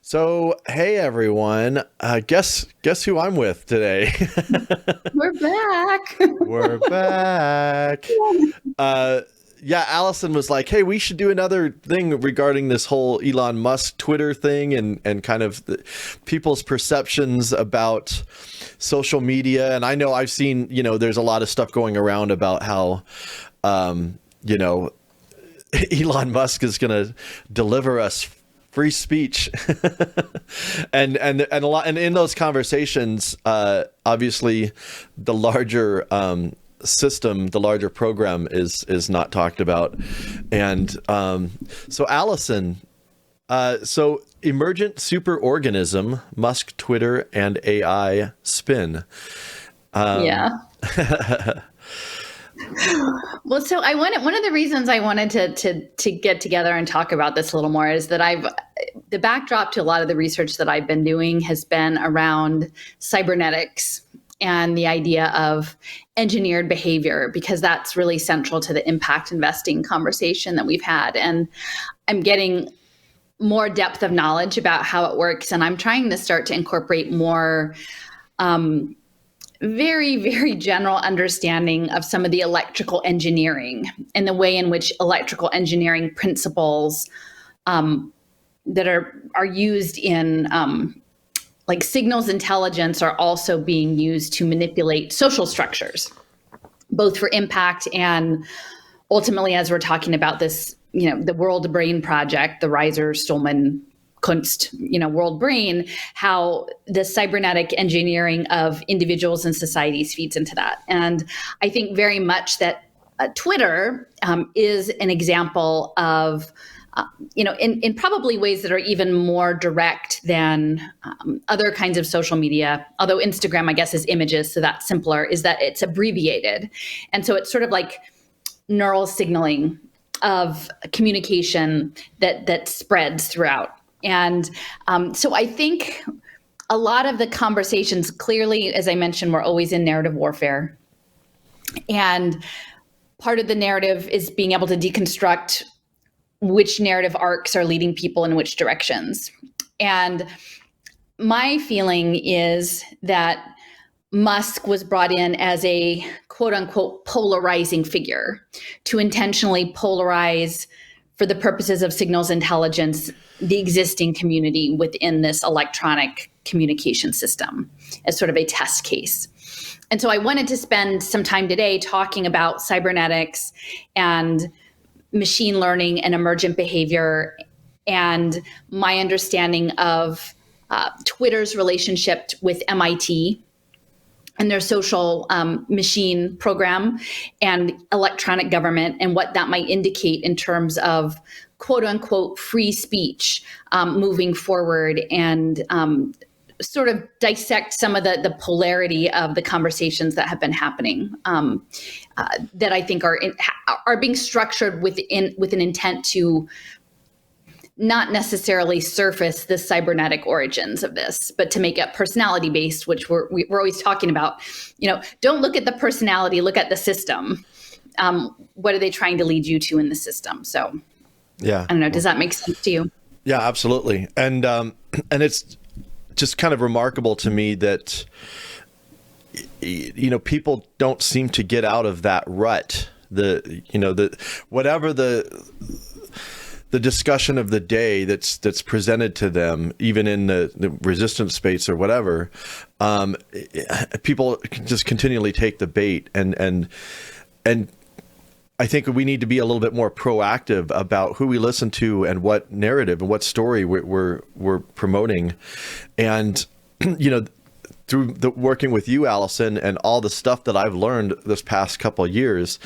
So, hey everyone. Guess who I'm with today? We're back. We're back. Uh yeah, Allison was like, "Hey, we should do another thing regarding this whole Elon Musk Twitter thing and kind of people's perceptions about social media." And I know I've seen, there's a lot of stuff going around about how um, you know, Elon Musk is going to deliver us free speech. And a lot, and in those conversations, obviously the larger system, the larger program is not talked about. And so Allison, so Emergent Superorganism, Musk, Twitter, and AI spin. Yeah. Well, so one of the reasons I wanted to get together and talk about this a little more is that the backdrop to a lot of the research that I've been doing has been around cybernetics and the idea of engineered behavior, because that's really central to the impact investing conversation that we've had. And I'm getting more depth of knowledge about how it works, and I'm trying to start to incorporate more very, very general understanding of some of the electrical engineering and the way in which electrical engineering principles that are used in like signals intelligence are also being used to manipulate social structures, both for impact and ultimately, as we're talking about this, the World Brain Project, the Reiser Stallman Kunst, world brain, how the cybernetic engineering of individuals and societies feeds into that. And I think very much that Twitter is an example of, in probably ways that are even more direct than other kinds of social media, although Instagram, I guess, is images, so that's simpler, is that it's abbreviated. And so it's sort of like neural signaling of communication that spreads throughout. And so I think a lot of the conversations, clearly, as I mentioned, we're always in narrative warfare. And part of the narrative is being able to deconstruct which narrative arcs are leading people in which directions. And my feeling is that Musk was brought in as a quote unquote polarizing figure to intentionally polarize, for the purposes of signals intelligence, the existing community within this electronic communication system as sort of a test case. And so I wanted to spend some time today talking about cybernetics and machine learning and emergent behavior and my understanding of Twitter's relationship with MIT and their social machine program and electronic government, and what that might indicate in terms of quote unquote free speech moving forward, and sort of dissect some of the polarity of the conversations that have been happening that I think are being structured with an intent to not necessarily surface the cybernetic origins of this, but to make it personality based, which we're always talking about. Don't look at the personality, look at the system. What are they trying to lead you to in the system? So, Yeah. I don't know. Does that make sense to you? Yeah, absolutely. And it's just kind of remarkable to me that people don't seem to get out of that rut. Whatever the discussion of the day that's presented to them, even in the resistance space or whatever, people just continually take the bait, and I think we need to be a little bit more proactive about who we listen to and what narrative and what story we're promoting. And through working with you, Allison, and all the stuff that I've learned this past couple of years,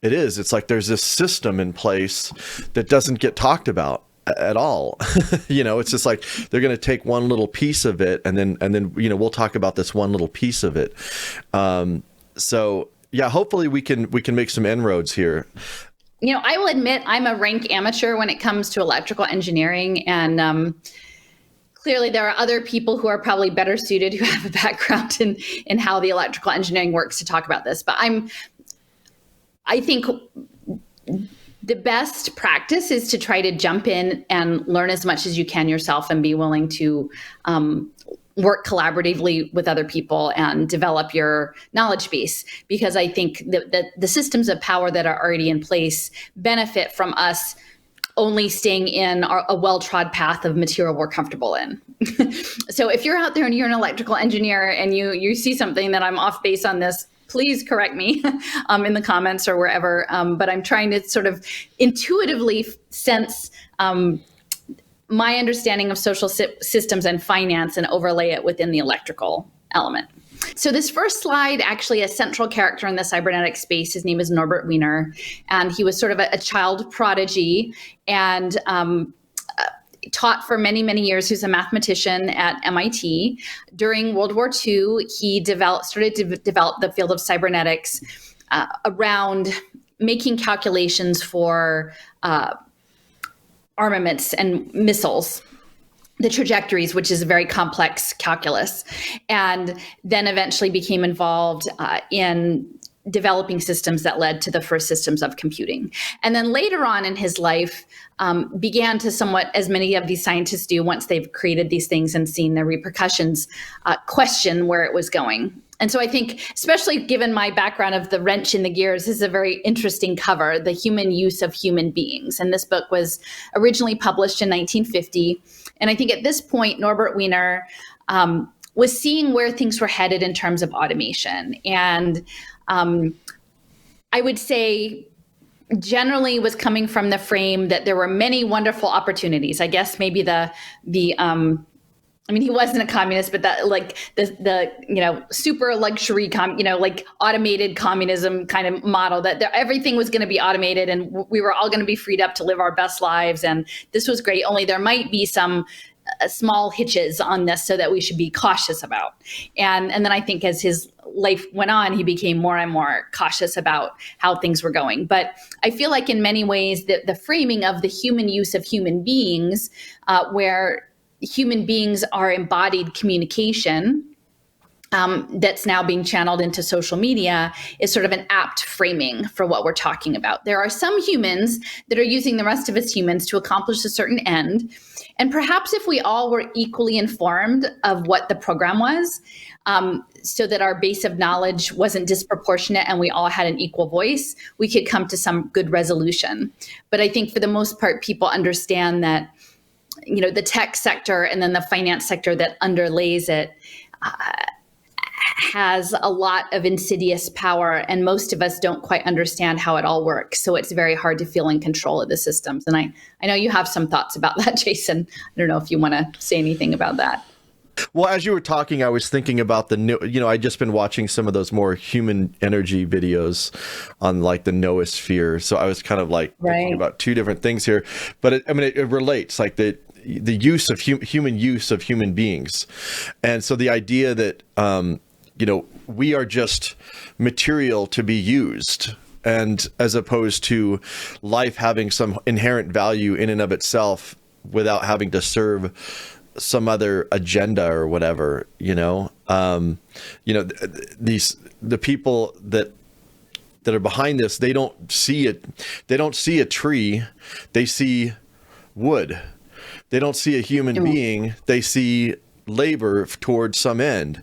it's like there's this system in place that doesn't get talked about at all. It's just like they're going to take one little piece of it, and then we'll talk about this one little piece of it. So yeah, hopefully we can make some inroads here. I will admit I'm a rank amateur when it comes to electrical engineering, and clearly there are other people who are probably better suited, who have a background in how the electrical engineering works, to talk about this. But I think The best practice is to try to jump in and learn as much as you can yourself and be willing to work collaboratively with other people and develop your knowledge base. Because I think that the systems of power that are already in place benefit from us only staying in a well-trod path of material we're comfortable in. So if you're out there and you're an electrical engineer and you see something that I'm off base on this, please correct me in the comments or wherever. But I'm trying to sort of intuitively sense my understanding of social systems and finance and overlay it within the electrical element. So this first slide, actually a central character in the cybernetic space, his name is Norbert Weiner, and he was sort of a child prodigy and taught for many, many years. He was a mathematician at MIT. During World War II, he started to develop the field of cybernetics around making calculations for armaments and missiles, the trajectories, which is a very complex calculus, and then eventually became involved in developing systems that led to the first systems of computing. And then later on in his life, began to somewhat, as many of these scientists do once they've created these things and seen the repercussions, question where it was going. And so I think, especially given my background of the wrench in the gears, this is a very interesting cover, The Human Use of Human Beings. And this book was originally published in 1950. And I think at this point, Norbert Weiner was seeing where things were headed in terms of automation. And I would say generally was coming from the frame that there were many wonderful opportunities. I guess maybe I mean, he wasn't a communist, but that like the super luxury like automated communism kind of model that everything was going to be automated and we were all going to be freed up to live our best lives. And this was great. Only there might be some small hitches on this so that we should be cautious about. And then I think as his life went on, he became more and more cautious about how things were going. But I feel like in many ways the framing of the human use of human beings, where human beings are embodied communication that's now being channeled into social media, is sort of an apt framing for what we're talking about. There are some humans that are using the rest of us humans to accomplish a certain end. And perhaps if we all were equally informed of what the program was, so that our base of knowledge wasn't disproportionate and we all had an equal voice, we could come to some good resolution. But I think for the most part, people understand that the tech sector and then the finance sector that underlays it has a lot of insidious power, and most of us don't quite understand how it all works. So it's very hard to feel in control of the systems. And I know you have some thoughts about that, Jason. I don't know if you want to say anything about that. Well, as you were talking, I was thinking about the new, I'd just been watching some of those more human energy videos on like the noosphere. So I was kind of like thinking about two different things here, but it relates, like the use of human use of human beings. And so the idea that, we are just material to be used, and as opposed to life having some inherent value in and of itself without having to serve some other agenda or whatever, the people that are behind this, they don't see it. They don't see a tree. They see wood. They don't see a human being. They see labor towards some end.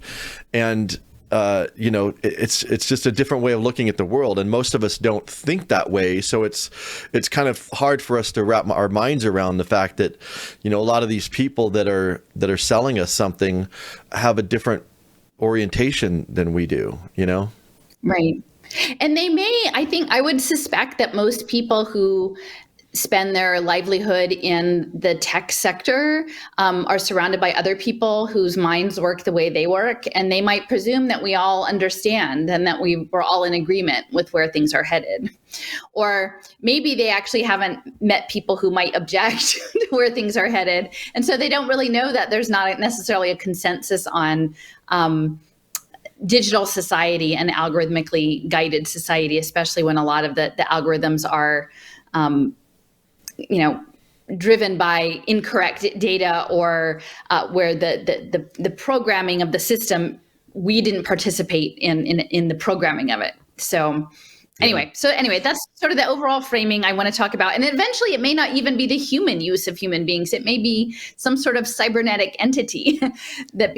And, it's just a different way of looking at the world. And most of us don't think that way. So it's kind of hard for us to wrap our minds around the fact that, a lot of these people that are selling us something have a different orientation than we do, Right. And I would suspect that most people who spend their livelihood in the tech sector are surrounded by other people whose minds work the way they work. And they might presume that we all understand and that we're all in agreement with where things are headed. Or maybe they actually haven't met people who might object to where things are headed. And so they don't really know that there's not necessarily a consensus on digital society and algorithmically guided society, especially when a lot of the algorithms are driven by incorrect data, or where the programming of the system, we didn't participate in the programming of it. So Anyway, that's sort of the overall framing I want to talk about. And eventually it may not even be the human use of human beings. It may be some sort of cybernetic entity that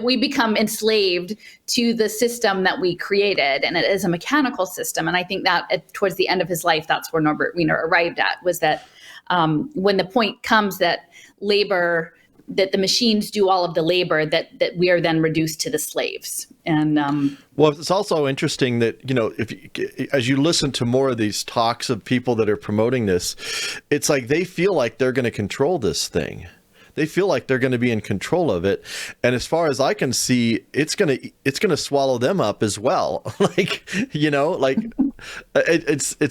we become enslaved to the system that we created. And it is a mechanical system. And I think that towards the end of his life, that's where Norbert Weiner arrived at, was that when the point comes that that the machines do all of the labor, that we are then reduced to the slaves. And well, it's also interesting that, as you listen to more of these talks of people that are promoting this, it's like they feel like they're going to control this thing. They feel like they're going to be in control of it. And as far as I can see, it's going to swallow them up as well. It's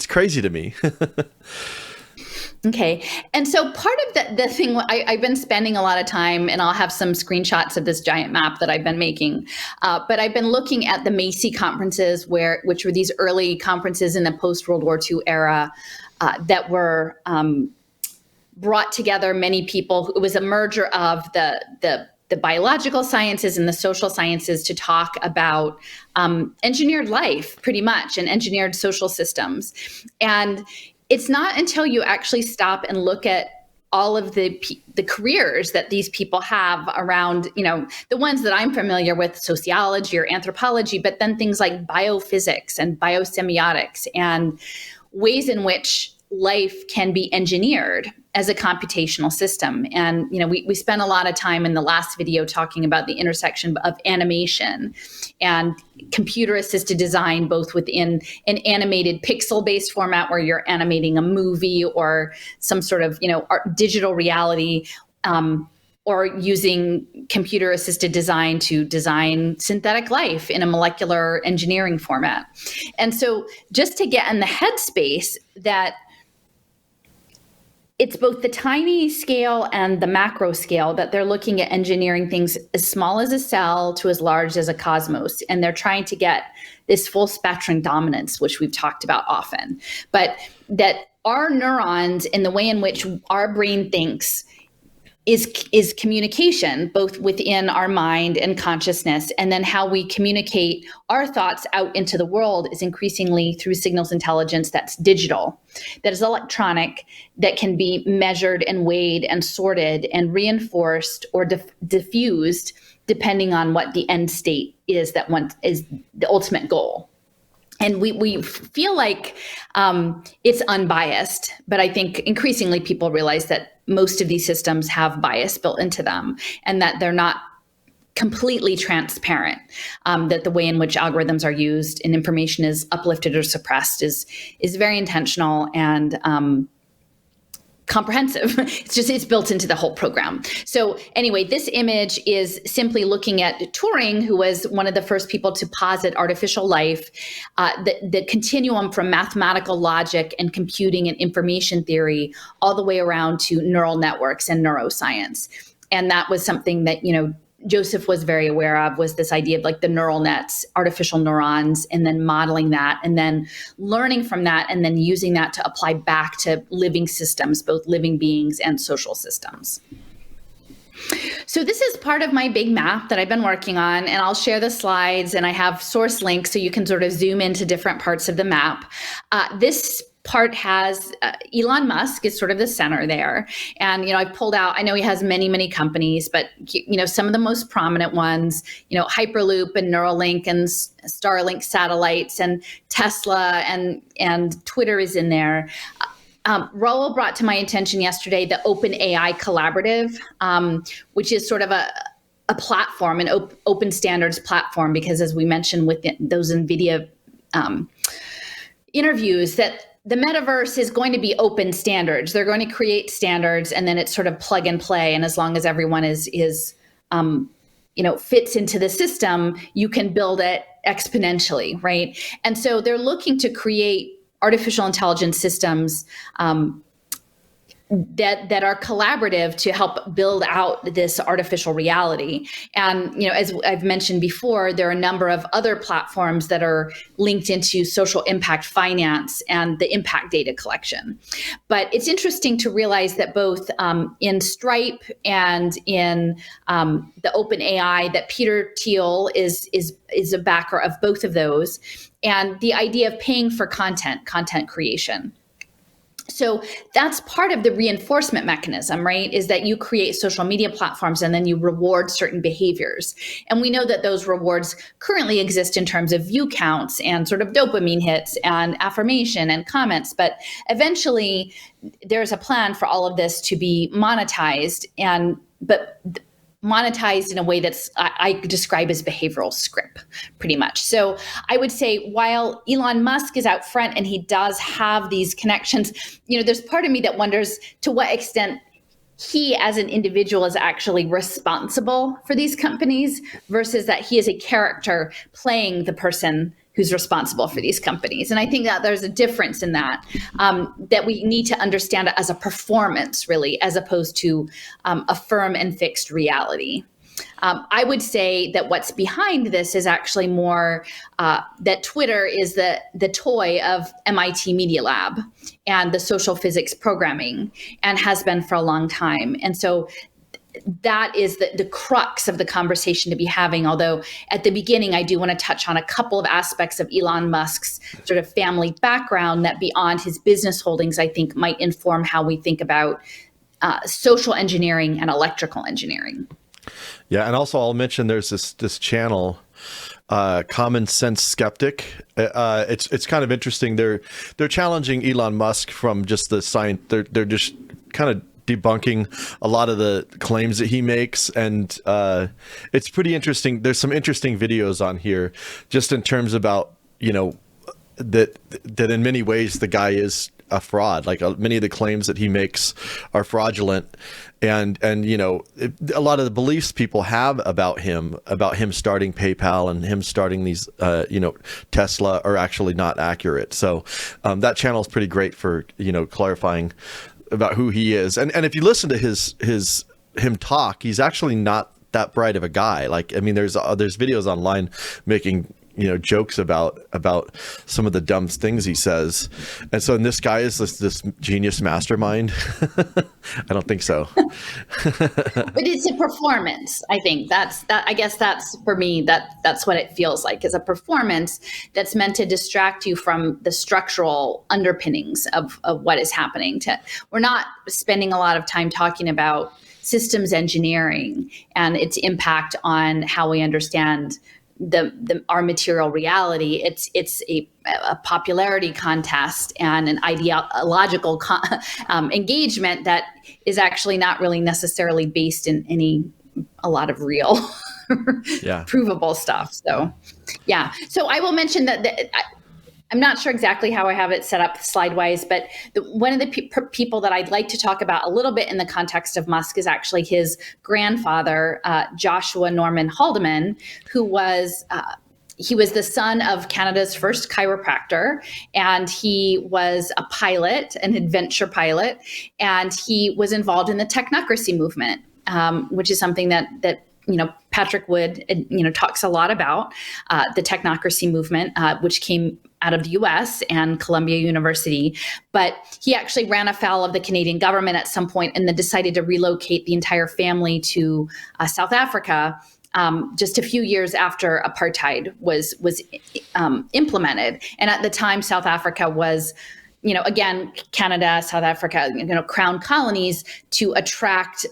crazy to me. Okay. And so part of the thing, I've been spending a lot of time, and I'll have some screenshots of this giant map that I've been making, but I've been looking at the Macy conferences, which were these early conferences in the post-World War II era that were brought together many people. It was a merger of the biological sciences and the social sciences to talk about engineered life, pretty much, and engineered social systems. And it's not until you actually stop and look at all of the careers that these people have around, the ones that I'm familiar with, sociology or anthropology, but then things like biophysics and biosemiotics and ways in which life can be engineered as a computational system. And, we spent a lot of time in the last video talking about the intersection of animation and computer-assisted design, both within an animated pixel-based format where you're animating a movie or some sort of, digital reality, or using computer-assisted design to design synthetic life in a molecular engineering format. And so just to get in the headspace that it's both the tiny scale and the macro scale, that they're looking at engineering things as small as a cell to as large as a cosmos. And they're trying to get this full spectrum dominance, which we've talked about often. But that our neurons, and the way in which our brain thinks, is communication, both within our mind and consciousness. And then how we communicate our thoughts out into the world is increasingly through signals intelligence that's digital, that is electronic, that can be measured and weighed and sorted and reinforced or diffused depending on what the end state is, that one is the ultimate goal. And we feel like it's unbiased, but I think increasingly people realize that most of these systems have bias built into them, and that they're not completely transparent, that the way in which algorithms are used and information is uplifted or suppressed is very intentional and comprehensive. It's built into the whole program. So anyway, this image is simply looking at Turing, who was one of the first people to posit artificial life, the continuum from mathematical logic and computing and information theory all the way around to neural networks and neuroscience. And that was something that, Joseph was very aware of, was this idea of like the neural nets, artificial neurons, and then modeling that, and then learning from that, and then using that to apply back to living systems, both living beings and social systems. So this is part of my big map that I've been working on, and I'll share the slides, and I have source links so you can sort of zoom into different parts of the map. This part has Elon Musk is sort of the center there. And, I've pulled out, I know he has many, many companies, but, some of the most prominent ones, Hyperloop and Neuralink and Starlink satellites and Tesla and Twitter is in there. Raul brought to my attention yesterday the OpenAI Collaborative, which is sort of a platform, an open standards platform, because as we mentioned with those NVIDIA interviews, that the metaverse is going to be open standards. They're going to create standards, and then it's sort of plug and play. And as long as everyone is fits into the system, you can build it exponentially, right? And so they're looking to create artificial intelligence systems that are collaborative to help build out this artificial reality. And, as I've mentioned before, there are a number of other platforms that are linked into social impact finance and the impact data collection. But it's interesting to realize that both in Stripe and in the OpenAI, that Peter Thiel is a backer of both of those, and the idea of paying for content creation. So that's part of the reinforcement mechanism, right? Is that you create social media platforms and then you reward certain behaviors. And we know that those rewards currently exist in terms of view counts and sort of dopamine hits and affirmation and comments. But eventually there's a plan for all of this to be monetized, but monetized in a way that's I describe as behavioral script, pretty much. So I would say while Elon Musk is out front and he does have these connections, there's part of me that wonders to what extent he as an individual is actually responsible for these companies versus that he is a character playing the person who's responsible for these companies. And I think that there's a difference in that, that we need to understand it as a performance, really, as opposed to a firm and fixed reality. I would say that what's behind this is actually more that Twitter is the toy of MIT Media Lab and the social physics programming, and has been for a long time. And so that is the crux of the conversation to be having. Although at the beginning, I do want to touch on a couple of aspects of Elon Musk's sort of family background that beyond his business holdings, I think might inform how we think about social engineering and electrical engineering. Yeah. And also I'll mention there's this channel, Common Sense Skeptic. It's kind of interesting. They're challenging Elon Musk from just the science. They're just kind of debunking a lot of the claims that he makes, and it's pretty interesting. There's some interesting videos on here just in terms about that in many ways the guy is a fraud. Like many of the claims that he makes are fraudulent, and a lot of the beliefs people have about him starting PayPal and him starting these Tesla are actually not accurate. So that channel is pretty great for clarifying about who he is. And if you listen to him talk, he's actually not that bright of a guy. Like, I mean, there's videos online making, jokes about some of the dumb things he says. And so, this guy is this genius mastermind. I don't think so. But it's a performance. I think I guess that's for me, that's what it feels like, is a performance that's meant to distract you from the structural underpinnings of what is happening. We're not spending a lot of time talking about systems engineering and its impact on how we understand our material reality. It's a popularity contest and an ideological engagement that is actually not really necessarily based in a lot of real provable stuff. So so I will mention that I'm not sure exactly how I have it set up slide-wise, but one of the people that I'd like to talk about a little bit in the context of Musk is actually his grandfather, Joshua Norman Haldeman, who was he was the son of Canada's first chiropractor, and he was a pilot, an adventure pilot, and he was involved in the technocracy movement, which is something that Patrick Wood talks a lot about, the technocracy movement, which came out of the US and Columbia University. But he actually ran afoul of the Canadian government at some point and then decided to relocate the entire family to South Africa just a few years after apartheid was implemented. And at the time, South Africa was, again, Canada, South Africa, crown colonies to attract,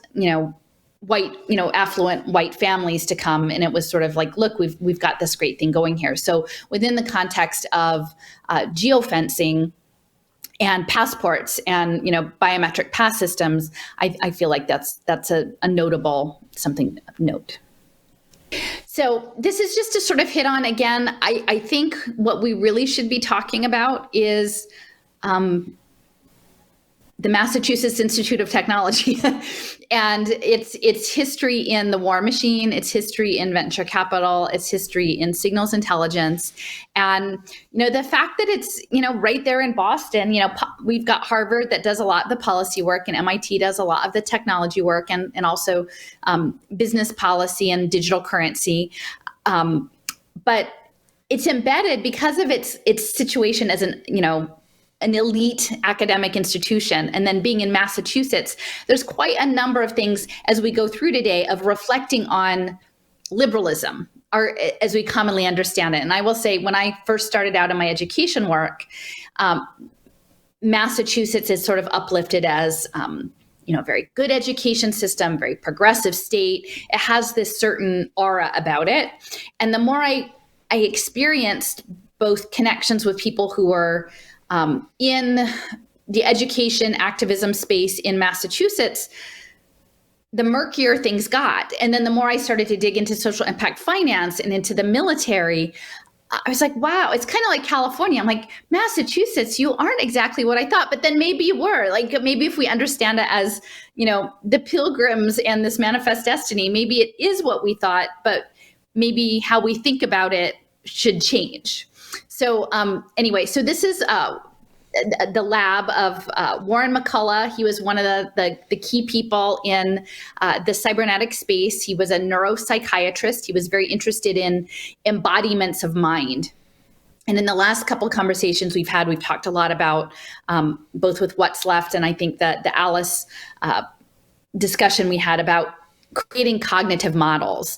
white, affluent white families to come. And it was sort of like, look, we've got this great thing going here. So within the context of geofencing and passports and, biometric pass systems, I feel like that's a notable something of note. So this is just to sort of hit on, again, I think what we really should be talking about is the Massachusetts Institute of Technology. And it's history in the war machine, it's history in venture capital, it's history in signals intelligence. And, the fact that it's, right there in Boston, we've got Harvard that does a lot of the policy work, and MIT does a lot of the technology work, and also business policy and digital currency. But it's embedded because of its situation as an elite academic institution. And then being in Massachusetts, there's quite a number of things as we go through today of reflecting on liberalism, or as we commonly understand it. And I will say, when I first started out in my education work, Massachusetts is sort of uplifted as, very good education system, very progressive state. It has this certain aura about it. And the more I experienced both connections with people who were in the education activism space in Massachusetts, the murkier things got. And then the more I started to dig into social impact finance and into the military, I was like, wow, it's kind of like California. I'm like, Massachusetts, you aren't exactly what I thought, but then maybe you were. Like, maybe if we understand it as, the pilgrims and this manifest destiny, maybe it is what we thought, but maybe how we think about it should change. So anyway, so this is the lab of Warren McCullough. He was one of the key people in the cybernetic space. He was a neuropsychiatrist. He was very interested in embodiments of mind. And in the last couple of conversations we've talked a lot about both with What's Left, and I think that the Alice discussion we had about creating cognitive models,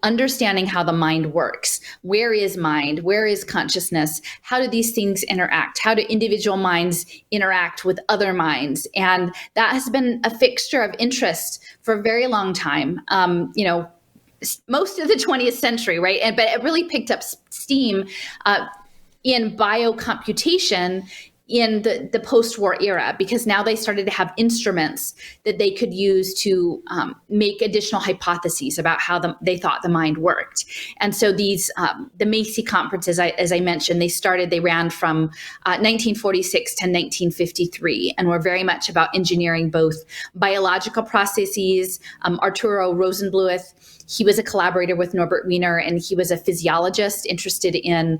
understanding how the mind works. Where is mind? Where is consciousness? How do these things interact? How do individual minds interact with other minds? And that has been a fixture of interest for a very long time. Most of the 20th century, right? But it really picked up steam in biocomputation in the post-war era, because now they started to have instruments that they could use to make additional hypotheses about how they thought the mind worked. And so these, the Macy conferences, as I mentioned, they ran from 1946 to 1953, and were very much about engineering both biological processes. Arturo Rosenbluth, he was a collaborator with Norbert Weiner, and he was a physiologist interested in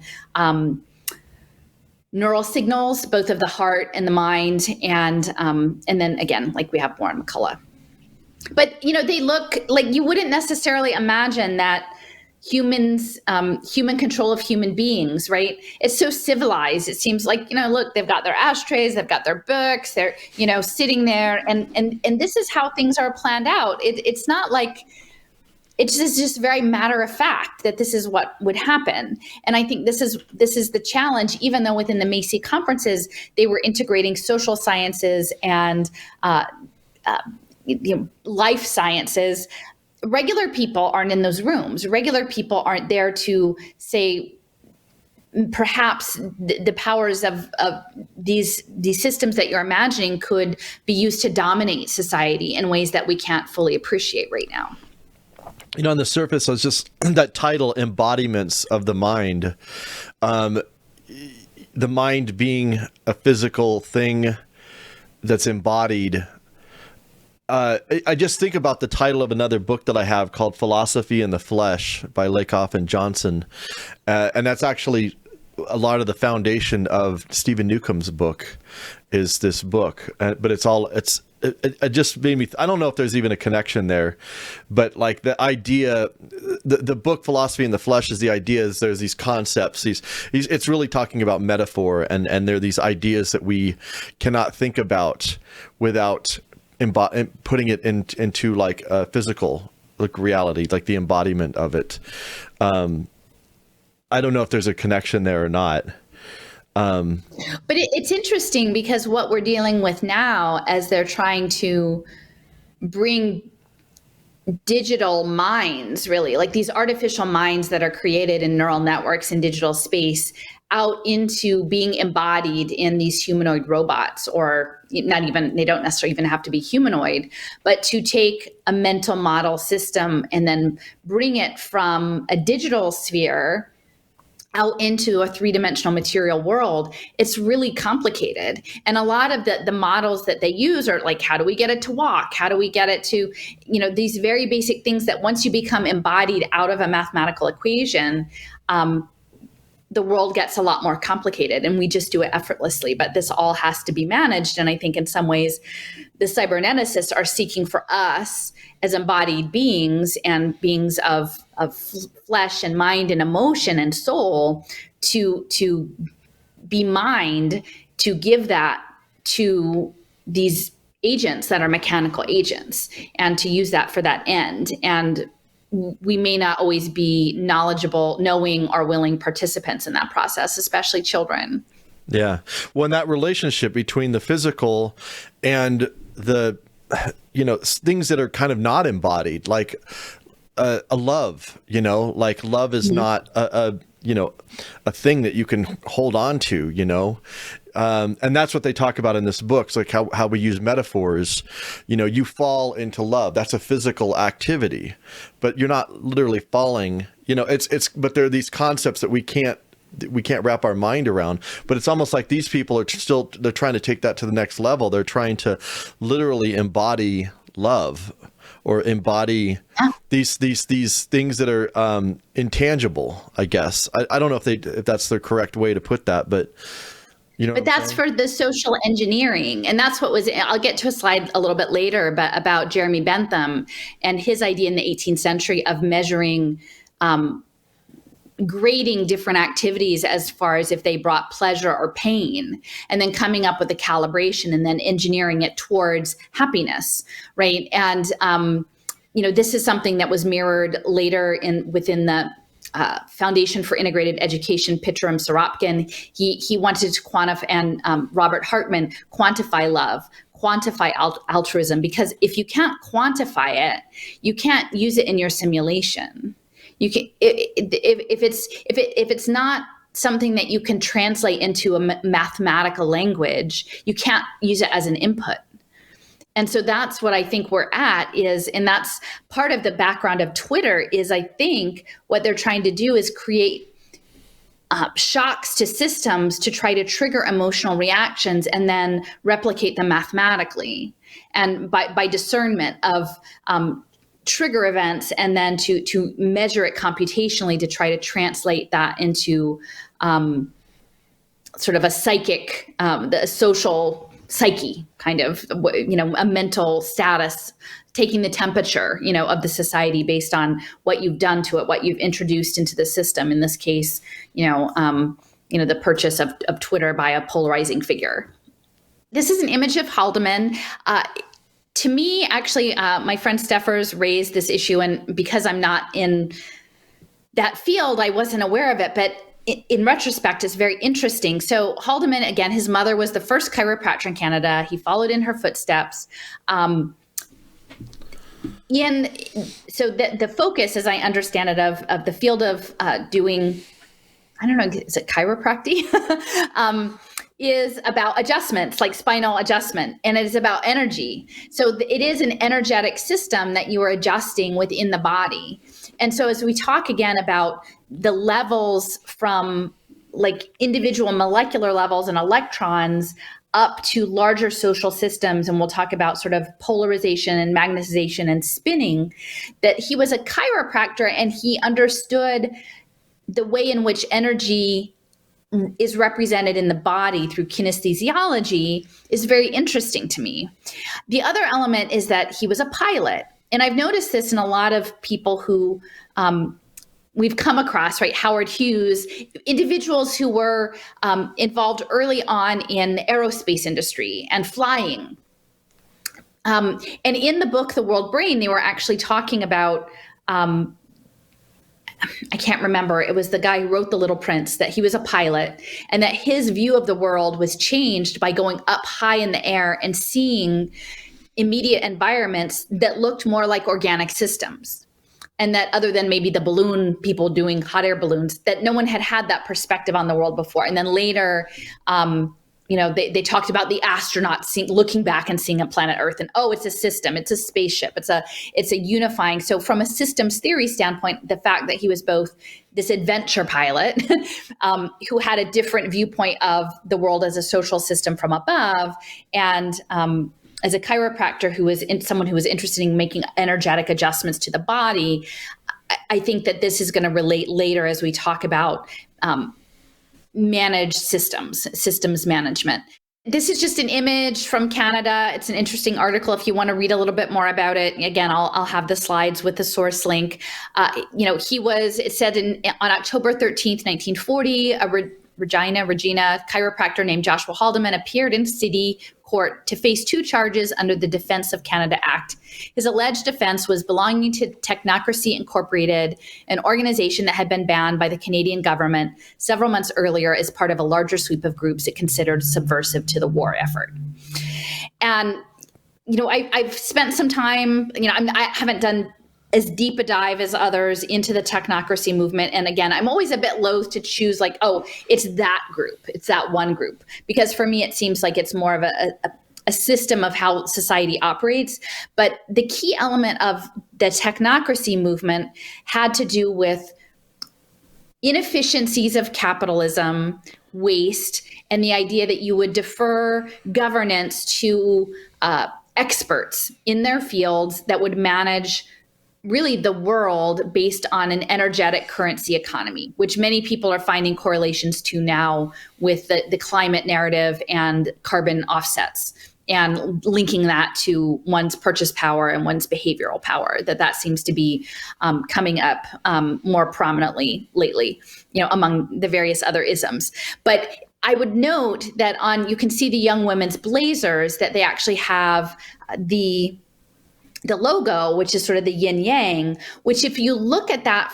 neural signals, both of the heart and the mind, and then again, like we have Warren McCullough. But they look like you wouldn't necessarily imagine that humans, human control of human beings, right? It's so civilized. It seems like look, they've got their ashtrays, they've got their books, they're sitting there, and this is how things are planned out. It's not like. It's just very matter of fact that this is what would happen. And I think this is the challenge, even though within the Macy conferences, they were integrating social sciences and life sciences. Regular people aren't in those rooms. Regular people aren't there to say, perhaps the powers of these systems that you're imagining could be used to dominate society in ways that we can't fully appreciate right now. On the surface, I was just that title, Embodiments of the Mind, the mind being a physical thing that's embodied. I just think about the title of another book that I have called Philosophy in the Flesh by Lakoff and Johnson. And that's actually a lot of the foundation of Stephen Newcomb's book is this book. But it just made me, I don't know if there's even a connection there, but like the idea, the book Philosophy in the Flesh is the idea is there's these concepts, it's really talking about metaphor, and there are these ideas that we cannot think about without putting it into like a physical like reality, like the embodiment of it. I don't know if there's a connection there or not. But it's interesting because what we're dealing with now, as they're trying to bring digital minds, really like these artificial minds that are created in neural networks in digital space, out into being embodied in these humanoid robots, or not even, they don't necessarily even have to be humanoid, but to take a mental model system and then bring it from a digital sphere out into a three-dimensional material world, it's really complicated. And a lot of the models that they use are like, how do we get it to walk? How do we get it to, these very basic things that once you become embodied out of a mathematical equation, the world gets a lot more complicated, and we just do it effortlessly. But this all has to be managed. And I think in some ways, the cyberneticists are seeking for us as embodied beings and beings of flesh and mind and emotion and soul to be mind, to give that to these agents that are mechanical agents, and to use that for that end. And we may not always be knowledgeable, knowing, or willing participants in that process, especially children. Yeah. Well, and that relationship between the physical and the, things that are kind of not embodied, like a love, like love is not a thing that you can hold on to, and that's what they talk about in this book. It's like how we use metaphors. You fall into love. That's a physical activity, but you're not literally falling. But there are these concepts that we can't wrap our mind around. But it's almost like these people they're trying to take that to the next level. They're trying to literally embody love, or embody these things that are intangible, I guess. I don't know if that's the correct way to put that, but but that's for the social engineering. And that's what I'll get to a slide a little bit later, but about Jeremy Bentham and his idea in the 18th century of measuring, grading different activities as far as if they brought pleasure or pain, and then coming up with a calibration and then engineering it towards happiness, right? And, this is something that was mirrored later within the Foundation for Integrated Education, Pitram Sorapkin. He wanted to quantify, and Robert Hartman, quantify love, quantify altruism, because if you can't quantify it, you can't use it in your simulation. You can, if it's not something that you can translate into a mathematical language, you can't use it as an input. And so that's what I think we're at and that's part of the background of Twitter is, I think what they're trying to do is create shocks to systems to try to trigger emotional reactions and then replicate them mathematically, and by discernment of trigger events, and then to measure it computationally to try to translate that into sort of a psychic, the social psyche, kind of, a mental status, taking the temperature, of the society based on what you've done to it, what you've introduced into the system. In this case, the purchase of Twitter by a polarizing figure. This is an image of Haldeman. To me, actually, my friend Steffers raised this issue, and because I'm not in that field, I wasn't aware of it, but in retrospect, it's very interesting. So Haldeman, again, his mother was the first chiropractor in Canada. He followed in her footsteps. So the focus, as I understand it, of the field of doing, I don't know, is it chiropractic? Is about adjustments, like spinal adjustment, and it is about energy. So it is an energetic system that you are adjusting within the body. And so as we talk again about the levels from like individual molecular levels and electrons up to larger social systems, and we'll talk about sort of polarization and magnetization and spinning, that he was a chiropractor and he understood the way in which energy is represented in the body through kinesthesiology is very interesting to me. The other element is that he was a pilot. And I've noticed this in a lot of people who we've come across, right? Howard Hughes, individuals who were involved early on in the aerospace industry and flying. And in the book, The World Brain, they were actually talking about, I can't remember, it was the guy who wrote The Little Prince, that he was a pilot and that his view of the world was changed by going up high in the air and seeing immediate environments that looked more like organic systems. And that other than maybe the balloon people doing hot air balloons, that no one had that perspective on the world before. And then later, they talked about the astronaut looking back and seeing a planet Earth, and it's a system, it's a spaceship, it's a unifying. So from a systems theory standpoint, the fact that he was both this adventure pilot who had a different viewpoint of the world as a social system from above, and as a chiropractor who was someone who was interested in making energetic adjustments to the body, I think that this is going to relate later as we talk about managed systems management. This is just an image from Canada. It's an interesting article if you want to read a little bit more about it. Again, I'll have the slides with the source link. It said on October 13th, 1940, a Regina chiropractor named Joshua Haldeman appeared in city court to face 2 charges under the Defense of Canada Act. His alleged offense was belonging to Technocracy Incorporated, an organization that had been banned by the Canadian government several months earlier as part of a larger sweep of groups it considered subversive to the war effort. And, I've spent some time, I haven't done as deep a dive as others into the technocracy movement. And again, I'm always a bit loath to choose it's that group, it's that one group, because for me, it seems like it's more of a system of how society operates. But the key element of the technocracy movement had to do with inefficiencies of capitalism, waste, and the idea that you would defer governance to experts in their fields that would manage really the world based on an energetic currency economy, which many people are finding correlations to now with the climate narrative and carbon offsets, and linking that to one's purchase power and one's behavioral power, that seems to be coming up more prominently lately, among the various other isms. But I would note that you can see the young women's blazers, that they actually have the logo, which is sort of the yin yang, which if you look at that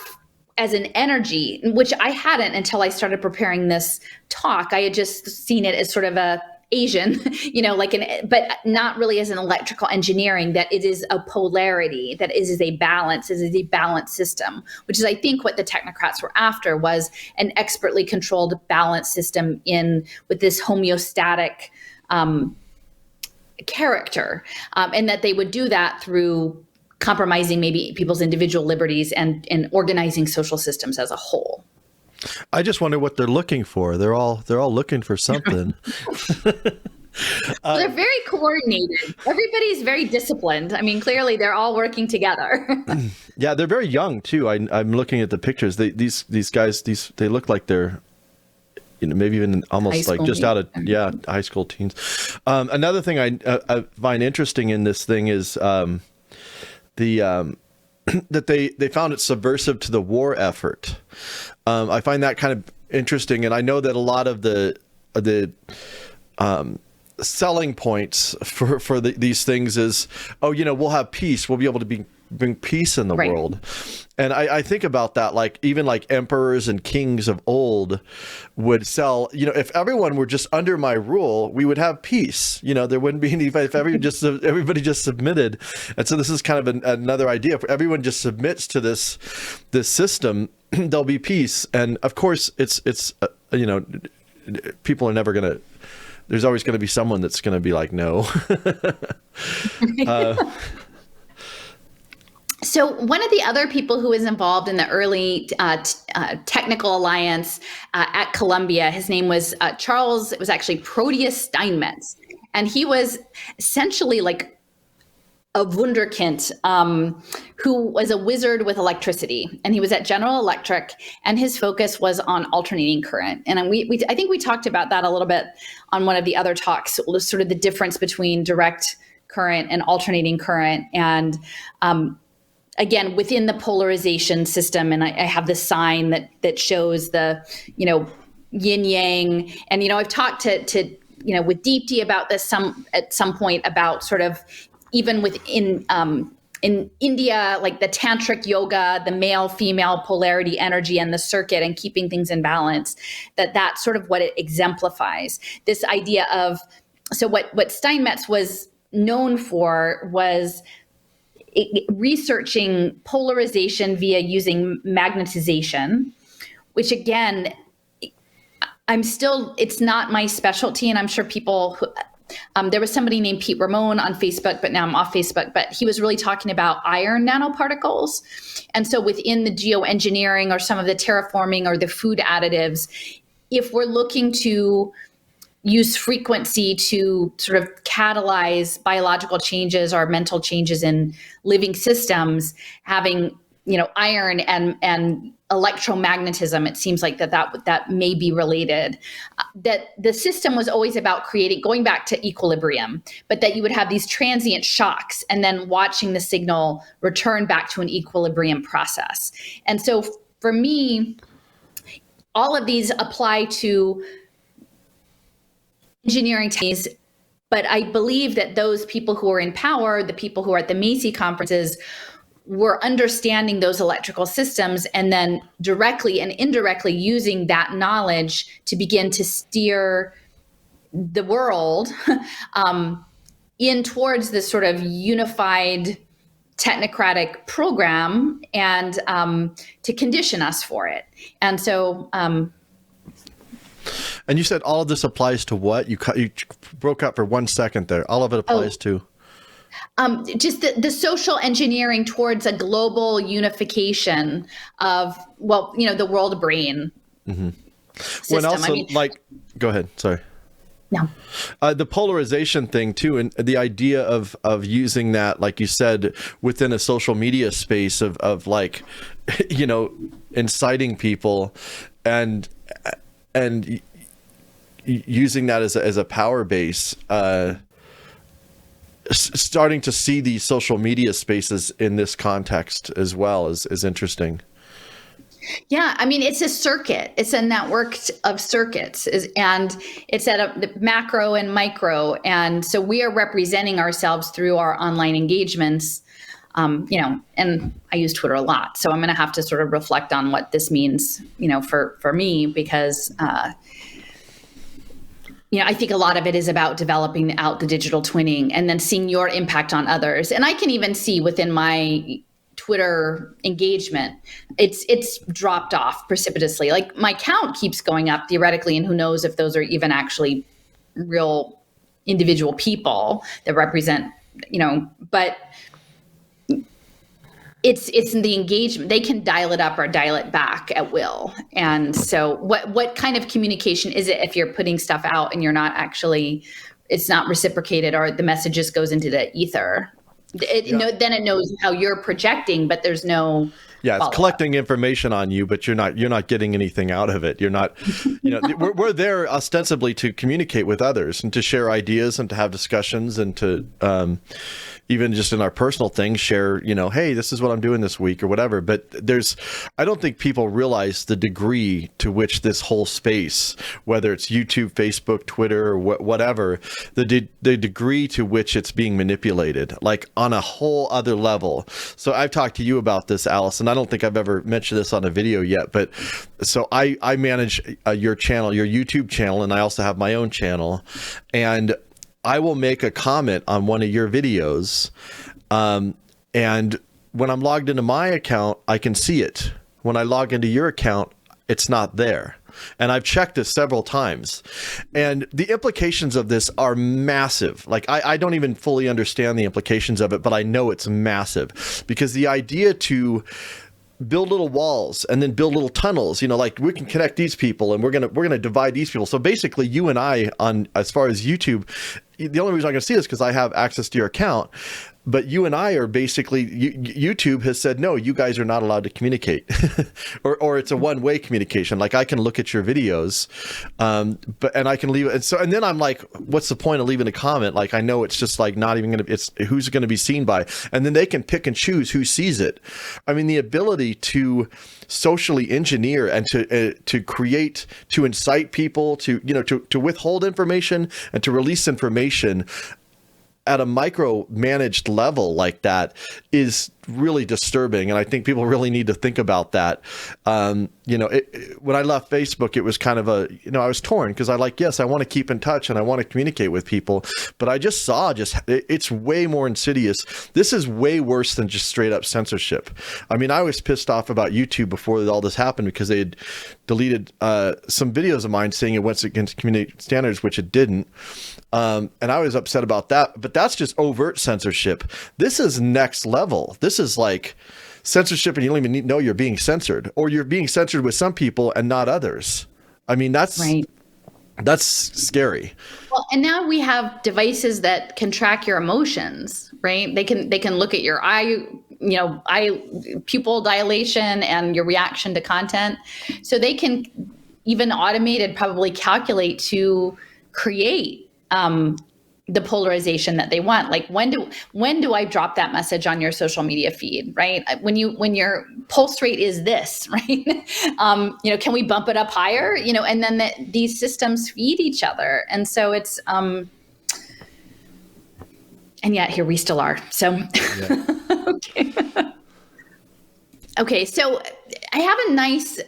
as an energy, which I hadn't until I started preparing this talk, I had just seen it as sort of a Asian, but not really as an electrical engineering, that it is a polarity, that it is a balance, it is a balanced system, which is, I think, what the technocrats were after, was an expertly controlled balanced system with this homeostatic character, and that they would do that through compromising maybe people's individual liberties and organizing social systems as a whole. I just wonder what they're looking for. They're all looking for something. Well, they're very coordinated. Everybody's very disciplined. I mean, clearly they're all working together. Yeah, they're very young too. I'm looking at the pictures. These guys, they look like they're, maybe even almost like just out of high school teens. Another thing I find interesting in this thing is that they found it subversive to the war effort. I find that kind of interesting, and I know that a lot of the selling points for these things is, we'll have peace. We'll be able to bring peace in the world. And I think about that, even emperors and kings of old would sell, if everyone were just under my rule, we would have peace. There wouldn't be any, if everybody just submitted. And so this is kind of another idea. If everyone just submits to this system, there'll be peace. And of course it's people are never going to, there's always going to be someone that's going to be like, no. So one of the other people who was involved in the early technical alliance at Columbia, his name was Charles, it was actually Proteus Steinmetz. And he was essentially like a wunderkind who was a wizard with electricity. And he was at General Electric, and his focus was on alternating current. And I think we talked about that a little bit on one of the other talks, sort of the difference between direct current and alternating current. And again, within the polarization system, and I have this sign that shows the, yin yang. And, I've talked to with Deepti about this at some point about sort of even within in India, like the tantric yoga, the male female polarity energy and the circuit and keeping things in balance, that's sort of what it exemplifies. This idea of, so what Steinmetz was known for was researching polarization via using magnetization, which again, it's not my specialty. And I'm sure people who, there was somebody named Pete Ramon on Facebook, but now I'm off Facebook, but he was really talking about iron nanoparticles. And so within the geoengineering or some of the terraforming or the food additives, if we're looking to use frequency to sort of catalyze biological changes or mental changes in living systems, having, iron and electromagnetism, it seems like that may be related. That the system was always about going back to equilibrium, but that you would have these transient shocks and then watching the signal return back to an equilibrium process. And so for me, all of these apply to engineering techniques, but I believe that those people who are in power, the people who are at the Macy conferences, were understanding those electrical systems and then directly and indirectly using that knowledge to begin to steer the world in towards this sort of unified technocratic program and to condition us for it. And so and you said all of this applies to what? You broke up for 1 second there. All of it applies to? Just the social engineering towards a global unification of, the world brain system. Well, and also, go ahead. Sorry. No. The polarization thing too, and the idea of using that, like you said, within a social media space of inciting people and using that as a power base, starting to see these social media spaces in this context as well is interesting. Yeah, I mean, it's a circuit. It's a network of circuits, and it's at a macro and micro. And so we are representing ourselves through our online engagements, and I use Twitter a lot. So I'm going to have to sort of reflect on what this means, for me, because I think a lot of it is about developing out the digital twinning and then seeing your impact on others. And I can even see within my Twitter engagement, it's dropped off precipitously. Like my count keeps going up theoretically, and who knows if those are even actually real individual people that represent, but it's in the engagement. They can dial it up or dial it back at will. And so what kind of communication is it if you're putting stuff out and you're not actually, it's not reciprocated, or the message just goes into the ether? Then it knows how you're projecting, but there's no it's collecting information on you, but you're not getting anything out of it. You're not, we're there ostensibly to communicate with others and to share ideas and to have discussions and to even just in our personal things share, hey, this is what I'm doing this week or whatever. But I don't think people realize the degree to which this whole space, whether it's YouTube, Facebook, Twitter, or whatever, the degree to which it's being manipulated, like on a whole other level. So I've talked to you about this, Alice, and I don't think I've ever mentioned this on a video yet, but so I manage your channel, your YouTube channel, and I also have my own channel, and I will make a comment on one of your videos, and when I'm logged into my account, I can see it. When I log into your account, it's not there. And I've checked this several times. And the implications of this are massive. Like, I don't even fully understand the implications of it, but I know it's massive. Because the idea to build little walls and then build little tunnels, like we can connect these people and we're gonna divide these people. So basically you and I, on as far as YouTube, the only reason I can see this is because I have access to your account. But you and I are basically, YouTube has said, no, you guys are not allowed to communicate, or it's a one-way communication. Like I can look at your videos, and I can leave it. And then I'm like, what's the point of leaving a comment? Like I know it's just like not even going to, it's who's going to be seen by, and then they can pick and choose who sees it. I mean, the ability to socially engineer and to create, to incite people to withhold information and to release information at a micro managed level like that is really disturbing, and I think people really need to think about that. When I left Facebook, it was kind of I was torn, because I want to keep in touch and I want to communicate with people, but I just saw it's way more insidious. This is way worse than just straight up censorship. I mean, I was pissed off about YouTube before all this happened, because they had deleted some videos of mine saying it went against community standards, which it didn't. And I was upset about that, but that's just overt censorship. This is next level. This is like censorship, and you don't even know you're being censored, or you're being censored with some people and not others. I mean, that's right. That's scary. Well, and now we have devices that can track your emotions, right? They can look at your eye pupil dilation and your reaction to content. So they can even automated probably calculate to create the polarization that they want. Like, when do I drop that message on your social media feed, right? When your pulse rate is this, right? Can we bump it up higher? And then these systems feed each other. And so it's, and yet here we still are. So, yeah. Okay. Okay. So I have a nice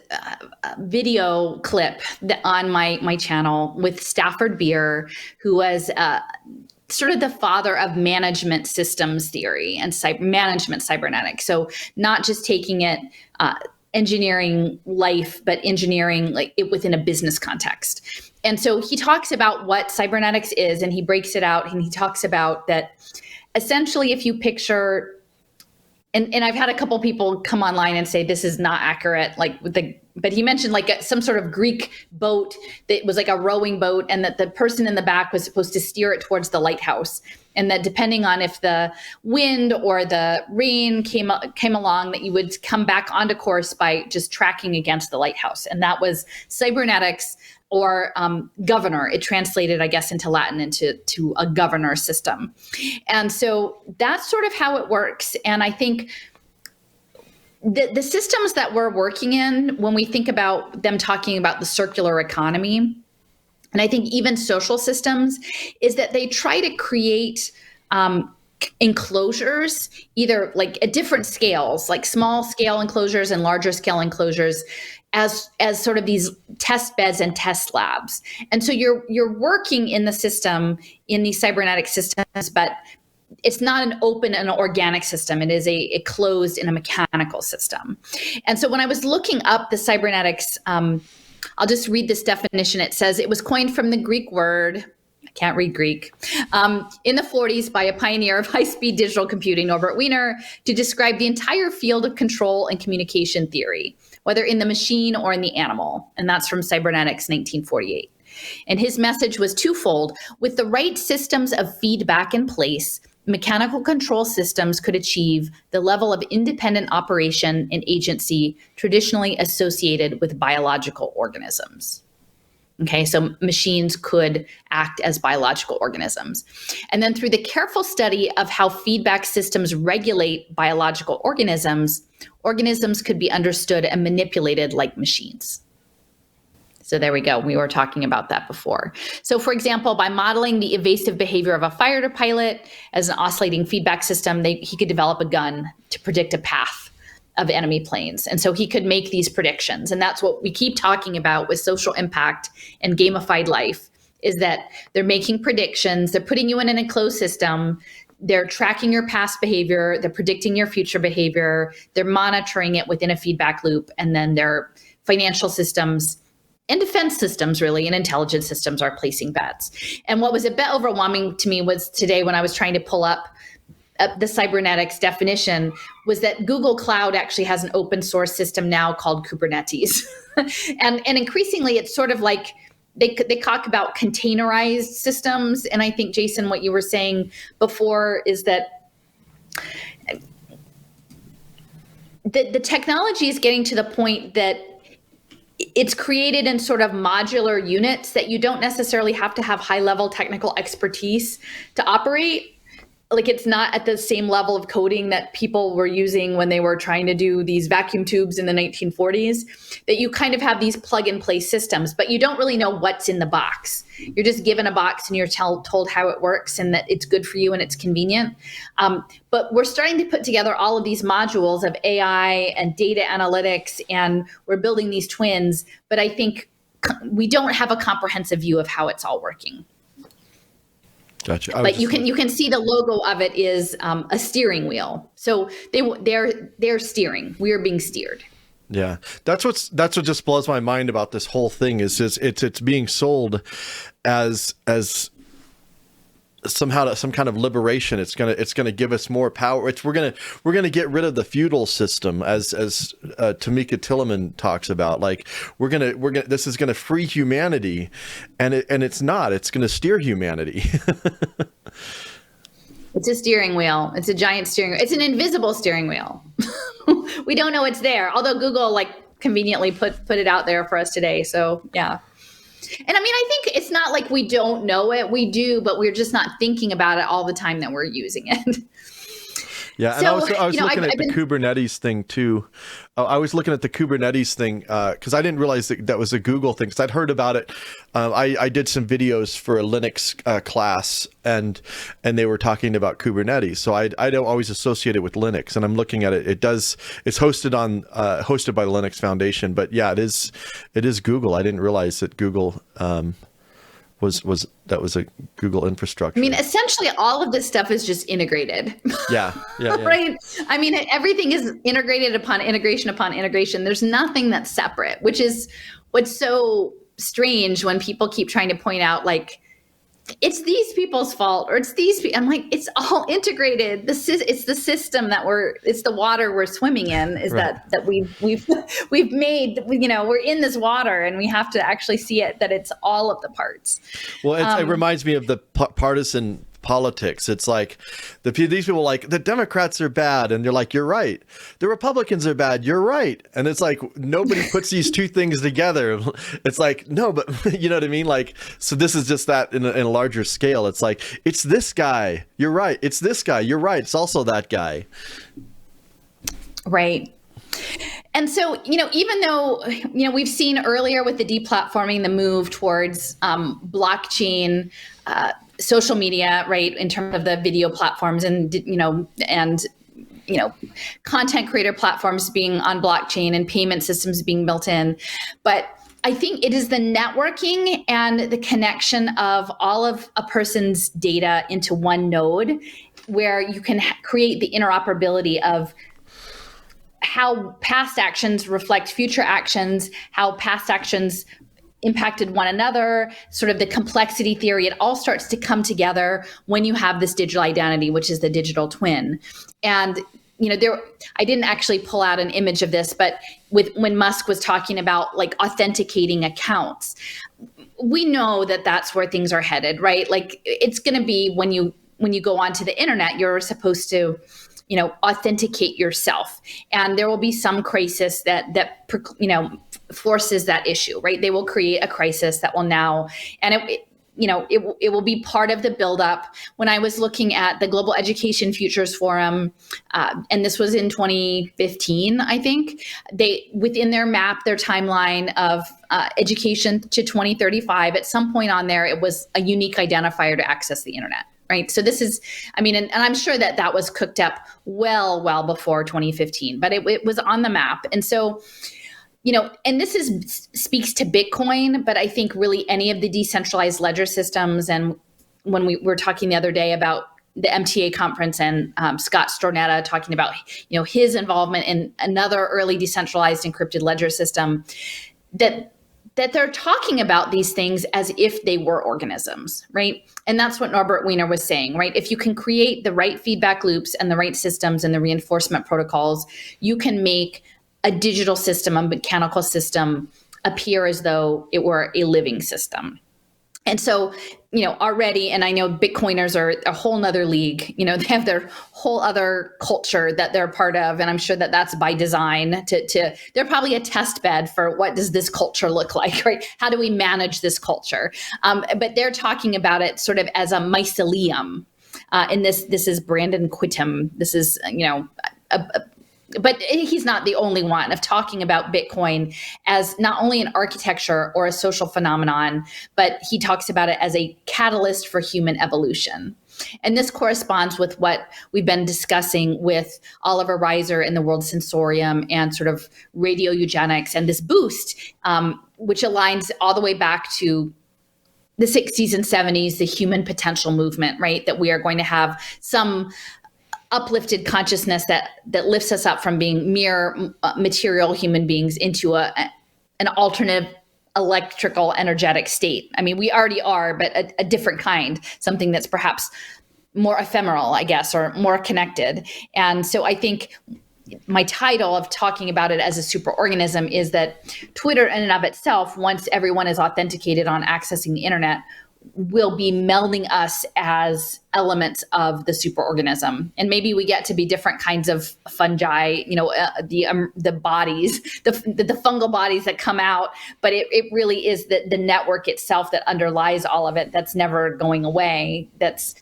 video clip on my channel with Stafford Beer, who was sort of the father of management systems theory and management cybernetics. So not just taking it engineering life, but engineering like it within a business context. And so he talks about what cybernetics is, and he breaks it out, and he talks about that essentially if you picture. And I've had a couple people come online and say this is not accurate, but he mentioned some sort of Greek boat that was like a rowing boat, and that the person in the back was supposed to steer it towards the lighthouse, and that depending on if the wind or the rain came along, that you would come back onto course by just tracking against the lighthouse. And that was cybernetics, or governor. It translated, I guess, into Latin into a governor system. And so that's sort of how it works. And I think the systems that we're working in, when we think about them talking about the circular economy, and I think even social systems, is that they try to create enclosures, either like at different scales, like small scale enclosures and larger scale enclosures, as sort of these test beds and test labs. And so you're working in the system, in these cybernetic systems, but it's not an open and organic system. It is a closed and a mechanical system. And so when I was looking up the cybernetics, I'll just read this definition. It says it was coined from the Greek word, I can't read Greek, in the 40s by a pioneer of high-speed digital computing, Norbert Weiner, to describe the entire field of control and communication theory, whether in the machine or in the animal. And that's from Cybernetics, 1948. And his message was twofold. With the right systems of feedback in place, mechanical control systems could achieve the level of independent operation and agency traditionally associated with biological organisms. Okay, so machines could act as biological organisms. And then through the careful study of how feedback systems regulate biological organisms, organisms could be understood and manipulated like machines. So there we go. We were talking about that before. So for example, by modeling the evasive behavior of a fighter pilot as an oscillating feedback system, he could develop a gun to predict a path of enemy planes. And so he could make these predictions. And that's what we keep talking about with social impact and gamified life, is that they're making predictions. They're putting you in an enclosed system. They're tracking your past behavior. They're predicting your future behavior. They're monitoring it within a feedback loop. And then their financial systems and defense systems, really, and intelligence systems are placing bets. And what was a bit overwhelming to me was today when I was trying to pull up the cybernetics definition, was that Google Cloud actually has an open source system now called Kubernetes. and increasingly, it's sort of like they talk about containerized systems. And I think, Jason, what you were saying before is that the technology is getting to the point that it's created in sort of modular units that you don't necessarily have to have high level technical expertise to operate. like it's not at the same level of coding that people were using when they were trying to do these vacuum tubes in the 1940s, that you kind of have these plug and play systems, but you don't really know what's in the box. You're just given a box and you're told how it works and that it's good for you and it's convenient. But we're starting to put together all of these modules of AI and data analytics, and we're building these twins, but I think we don't have a comprehensive view of how it's all working. Gotcha. But you can see the logo of it is a steering wheel. So they're steering. We are being steered. Yeah, that's what just blows my mind about this whole thing is it's being sold as somehow some kind of liberation. It's gonna give us more power. We're gonna get rid of the feudal system, as Tamika Tilleman talks about. Like we're gonna this is gonna free humanity, and it's not. It's gonna steer humanity. It's a steering wheel. It's a giant steering wheel. It's an invisible steering wheel. We don't know it's there. Although Google conveniently put it out there for us today. So yeah. And I mean, I think it's not like we don't know it. We do, but we're just not thinking about it all the time that we're using it. Yeah, and so, I was looking at the Kubernetes thing too. I was looking at the Kubernetes thing because I didn't realize that was a Google thing, because I'd heard about it. I did some videos for a Linux class, and they were talking about Kubernetes. So I don't always associate it with Linux, and I'm looking at it. It's hosted by the Linux Foundation, but yeah, it is Google. I didn't realize that Google was a Google infrastructure. I mean, essentially all of this stuff is just integrated. Yeah. Right? I mean, everything is integrated upon integration. There's nothing that's separate, which is what's so strange when people keep trying to point out, like, it's these people's fault, or it's these people. I'm like, it's all integrated. It's the system it's the water we're swimming in, is right. that we've made, we're in this water, and we have to actually see it, that it's all of the parts. Well, it reminds me of the partisan politics. It's like these people like, the Democrats are bad, and they're like, you're right. The Republicans are bad, you're right. And it's like nobody puts these two things together. It's like, no, but you know what I mean? Like, so this is just that in a larger scale. It's like, it's this guy, you're right. It's this guy, you're right. It's also that guy. Right. And so, even though, we've seen earlier with the deplatforming, the move towards blockchain, social media, right, in terms of the video platforms and content creator platforms being on blockchain and payment systems being built in. But I think it is the networking and the connection of all of a person's data into one node, where you can create the interoperability of how past actions reflect future actions, how past actions impacted one another, sort of the complexity theory. It all starts to come together when you have this digital identity, which is the digital twin. And I didn't actually pull out an image of this, but when Musk was talking about like authenticating accounts, we know that that's where things are headed, right? Like it's going to be when you go onto the internet, you're supposed to authenticate yourself, and there will be some crisis that forces that issue, right? They will create a crisis that will now, and it will be part of the buildup. When I was looking at the Global Education Futures Forum, and this was in 2015, I think, they, within their map, their timeline of education to 2035, at some point on there, it was a unique identifier to access the internet. Right. So this is, and I'm sure that was cooked up well before 2015, but it was on the map. And so, and this speaks to Bitcoin, but I think really any of the decentralized ledger systems. And when we were talking the other day about the MTA conference and Scott Stornetta talking about, his involvement in another early decentralized encrypted ledger system, that they're talking about these things as if they were organisms, right? And that's what Norbert Weiner was saying, right? If you can create the right feedback loops and the right systems and the reinforcement protocols, you can make a digital system, a mechanical system, appear as though it were a living system. And so, already, and I know Bitcoiners are a whole nother league, they have their whole other culture that they're part of. And I'm sure that that's by design they're probably a test bed for what does this culture look like, right? How do we manage this culture? But they're talking about it sort of as a mycelium. And this is Brandon Quittem. This is, but he's not the only one, of talking about Bitcoin as not only an architecture or a social phenomenon, but he talks about it as a catalyst for human evolution. And this corresponds with what we've been discussing with Oliver Reiser in the World Sensorium and sort of radio eugenics and this boost, which aligns all the way back to the 60s and 70s, the human potential movement, right? That we are going to have some uplifted consciousness that lifts us up from being mere material human beings into an alternative electrical energetic state. I mean, we already are, but a different kind, something that's perhaps more ephemeral, I guess, or more connected. And so I think my title of talking about it as a superorganism is that Twitter in and of itself, once everyone is authenticated on accessing the internet, will be melding us as elements of the superorganism. And maybe we get to be different kinds of fungi, the bodies, the fungal bodies that come out, but it really is the network itself that underlies all of it that's never going away. That's,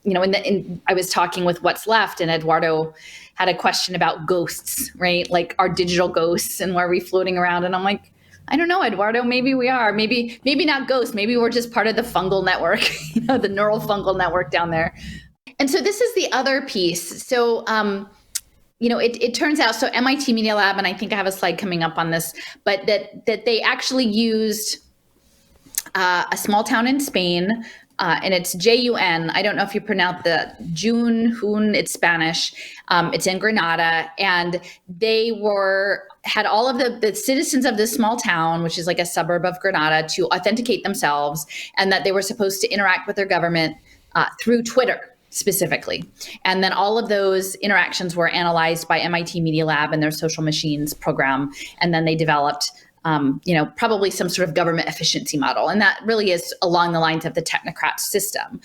I was talking with What's Left, and Eduardo had a question about ghosts, right? Like, our digital ghosts, and why are we floating around? And I'm like, I don't know, Eduardo, maybe we are. Maybe not ghosts. Maybe we're just part of the fungal network, the neural fungal network down there. And so this is the other piece. So, it turns out, so MIT Media Lab, and I think I have a slide coming up on this, but that they actually used a small town in Spain, and it's Jun. I don't know if you pronounce the Jun, it's Spanish. It's in Granada, and they had all of the citizens of this small town, which is like a suburb of Granada, to authenticate themselves, and that they were supposed to interact with their government through Twitter specifically. And then all of those interactions were analyzed by MIT Media Lab and their social machines program, and then they developed probably some sort of government efficiency model. And that really is along the lines of the technocrat system.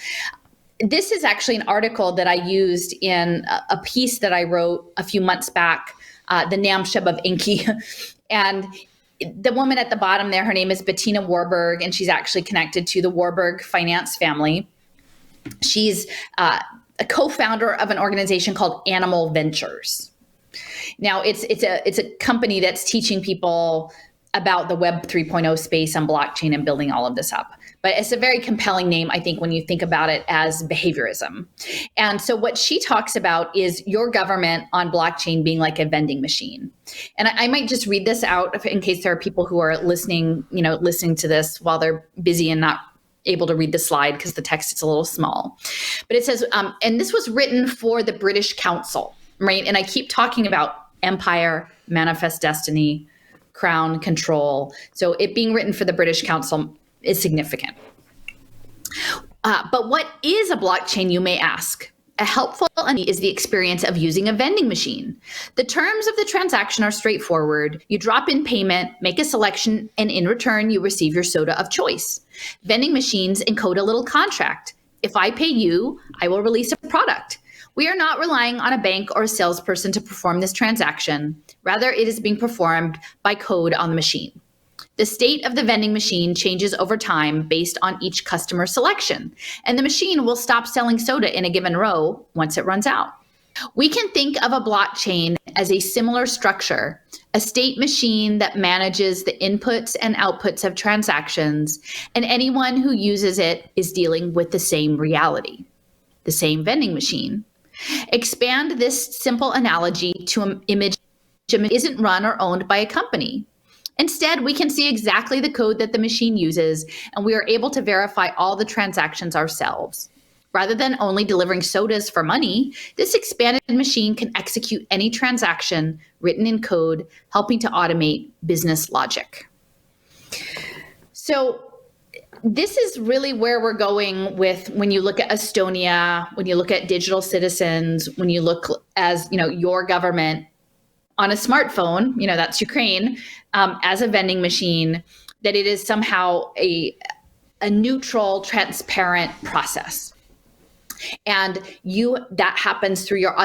This is actually an article that I used in a piece that I wrote a few months back, the Namshub of Inky. And the woman at the bottom there, her name is Bettina Warburg, and she's actually connected to the Warburg finance family. She's a co-founder of an organization called Animal Ventures. Now, it's a company that's teaching people about the Web 3.0 space and blockchain and building all of this up. But it's a very compelling name, I think, when you think about it as behaviorism. And so what she talks about is your government on blockchain being like a vending machine. And I might just read this out in case there are people who are listening to this while they're busy and not able to read the slide because the text is a little small. But it says, and this was written for the British Council, right? And I keep talking about empire, manifest destiny, crown, control. So it being written for the British Council is significant. But what is a blockchain, you may ask? A helpful is the experience of using a vending machine. The terms of the transaction are straightforward. You drop in payment, make a selection, and in return, you receive your soda of choice. Vending machines encode a little contract. If I pay you, I will release a product. We are not relying on a bank or a salesperson to perform this transaction. Rather, it is being performed by code on the machine. The state of the vending machine changes over time based on each customer selection, and the machine will stop selling soda in a given row once it runs out. We can think of a blockchain as a similar structure, a state machine that manages the inputs and outputs of transactions, and anyone who uses it is dealing with the same reality, the same vending machine. Expand this simple analogy to an image that isn't run or owned by a company. Instead, we can see exactly the code that the machine uses, and we are able to verify all the transactions ourselves. Rather than only delivering sodas for money, this expanded machine can execute any transaction written in code, helping to automate business logic. So this is really where we're going with when you look at Estonia, when you look at digital citizens, when you look as, your government on a smartphone, that's Ukraine, as a vending machine, that it is somehow a neutral, transparent process. And that happens through your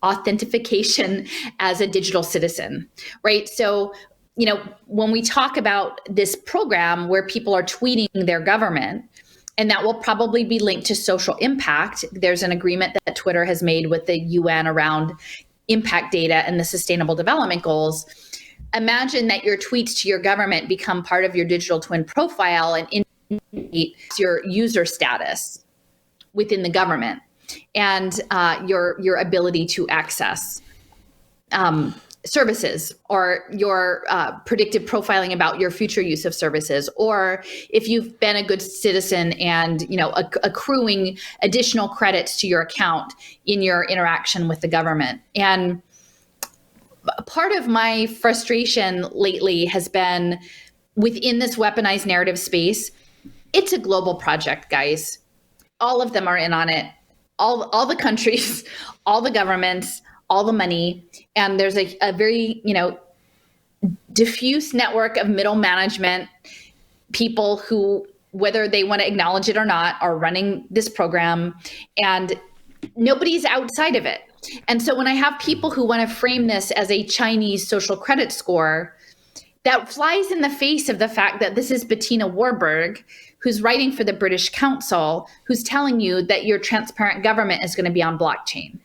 authentication as a digital citizen, right? So, when we talk about this program where people are tweeting their government, And that will probably be linked to social impact. There's an agreement that Twitter has made with the UN around impact data and the Sustainable Development Goals. Imagine that your tweets to your government become part of your digital twin profile and indicate your user status within the government and your ability to access services, or your predictive profiling about your future use of services, or if you've been a good citizen and accruing additional credits to your account in your interaction with the government. And part of my frustration lately has been within this weaponized narrative space. It's a global project, guys. All of them are in on it. All the countries, all the governments, all the money, and there's a very diffuse network of middle management people who, whether they want to acknowledge it or not, are running this program, and nobody's outside of it. And so when I have people who want to frame this as a Chinese social credit score, that flies in the face of the fact that this is Bettina Warburg, who's writing for the British Council, who's telling you that your transparent government is going to be on blockchain.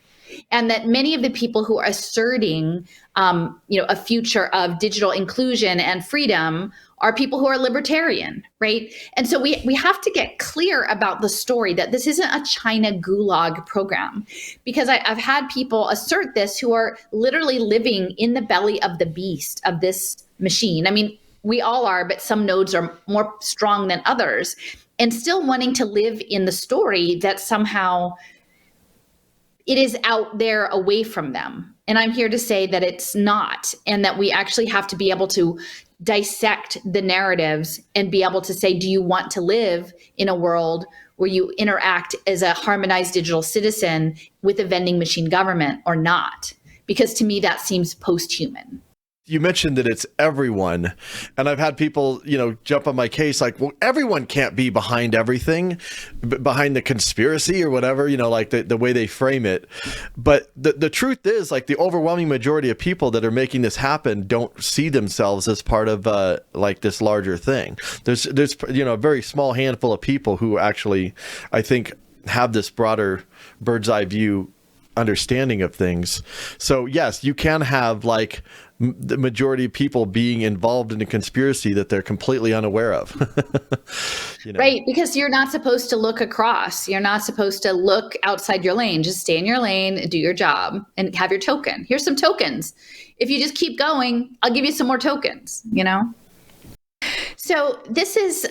And that many of the people who are asserting, a future of digital inclusion and freedom are people who are libertarian, right? And so we have to get clear about the story that this isn't a China gulag program, because I've had people assert this who are literally living in the belly of the beast of this machine. I mean, we all are, but some nodes are more strong than others, and still wanting to live in the story that somehow it is out there away from them. And I'm here to say that it's not, and that we actually have to be able to dissect the narratives and be able to say, do you want to live in a world where you interact as a harmonized digital citizen with a vending machine government or not? Because to me, that seems post-human. You mentioned that it's everyone, and I've had people, jump on my case like, well, everyone can't be behind everything, behind the conspiracy or whatever, like the way they frame it. But the truth is, like, the overwhelming majority of people that are making this happen don't see themselves as part of like this larger thing. There's a very small handful of people who actually, I think, have this broader bird's eye view understanding of things. So yes, you can have like the majority of people being involved in a conspiracy that they're completely unaware of. Right, because you're not supposed to look across. You're not supposed to look outside your lane. Just stay in your lane and do your job and have your token. Here's some tokens. If you just keep going, I'll give you some more tokens, So this is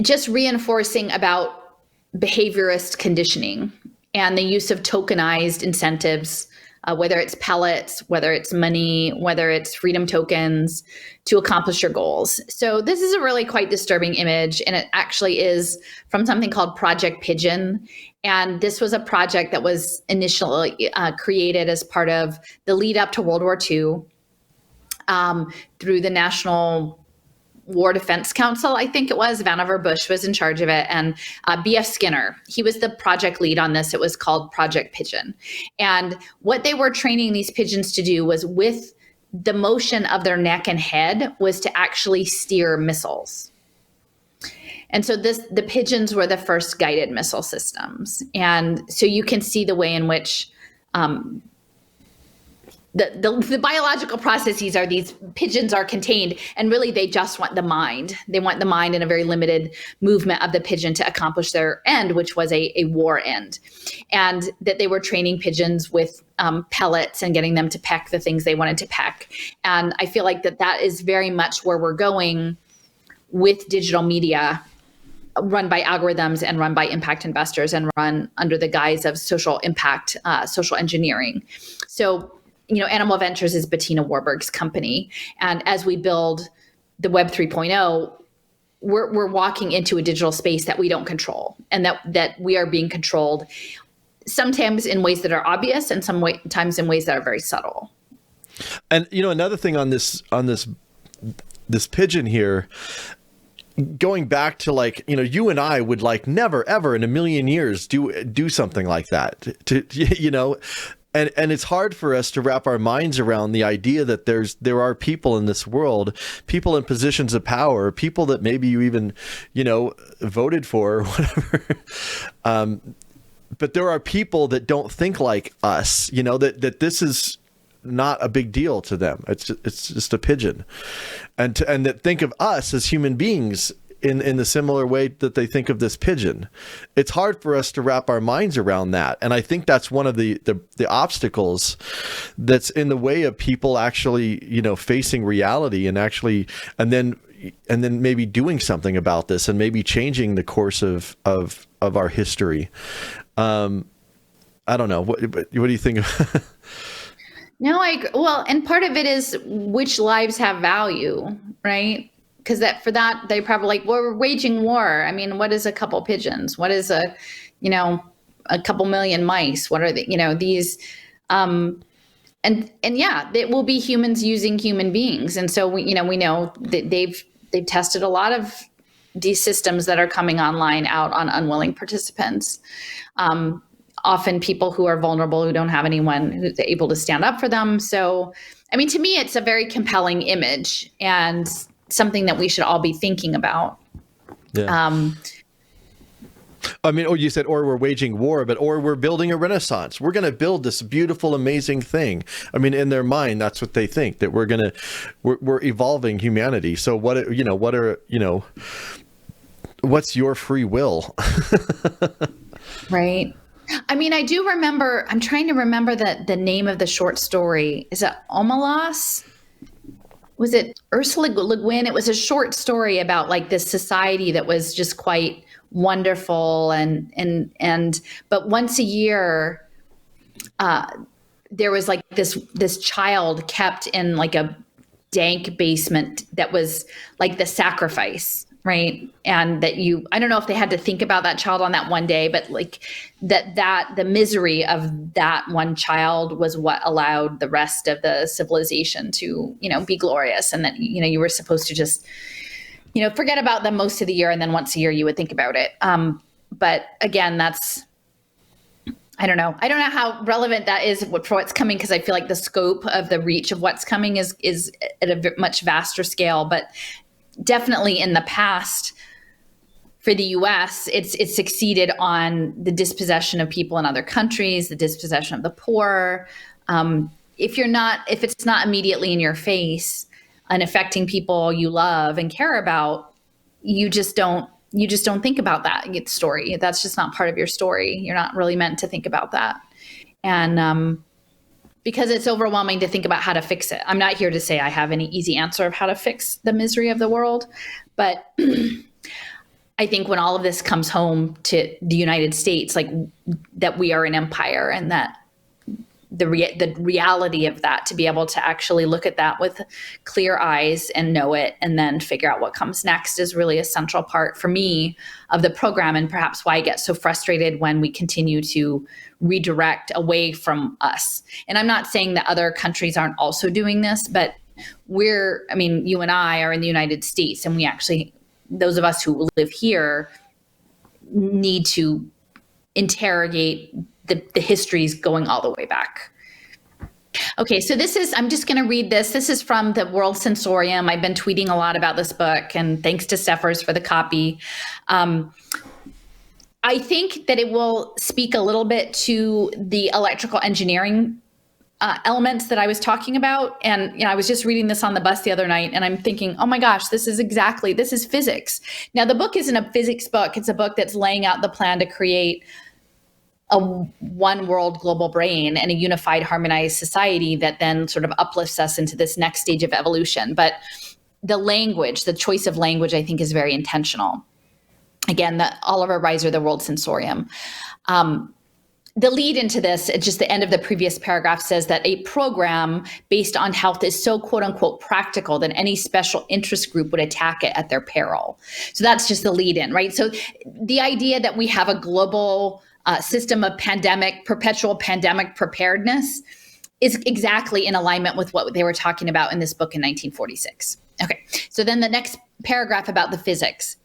just reinforcing about behaviorist conditioning and the use of tokenized incentives, whether it's pellets, whether it's money, whether it's freedom tokens, to accomplish your goals. So this is a really quite disturbing image, and it actually is from something called Project Pigeon. And this was a project that was initially created as part of the lead up to World War II through the National War Defense Council, I think it was. Vannevar Bush was in charge of it. And B.F. Skinner, he was the project lead on this. It was called Project Pigeon. And what they were training these pigeons to do was, with the motion of their neck and head, was to actually steer missiles. And so the pigeons were the first guided missile systems. And so you can see the way in which the biological processes are, these pigeons are contained, and really they just want the mind. They want the mind and a very limited movement of the pigeon to accomplish their end, which was a war end. And that they were training pigeons with pellets and getting them to peck the things they wanted to peck. And I feel like that is very much where we're going with digital media, run by algorithms and run by impact investors and run under the guise of social impact, social engineering. So Animal Ventures is Bettina Warburg's company. And as we build the Web 3.0, we're walking into a digital space that we don't control, and that we are being controlled sometimes in ways that are obvious and sometimes in ways that are very subtle. And, another thing on this pigeon here, going back to like, you and I would like never, ever in a million years do something like that. and it's hard for us to wrap our minds around the idea that there are people in this world, people in positions of power, people that maybe you even, voted for or whatever. But there are people that don't think like us, that this is not a big deal to them. It's just a pigeon, and that think of us as human beings in the similar way that they think of this pigeon. It's hard for us to wrap our minds around that. And I think that's one of the obstacles that's in the way of people actually, facing reality and then maybe doing something about this and maybe changing the course of our history. I don't know. What do you think? No, well, and part of it is which lives have value, right? Because they probably like, well, we're waging war. I mean, what is a couple pigeons? What is a couple million mice? What are these? And yeah, it will be humans using human beings. And so we know that they've tested a lot of these systems that are coming online out on unwilling participants. Often people who are vulnerable, who don't have anyone who's able to stand up for them. So, I mean, to me, it's a very compelling image and something that we should all be thinking about. Yeah. I mean, you said, or we're waging war, or we're building a renaissance. We're going to build this beautiful, amazing thing. I mean, in their mind, that's what they think, that we're evolving humanity. So what's your free will? Right. I mean, I do remember, I'm trying to remember the name of the short story. Is it Omelas? Was it Ursula Le Guin? It was a short story about like this society that was just quite wonderful. But once a year, there was like this child kept in like a dank basement that was like the sacrifice. Right. And I don't know if they had to think about that child on that one day, but like that the misery of that one child was what allowed the rest of the civilization to, be glorious. And that, you were supposed to just, forget about them most of the year. And then once a year you would think about it. But again, I don't know how relevant that is for what's coming, because I feel like the scope of the reach of what's coming is at a much vaster scale. But definitely in the past, for the U.S., it's succeeded on the dispossession of people in other countries, the dispossession of the poor. If it's not immediately in your face and affecting people you love and care about, you just don't think about that story. That's just not part of your story. You're not really meant to think about that. And because it's overwhelming to think about how to fix it. I'm not here to say I have any easy answer of how to fix the misery of the world, but I think when all of this comes home to the United States, like that we are an empire, and that the reality of that, to be able to actually look at that with clear eyes and know it, and then figure out what comes next, is really a central part for me of the program, and perhaps why I get so frustrated when we continue to redirect away from us. And I'm not saying that other countries aren't also doing this, but you and I are in the United States, and we actually, those of us who live here, need to interrogate the histories going all the way back. Okay, so I'm just going to read this. This is from the World Sensorium. I've been tweeting a lot about this book, and thanks to Steffers for the copy. I think that it will speak a little bit to the electrical engineering elements that I was talking about. And I was just reading this on the bus the other night, and I'm thinking, oh my gosh, this is physics. Now, the book isn't a physics book. It's a book that's laying out the plan to create a one world global brain and a unified, harmonized society that then sort of uplifts us into this next stage of evolution. But the choice of language, I think, is very intentional. Again, the Oliver Reiser, the World Sensorium. The lead into this, at just the end of the previous paragraph, says that a program based on health is so quote unquote practical that any special interest group would attack it at their peril. So that's just the lead in, right? So the idea that we have a global system of perpetual pandemic preparedness is exactly in alignment with what they were talking about in this book in 1946. Okay, so then the next paragraph about the physics.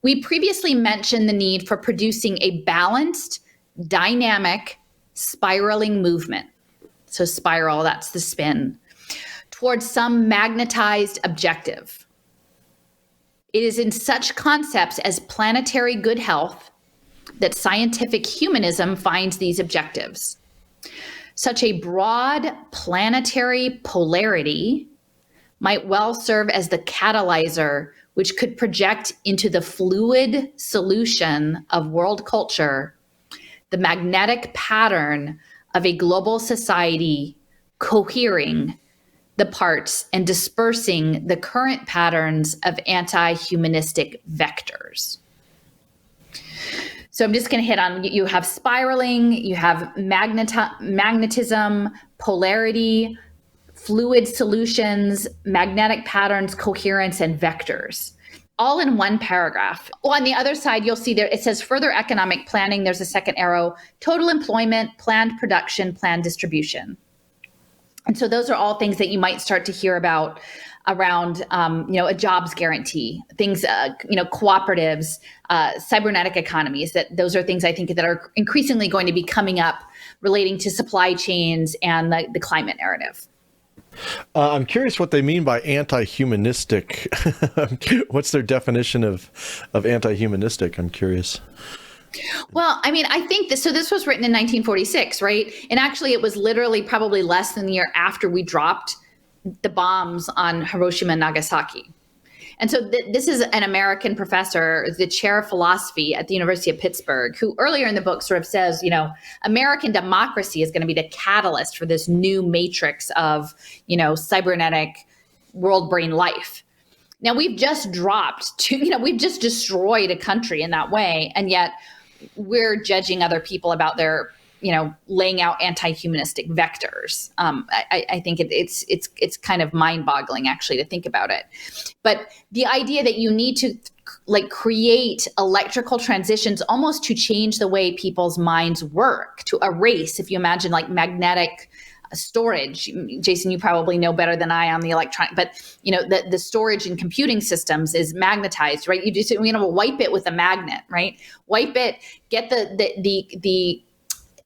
We previously mentioned the need for producing a balanced, dynamic, spiraling movement. So spiral, that's the spin, towards some magnetized objective. It is in such concepts as planetary good health that scientific humanism finds these objectives. Such a broad planetary polarity might well serve as the catalyzer which could project into the fluid solution of world culture the magnetic pattern of a global society cohering the parts and dispersing the current patterns of anti-humanistic vectors. So I'm just going to hit on, you have spiraling, you have magnetism, polarity, fluid solutions, magnetic patterns, coherence, and vectors, all in one paragraph. Well, on the other side, you'll see there, it says further economic planning. There's a second arrow, total employment, planned production, planned distribution. And so those are all things that you might start to hear about around, a jobs guarantee, things, cooperatives, cybernetic economies. That those are things I think that are increasingly going to be coming up relating to supply chains and the climate narrative. I'm curious what they mean by anti-humanistic. What's their definition of anti-humanistic? I'm curious. Well, I mean, I think this was written in 1946, right? And actually it was literally probably less than the year after we dropped the bombs on Hiroshima and Nagasaki. And so this is an American professor, the chair of philosophy at the University of Pittsburgh, who earlier in the book sort of says, American democracy is going to be the catalyst for this new matrix of, cybernetic world brain life. Now we've just we've just destroyed a country in that way. And yet we're judging other people about their, laying out anti-humanistic vectors. I think it's kind of mind-boggling actually to think about it. But the idea that you need to create electrical transitions almost to change the way people's minds work, to erase, if you imagine magnetic storage. Jason, you probably know better than I on the electronic, but the storage in computing systems is magnetized, right? You just wipe it with a magnet, right? Wipe it, get the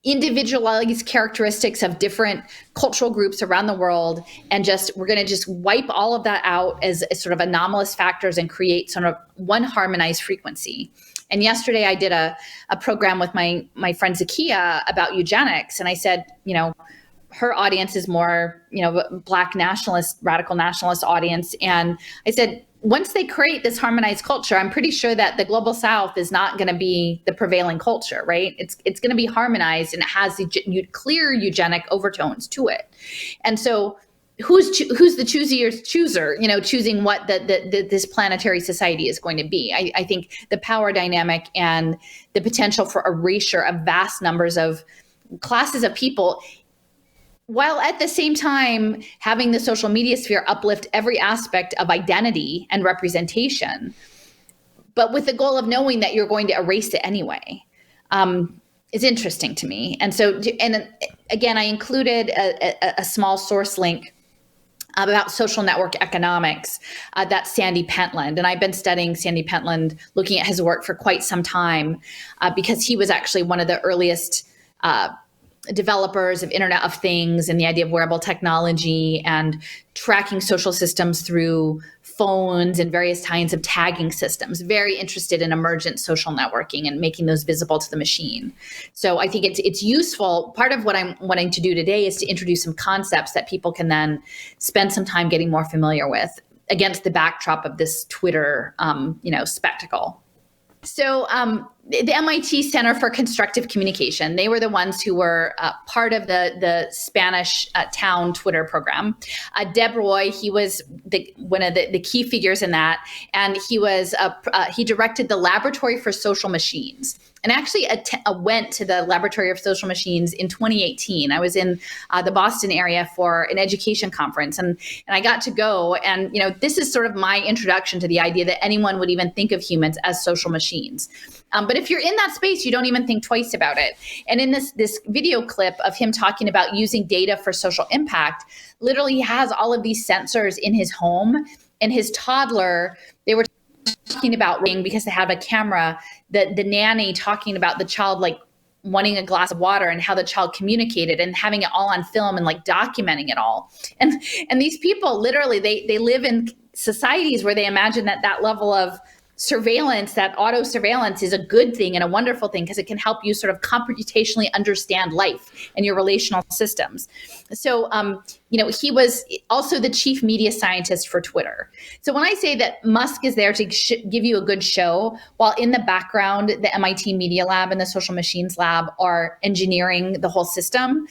individualized characteristics of different cultural groups around the world, and we're going to just wipe all of that out as sort of anomalous factors and create sort of one harmonized frequency. And yesterday I did a program with my friend Zakia about eugenics, and I said, her audience is more, Black nationalist, radical nationalist audience. And I said, once they create this harmonized culture, I'm pretty sure that the global South is not going to be the prevailing culture, right? It's going to be harmonized, and it has clear eugenic overtones to it. And so who's the chooser, choosing what this planetary society is going to be? I think the power dynamic and the potential for erasure of vast numbers of classes of people, while at the same time having the social media sphere uplift every aspect of identity and representation, but with the goal of knowing that you're going to erase it anyway, is interesting to me. And so, and again, I included a small source link about social network economics. That's Sandy Pentland. And I've been studying Sandy Pentland, looking at his work for quite some time, because he was actually one of the earliest developers of Internet of Things and the idea of wearable technology and tracking social systems through phones and various kinds of tagging systems. Very interested in emergent social networking and making those visible to the machine. So I think it's useful. Part of what I'm wanting to do today is to introduce some concepts that people can then spend some time getting more familiar with against the backdrop of this Twitter, spectacle. So the MIT Center for Constructive Communication, they were the ones who were part of the Spanish town Twitter program. Deb Roy, he was one of the key figures in that, and he directed the Laboratory for Social Machines. And actually went to the Laboratory of Social Machines in 2018. I was in the Boston area for an education conference, and I got to go. And this is sort of my introduction to the idea that anyone would even think of humans as social machines. But if you're in that space, you don't even think twice about it. And in this video clip of him talking about using data for social impact, literally he has all of these sensors in his home, and his toddler, they were talking about because they have a camera, the nanny talking about the child wanting a glass of water and how the child communicated and having it all on film and like documenting it all. And these people literally, they live in societies where they imagine that level of surveillance, that auto surveillance is a good thing and a wonderful thing because it can help you sort of computationally understand life and your relational systems. So, he was also the chief media scientist for Twitter. So when I say that Musk is there to give you a good show, while in the background, the MIT Media Lab and the Social Machines Lab are engineering the whole system,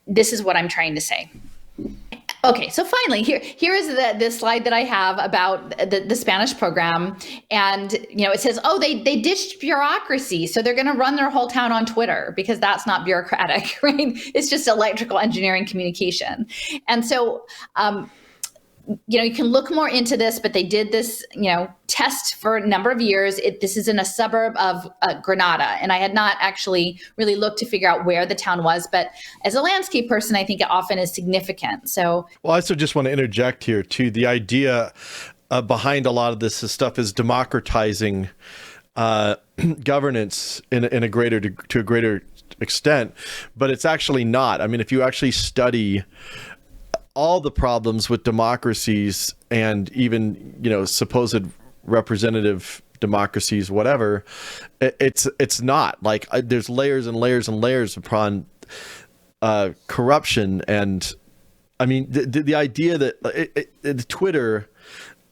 this is what I'm trying to say. Okay, so finally, here is the slide that I have about the Spanish program, and it says, oh, they ditched bureaucracy, so they're going to run their whole town on Twitter because that's not bureaucratic, right? It's just electrical engineering communication, and so you can look more into this, but they did this test for a number of years. This is in a suburb of Granada, and I had not actually really looked to figure out where the town was, but as a landscape person, I think it often is significant. So, well, I also just want to interject here too. The idea behind a lot of this stuff is democratizing governance to a greater extent, but it's actually not. I mean, if you actually study all the problems with democracies and even, supposed representative democracies, whatever, it's not like there's layers and layers and layers upon corruption. And I mean, the idea that Twitter,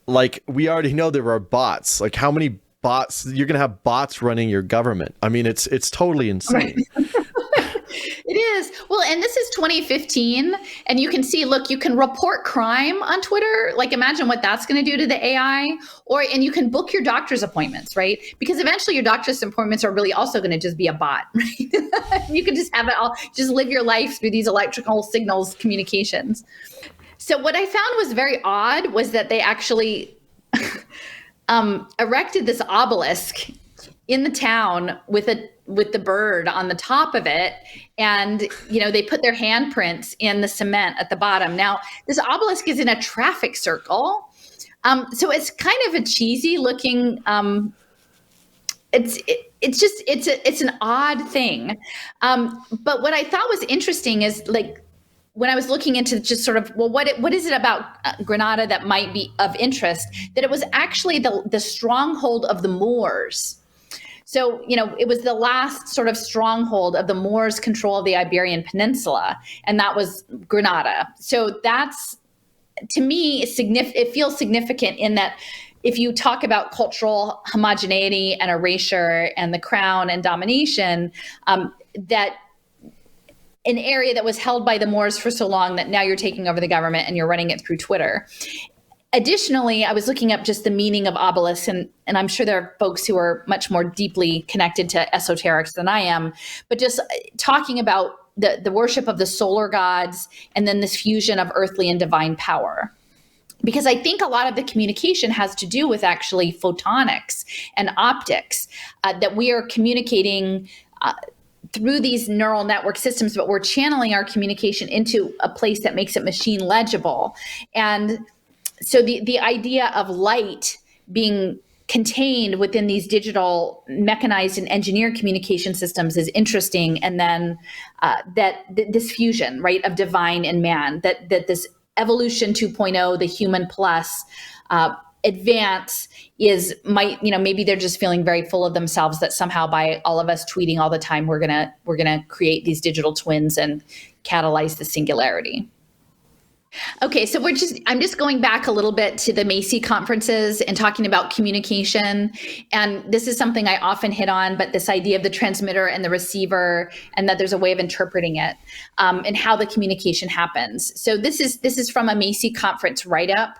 like, we already know there are bots. Like, how many bots? You're going to have bots running your government. I mean, it's totally insane. Right. It is. Well, and this is 2015, and you can see, look, you can report crime on Twitter. Like, imagine what that's going to do to the AI. And you can book your doctor's appointments, right? Because eventually your doctor's appointments are really also going to just be a bot, right? You can just have it all, just live your life through these electrical signals communications. So what I found was very odd was that they actually erected this obelisk in the town with the bird on the top of it. And, they put their handprints in the cement at the bottom. Now, this obelisk is in a traffic circle. So it's kind of a cheesy looking, it's an odd thing. But what I thought was interesting is, like, when I was looking into just sort of, well, what is it about Granada that might be of interest, that it was actually the stronghold of the Moors. So, it was the last sort of stronghold of the Moors' control of the Iberian Peninsula, and that was Granada. So that's, to me, it feels significant in that if you talk about cultural homogeneity and erasure and the crown and domination, that an area that was held by the Moors for so long that now you're taking over the government and you're running it through Twitter. Additionally, I was looking up just the meaning of obelisk, and I'm sure there are folks who are much more deeply connected to esoterics than I am, but just talking about the worship of the solar gods and then this fusion of earthly and divine power. Because I think a lot of the communication has to do with actually photonics and optics, that we are communicating through these neural network systems, but we're channeling our communication into a place that makes it machine legible. And so the idea of light being contained within these digital mechanized and engineered communication systems is interesting. And then this fusion, right, of divine and man, that this evolution 2.0, the human plus advance maybe they're just feeling very full of themselves, that somehow by all of us tweeting all the time, we're gonna create these digital twins and catalyze the singularity. Okay, so I'm just going back a little bit to the Macy conferences and talking about communication. And this is something I often hit on, but this idea of the transmitter and the receiver, and that there's a way of interpreting it, and how the communication happens. So this is from a Macy conference write-up,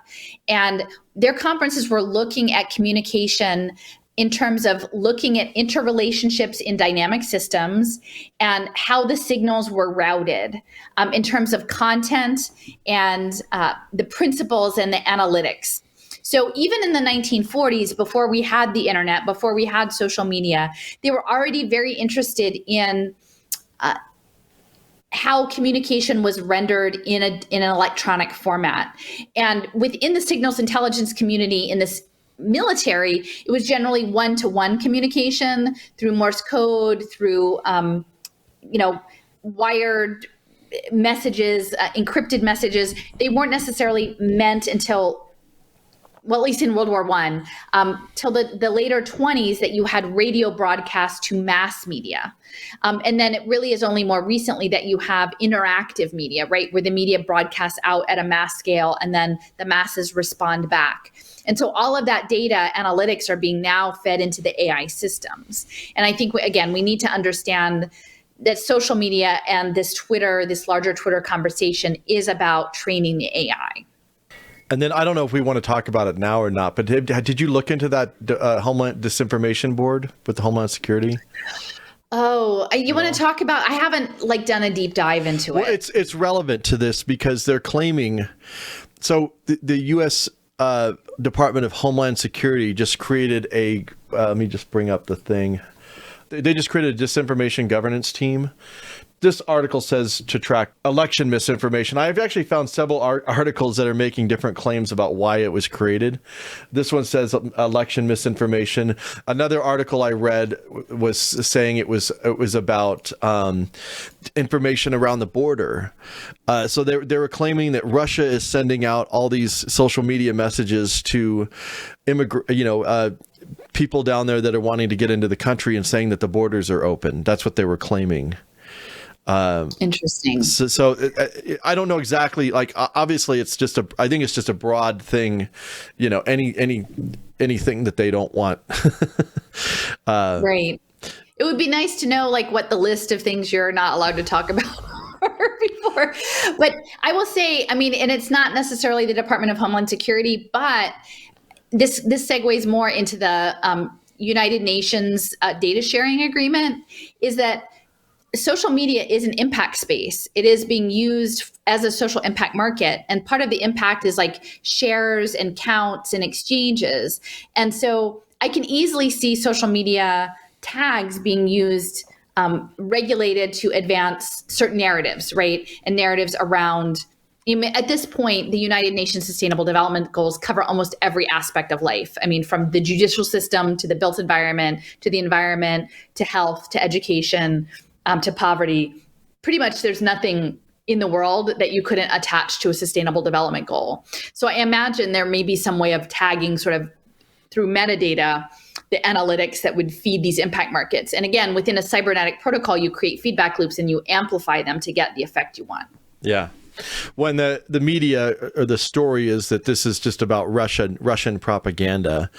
and their conferences were looking at communication in terms of looking at interrelationships in dynamic systems and how the signals were routed in terms of content and the principles and the analytics. So even in the 1940s, before we had the internet, before we had social media, they were already very interested in how communication was rendered in an electronic format. And within the signals intelligence community, in this military, it was generally one-to-one communication through Morse code, through wired messages, encrypted messages. They weren't necessarily meant until, well, at least in World War I, till the later 20s, that you had radio broadcast to mass media. And then it really is only more recently that you have interactive media, right, where the media broadcasts out at a mass scale and then the masses respond back. And so all of that data analytics are being now fed into the AI systems. And I think, again, we need to understand that social media and this larger Twitter conversation is about training the AI. And then I don't know if we want to talk about it now or not, but did you look into that Homeland Disinformation Board with the Homeland Security? Oh, you want to talk about? I haven't done a deep dive into it. Well, it's relevant to this because they're claiming. So the U.S. Department of Homeland Security just created a. Let me just bring up the thing. They just created a disinformation governance team. This article says to track election misinformation. I've actually found several articles that are making different claims about why it was created. This one says election misinformation. Another article I read was saying it was about information around the border. So they were claiming that Russia is sending out all these social media messages to people down there that are wanting to get into the country and saying that the borders are open. That's what they were claiming. Interesting. So I don't know exactly. Obviously, I think it's just a broad thing. Anything that they don't want. Right. It would be nice to know what the list of things you're not allowed to talk about are before. But I will say, and it's not necessarily the Department of Homeland Security, but this segues more into the United Nations data sharing agreement. Is that social media is an impact space. It is being used as a social impact market. And part of the impact is shares and counts and exchanges. And so I can easily see social media tags being used, regulated to advance certain narratives, right? And narratives around, at this point, the United Nations Sustainable Development Goals cover almost every aspect of life. From the judicial system to the built environment, to health, to education, to poverty. Pretty much there's nothing in the world that you couldn't attach to a sustainable development goal. So I imagine there may be some way of tagging sort of through metadata, the analytics that would feed these impact markets. And again, within a cybernetic protocol, you create feedback loops and you amplify them to get the effect you want. Yeah. When the media or the story is that this is just about Russian propaganda.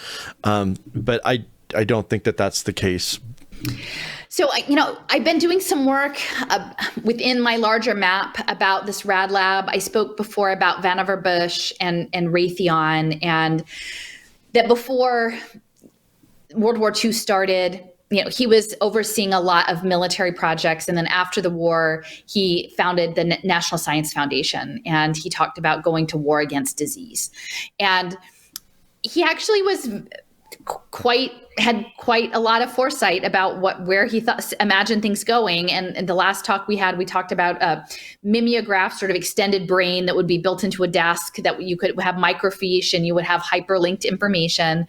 But I don't think that that's the case. So, I've been doing some work within my larger map about this rad lab. I spoke before about Vannevar Bush and Raytheon, and that before World War II started, he was overseeing a lot of military projects. And then after the war, he founded the National Science Foundation, and he talked about going to war against disease. And he actually had quite a lot of foresight about where he imagined things going. And in the last talk we talked about a mimeograph, sort of extended brain that would be built into a desk, that you could have microfiche and you would have hyperlinked information.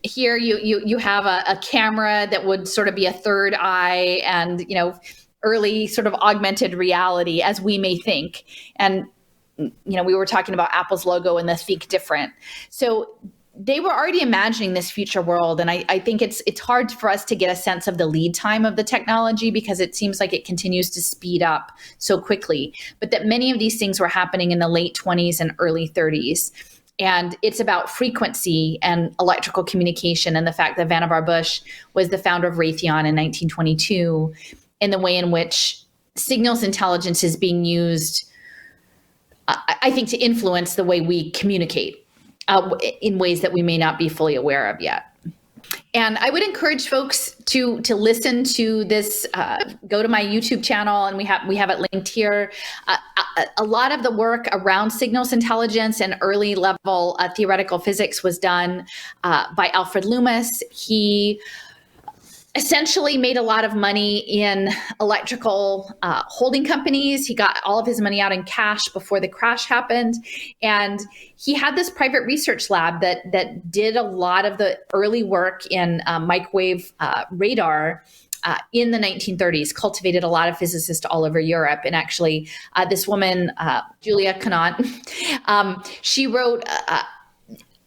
Here you have a camera that would sort of be a third eye, and early sort of augmented reality as we may think. And we were talking about Apple's logo and the think different. So they were already imagining this future world. And I think it's hard for us to get a sense of the lead time of the technology, because it seems like it continues to speed up so quickly. But that many of these things were happening in the late 20s and early 30s. And it's about frequency and electrical communication, and the fact that Vannevar Bush was the founder of Raytheon in 1922, and the way in which signals intelligence is being used, I think, to influence the way we communicate in ways that we may not be fully aware of yet. And I would encourage folks to listen to this. Go to my YouTube channel, and we have it linked here. A lot of the work around signals intelligence and early level theoretical physics was done by Alfred Loomis. essentially made a lot of money in electrical holding companies. He got all of his money out in cash before the crash happened. And he had this private research lab that did a lot of the early work in microwave radar in the 1930s, cultivated a lot of physicists all over Europe. And actually, this woman, Julia Conant, she wrote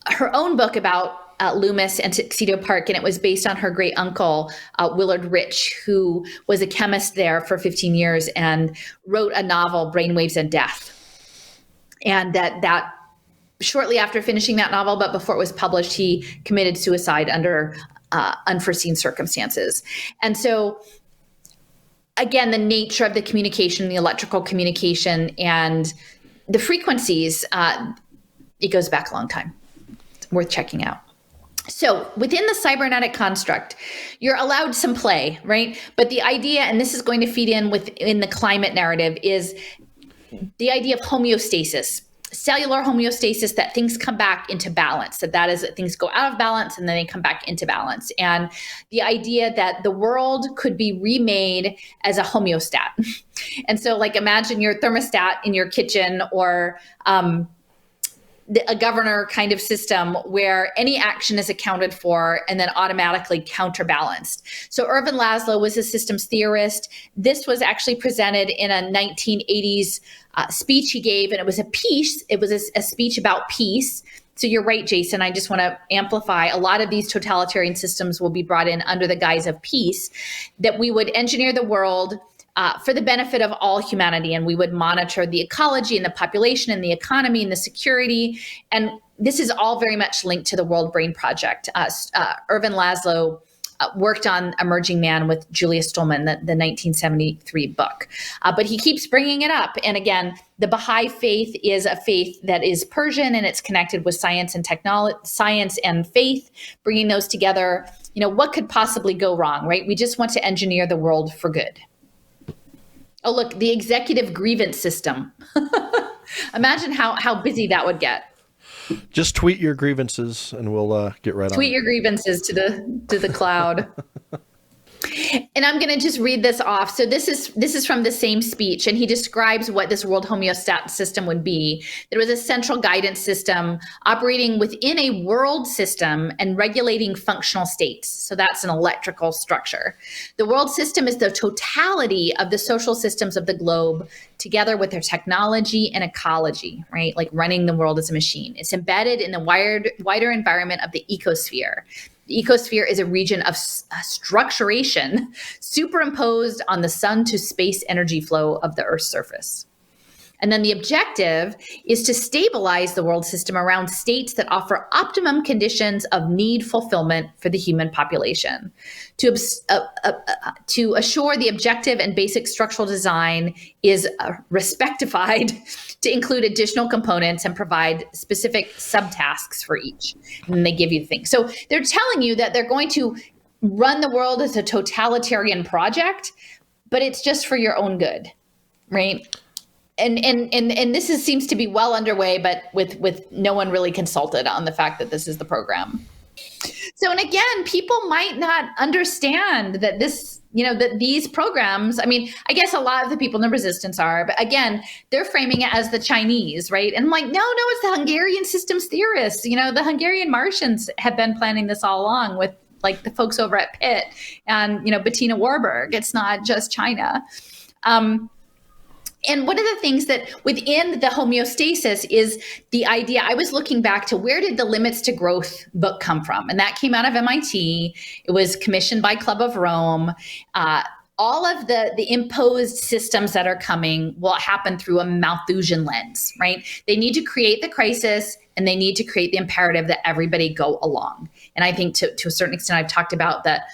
her own book about Loomis and Tuxedo Park, and it was based on her great uncle, Willard Rich, who was a chemist there for 15 years and wrote a novel, Brainwaves and Death. And that shortly after finishing that novel, but before it was published, he committed suicide under unforeseen circumstances. And so, again, the nature of the communication, the electrical communication, and the frequencies, it goes back a long time. It's worth checking out. So within the cybernetic construct, you're allowed some play, right? But the idea, and this is going to feed in within the climate narrative, is the idea of homeostasis, cellular homeostasis, that things come back into balance, that is, that things go out of balance and then they come back into balance. And the idea that the world could be remade as a homeostat. And so, like, imagine your thermostat in your kitchen, or a governor kind of system where any action is accounted for and then automatically counterbalanced. So Ervin Laszlo was a systems theorist. This was actually presented in a 1980s speech he gave, and it was a piece. It was a speech about peace. So you're right, Jason. I just want to amplify, a lot of these totalitarian systems will be brought in under the guise of peace, that we would engineer the world for the benefit of all humanity. And we would monitor the ecology and the population and the economy and the security. And this is all very much linked to the World Brain Project. Ervin Laszlo worked on Emerging Man with Julia Stolman, the 1973 book. But he keeps bringing it up. And again, the Baha'i faith is a faith that is Persian, and it's connected with science and technology, science and faith, bringing those together. You know, what could possibly go wrong, right? We just want to engineer the world for good. Oh, look, the executive grievance system. Imagine how busy that would get. Just tweet your grievances and we'll get right on it. Tweet your grievances to the cloud. And I'm going to just read this off. So this is from the same speech, and he describes what this world homeostat system would be. There was a central guidance system operating within a world system and regulating functional states. So that's an electrical structure. The world system is the totality of the social systems of the globe, together with their technology and ecology, right? Like running the world as a machine. It's embedded in the wider environment of the ecosphere. The ecosphere is a region of structuration superimposed on the sun to space energy flow of the Earth's surface. And then the objective is to stabilize the world system around states that offer optimum conditions of need fulfillment for the human population. To assure the objective and basic structural design is respectified to include additional components and provide specific subtasks for each. And they give you things. So they're telling you that they're going to run the world as a totalitarian project, but it's just for your own good, right? And this seems to be well underway, but with no one really consulted on the fact that this is the program. So, and again, people might not understand that this, that these programs, I mean, I guess a lot of the people in the resistance are, but again, they're framing it as the Chinese, right? And I'm like, no, it's the Hungarian systems theorists. The Hungarian Martians have been planning this all along with like the folks over at Pitt and, Bettina Warburg. It's not just China. And one of the things that within the homeostasis is the idea, I was looking back to where did the Limits to Growth book come from? And that came out of MIT. It was commissioned by Club of Rome. All of the imposed systems that are coming will happen through a Malthusian lens, right? They need to create the crisis and they need to create the imperative that everybody go along. And I think to a certain extent, I've talked about that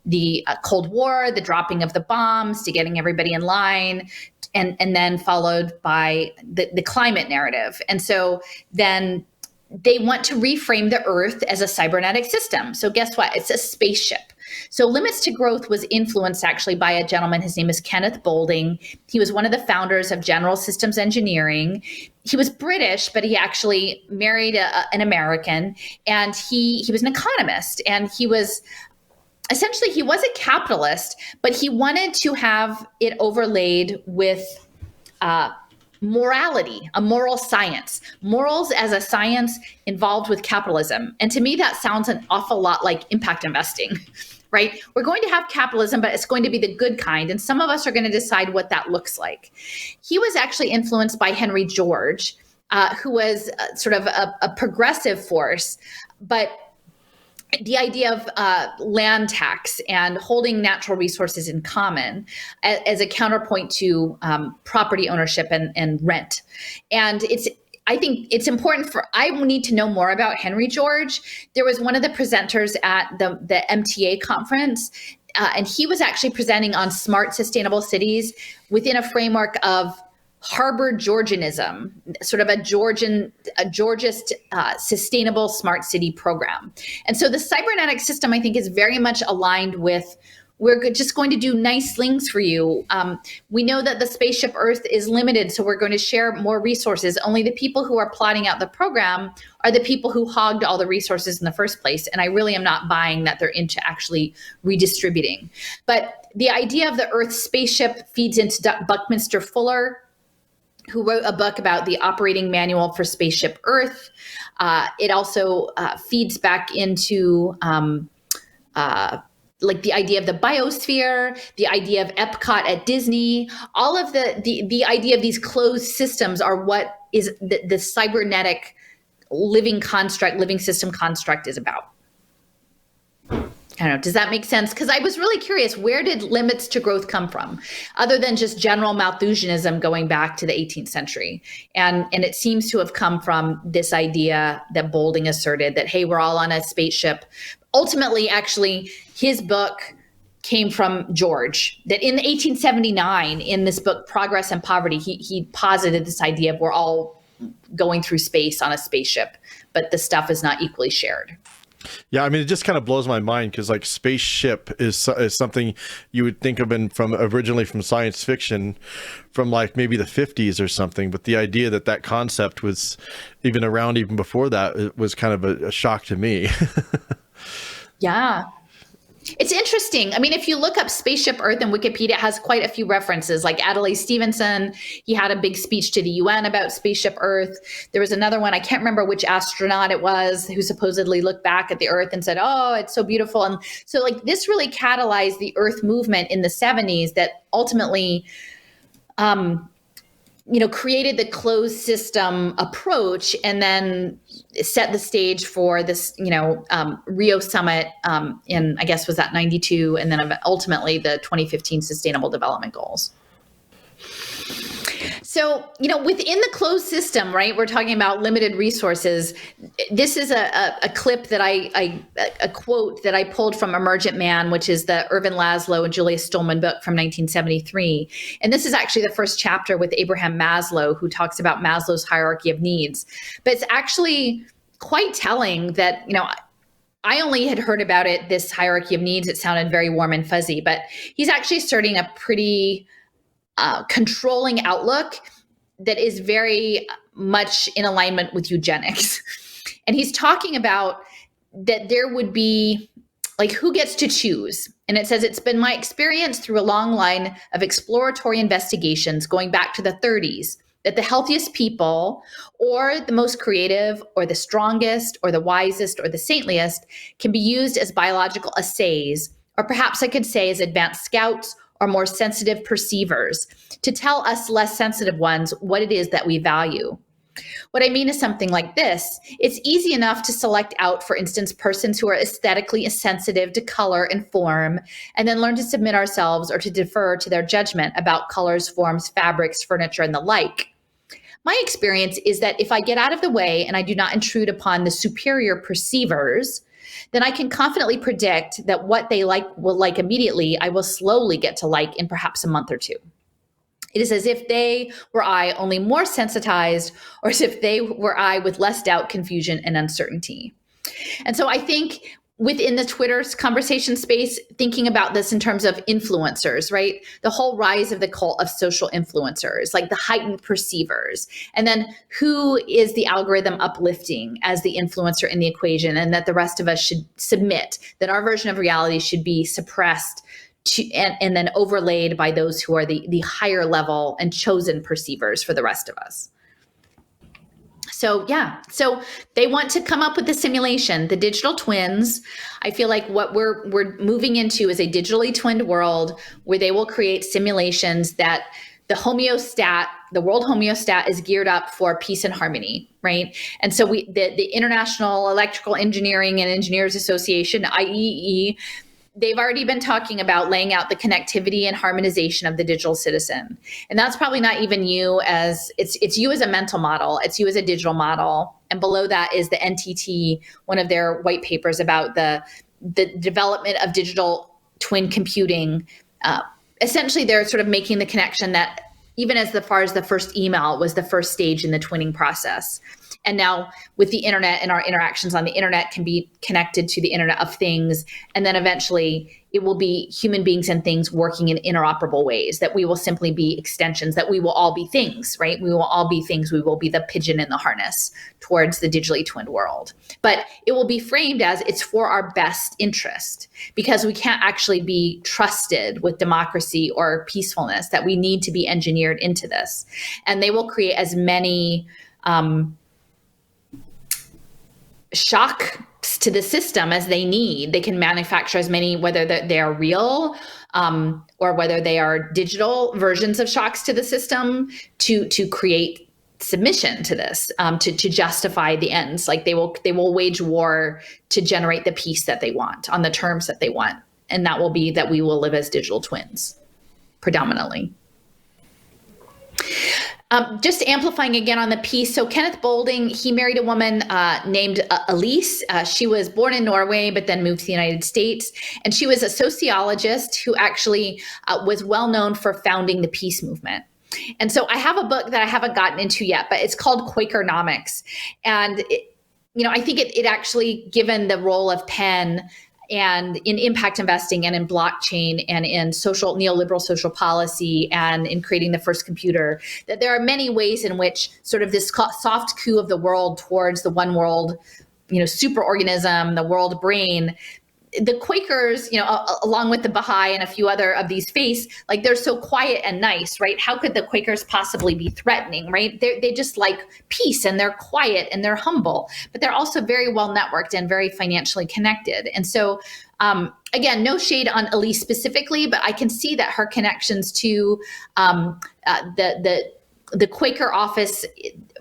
the Cold War, the dropping of the bombs to getting everybody in line, and then followed by the climate narrative. And so then they want to reframe the Earth as a cybernetic system. So guess what? It's a spaceship. So Limits to Growth was influenced actually by a gentleman. His name is Kenneth Boulding. He was one of the founders of General Systems Engineering. He was British, but he actually married an American. And he was an economist. And he was essentially he was a capitalist, but he wanted to have it overlaid with morality, a moral science, morals as a science involved with capitalism. And to me, that sounds an awful lot like impact investing, right? We're going to have capitalism, but it's going to be the good kind. And some of us are going to decide what that looks like. He was actually influenced by Henry George, who was sort of a progressive force, but the idea of land tax and holding natural resources in common as a counterpoint to property ownership and rent. And I think it's important I need to know more about Henry George. There was one of the presenters at the MTA conference, and he was actually presenting on smart, sustainable cities within a framework of Harvard Georgianism, sort of a Georgist sustainable smart city program. And so the cybernetics system, I think, is very much aligned with, we're just going to do nice things for you. We know that the spaceship Earth is limited, so we're going to share more resources. Only the people who are plotting out the program are the people who hogged all the resources in the first place. And I really am not buying that they're into actually redistributing. But the idea of the Earth spaceship feeds into Buckminster Fuller, who wrote a book about the operating manual for Spaceship Earth. It also feeds back into like the idea of the biosphere, the idea of Epcot at Disney. All of the idea of these closed systems are what is the cybernetic living system construct is about. I don't know, does that make sense? Because I was really curious, where did limits to growth come from, other than just general Malthusianism going back to the 18th century? And it seems to have come from this idea that Boulding asserted that, hey, we're all on a spaceship. Ultimately, actually, his book came from George, that in 1879, in this book, Progress and Poverty, he posited this idea of we're all going through space on a spaceship, but the stuff is not equally shared. Yeah, I mean, it just kind of blows my mind because like spaceship is something you would think of originally from science fiction from like maybe the 50s or something. But the idea that concept was even around even before that, it was kind of a shock to me. Yeah. It's interesting. I mean, if you look up Spaceship Earth in Wikipedia, it has quite a few references, like Adlai Stevenson. He had a big speech to the UN about Spaceship Earth. There was another one, I can't remember which astronaut it was, who supposedly looked back at the Earth and said, oh, it's so beautiful. And so like this really catalyzed the Earth movement in the 70s that ultimately created the closed system approach and then set the stage for this, Rio summit in, I guess, was that 92, and then ultimately the 2015 Sustainable Development Goals. So, within the closed system, right, we're talking about limited resources. This is a clip that a quote that I pulled from Emergent Man, which is the Irvin Laszlo and Julia Stolman book from 1973. And this is actually the first chapter with Abraham Maslow, who talks about Maslow's hierarchy of needs. But it's actually quite telling that, I only had heard about it, this hierarchy of needs. It sounded very warm and fuzzy, but he's actually asserting a pretty controlling outlook that is very much in alignment with eugenics. And he's talking about that there would be like, who gets to choose? And it says, it's been my experience through a long line of exploratory investigations going back to the 30s that the healthiest people, or the most creative, or the strongest, or the wisest, or the saintliest can be used as biological assays, or perhaps I could say as advanced scouts or more sensitive perceivers, to tell us less sensitive ones what it is that we value. What I mean is something like this. It's easy enough to select out, for instance, persons who are aesthetically sensitive to color and form, and then learn to submit ourselves or to defer to their judgment about colors, forms, fabrics, furniture, and the like. My experience is that if I get out of the way and I do not intrude upon the superior perceivers, then I can confidently predict that what they will like immediately, I will slowly get to like in perhaps a month or two. It is as if they were I, only more sensitized, or as if they were I with less doubt, confusion, and uncertainty. And so I think within the Twitter's conversation space, thinking about this in terms of influencers, right? The whole rise of the cult of social influencers, like the heightened perceivers. And then who is the algorithm uplifting as the influencer in the equation, and that the rest of us should submit, that our version of reality should be suppressed and then overlaid by those who are the higher level and chosen perceivers for the rest of us. So yeah, so they want to come up with the simulation, the digital twins. I feel like what we're moving into is a digitally twinned world where they will create simulations that the world homeostat is geared up for peace and harmony, right? And so the International Electrical Engineering and Engineers Association, IEEE, they've already been talking about laying out the connectivity and harmonization of the digital citizen. And that's probably not even you as, it's you as a mental model, it's you as a digital model. And below that is the NTT, one of their white papers about the development of digital twin computing. Essentially, they're sort of making the connection that even as far as the first email was the first stage in the twinning process. And now with the internet and our interactions on the internet can be connected to the Internet of Things. And then eventually it will be human beings and things working in interoperable ways, that we will simply be extensions, that we will all be things, right? We will all be things. We will be the pigeon in the harness towards the digitally twinned world. But it will be framed as it's for our best interest, because we can't actually be trusted with democracy or peacefulness, that we need to be engineered into this. And they will create as many shocks to the system as they need. They can manufacture as many, whether they are real or whether they are digital versions of shocks to the system, to create submission to this, to justify the ends. Like they will wage war to generate the peace that they want on the terms that they want. And that will be that we will live as digital twins predominantly. Just amplifying again on the piece. So Kenneth Boulding, he married a woman named Elise. She was born in Norway, but then moved to the United States. And she was a sociologist who actually was well known for founding the peace movement. And so I have a book that I haven't gotten into yet, but it's called Quakernomics. And I think it actually, given the role of Penn and in impact investing and in blockchain and in neoliberal social policy and in creating the first computer, that there are many ways in which sort of this soft coup of the world towards the one world, superorganism, the world brain, the Quakers, along with the Baha'i and a few other of these faiths, like they're so quiet and nice, right? How could the Quakers possibly be threatening, right? They just like peace, and they're quiet and they're humble, but they're also very well networked and very financially connected. And so, again, no shade on Elise specifically, but I can see that her connections to the Quaker office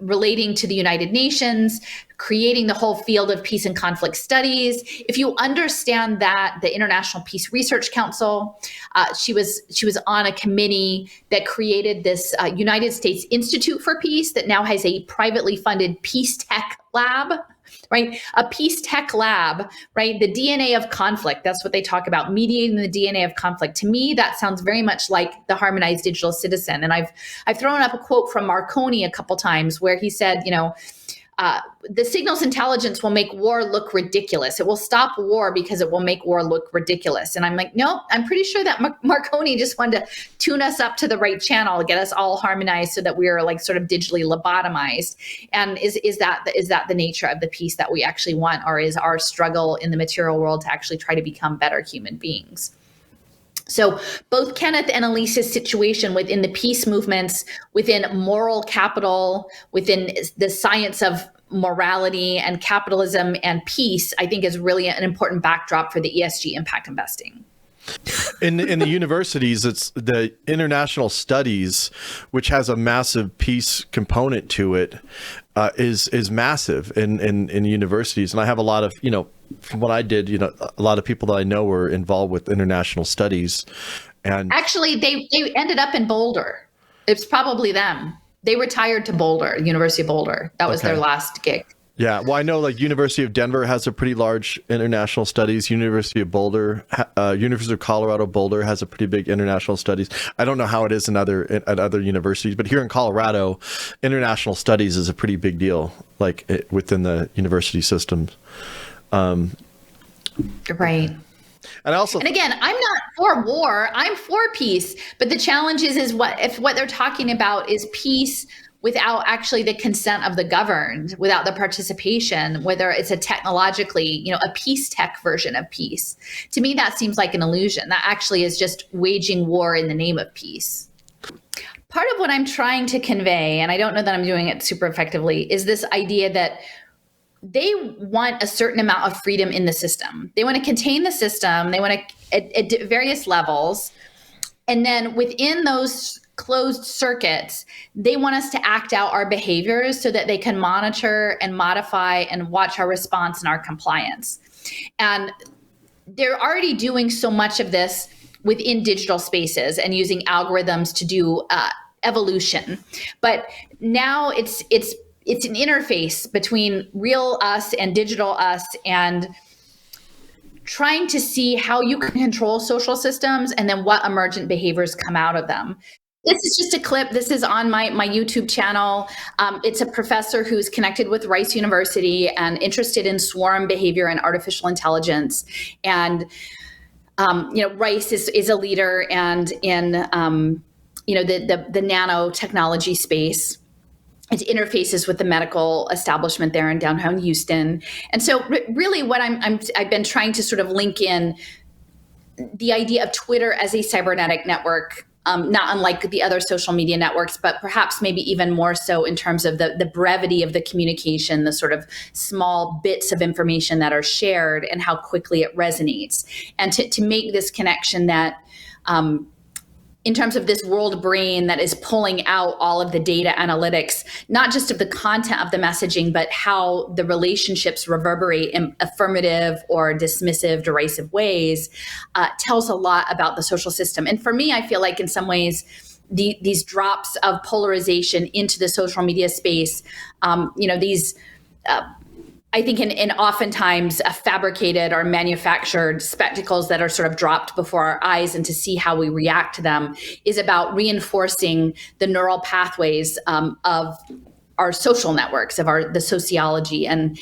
relating to the United Nations, creating the whole field of peace and conflict studies. If you understand that, the International Peace Research Council, she was on a committee that created this United States Institute for Peace that now has a privately funded peace tech lab, right? A peace tech lab, right? The DNA of conflict. That's what they talk about, mediating the DNA of conflict. To me, that sounds very much like the harmonized digital citizen. And I've thrown up a quote from Marconi a couple times where he said, the signals intelligence will make war look ridiculous. It will stop war because it will make war look ridiculous. And I'm like, no, I'm pretty sure that Marconi just wanted to tune us up to the right channel, get us all harmonized so that we are like sort of digitally lobotomized. And is that the nature of the peace that we actually want, or is our struggle in the material world to actually try to become better human beings? So both Kenneth and Elise's situation within the peace movements, within moral capital, within the science of morality and capitalism and peace, I think is really an important backdrop for the ESG impact investing. In the universities, it's the international studies, which has a massive peace component to it, is massive in universities. And I have a lot of, from what I did, a lot of people that I know were involved with international studies. And actually, they ended up in Boulder. It's probably them. They retired to Boulder, University of Boulder. That was their last gig. Yeah, well, I know like University of Denver has a pretty large international studies. University of Boulder, University of Colorado Boulder has a pretty big international studies. I don't know how it is at other universities, but here in Colorado, international studies is a pretty big deal, like within the university systems. Right. And again, I'm not for war. I'm for peace. But the challenge is what they're talking about is peace without actually the consent of the governed, without the participation, whether it's a technologically, a peace tech version of peace. To me, that seems like an illusion. That actually is just waging war in the name of peace. Part of what I'm trying to convey, and I don't know that I'm doing it super effectively, is this idea that they want a certain amount of freedom in the system. They want to contain the system. They want to at various levels. And then within those closed circuits, they want us to act out our behaviors so that they can monitor and modify and watch our response and our compliance. And they're already doing so much of this within digital spaces and using algorithms to do evolution. But now it's an interface between real us and digital us, and trying to see how you can control social systems and then what emergent behaviors come out of them. This is just a clip. This is on my YouTube channel. It's a professor who's connected with Rice University and interested in swarm behavior and artificial intelligence. And Rice is a leader and in the nanotechnology space. It interfaces with the medical establishment there in downtown Houston. And so really what I've been trying to sort of link in the idea of Twitter as a cybernetic network, not unlike the other social media networks, but perhaps maybe even more so in terms of the brevity of the communication, the sort of small bits of information that are shared and how quickly it resonates. And to make this connection that in terms of this world brain that is pulling out all of the data analytics, not just of the content of the messaging, but how the relationships reverberate in affirmative or dismissive, derisive ways, tells a lot about the social system. And for me, I feel like in some ways, these drops of polarization into the social media space, I think in oftentimes fabricated or manufactured spectacles that are sort of dropped before our eyes, and to see how we react to them is about reinforcing the neural pathways of our social networks, of the sociology, and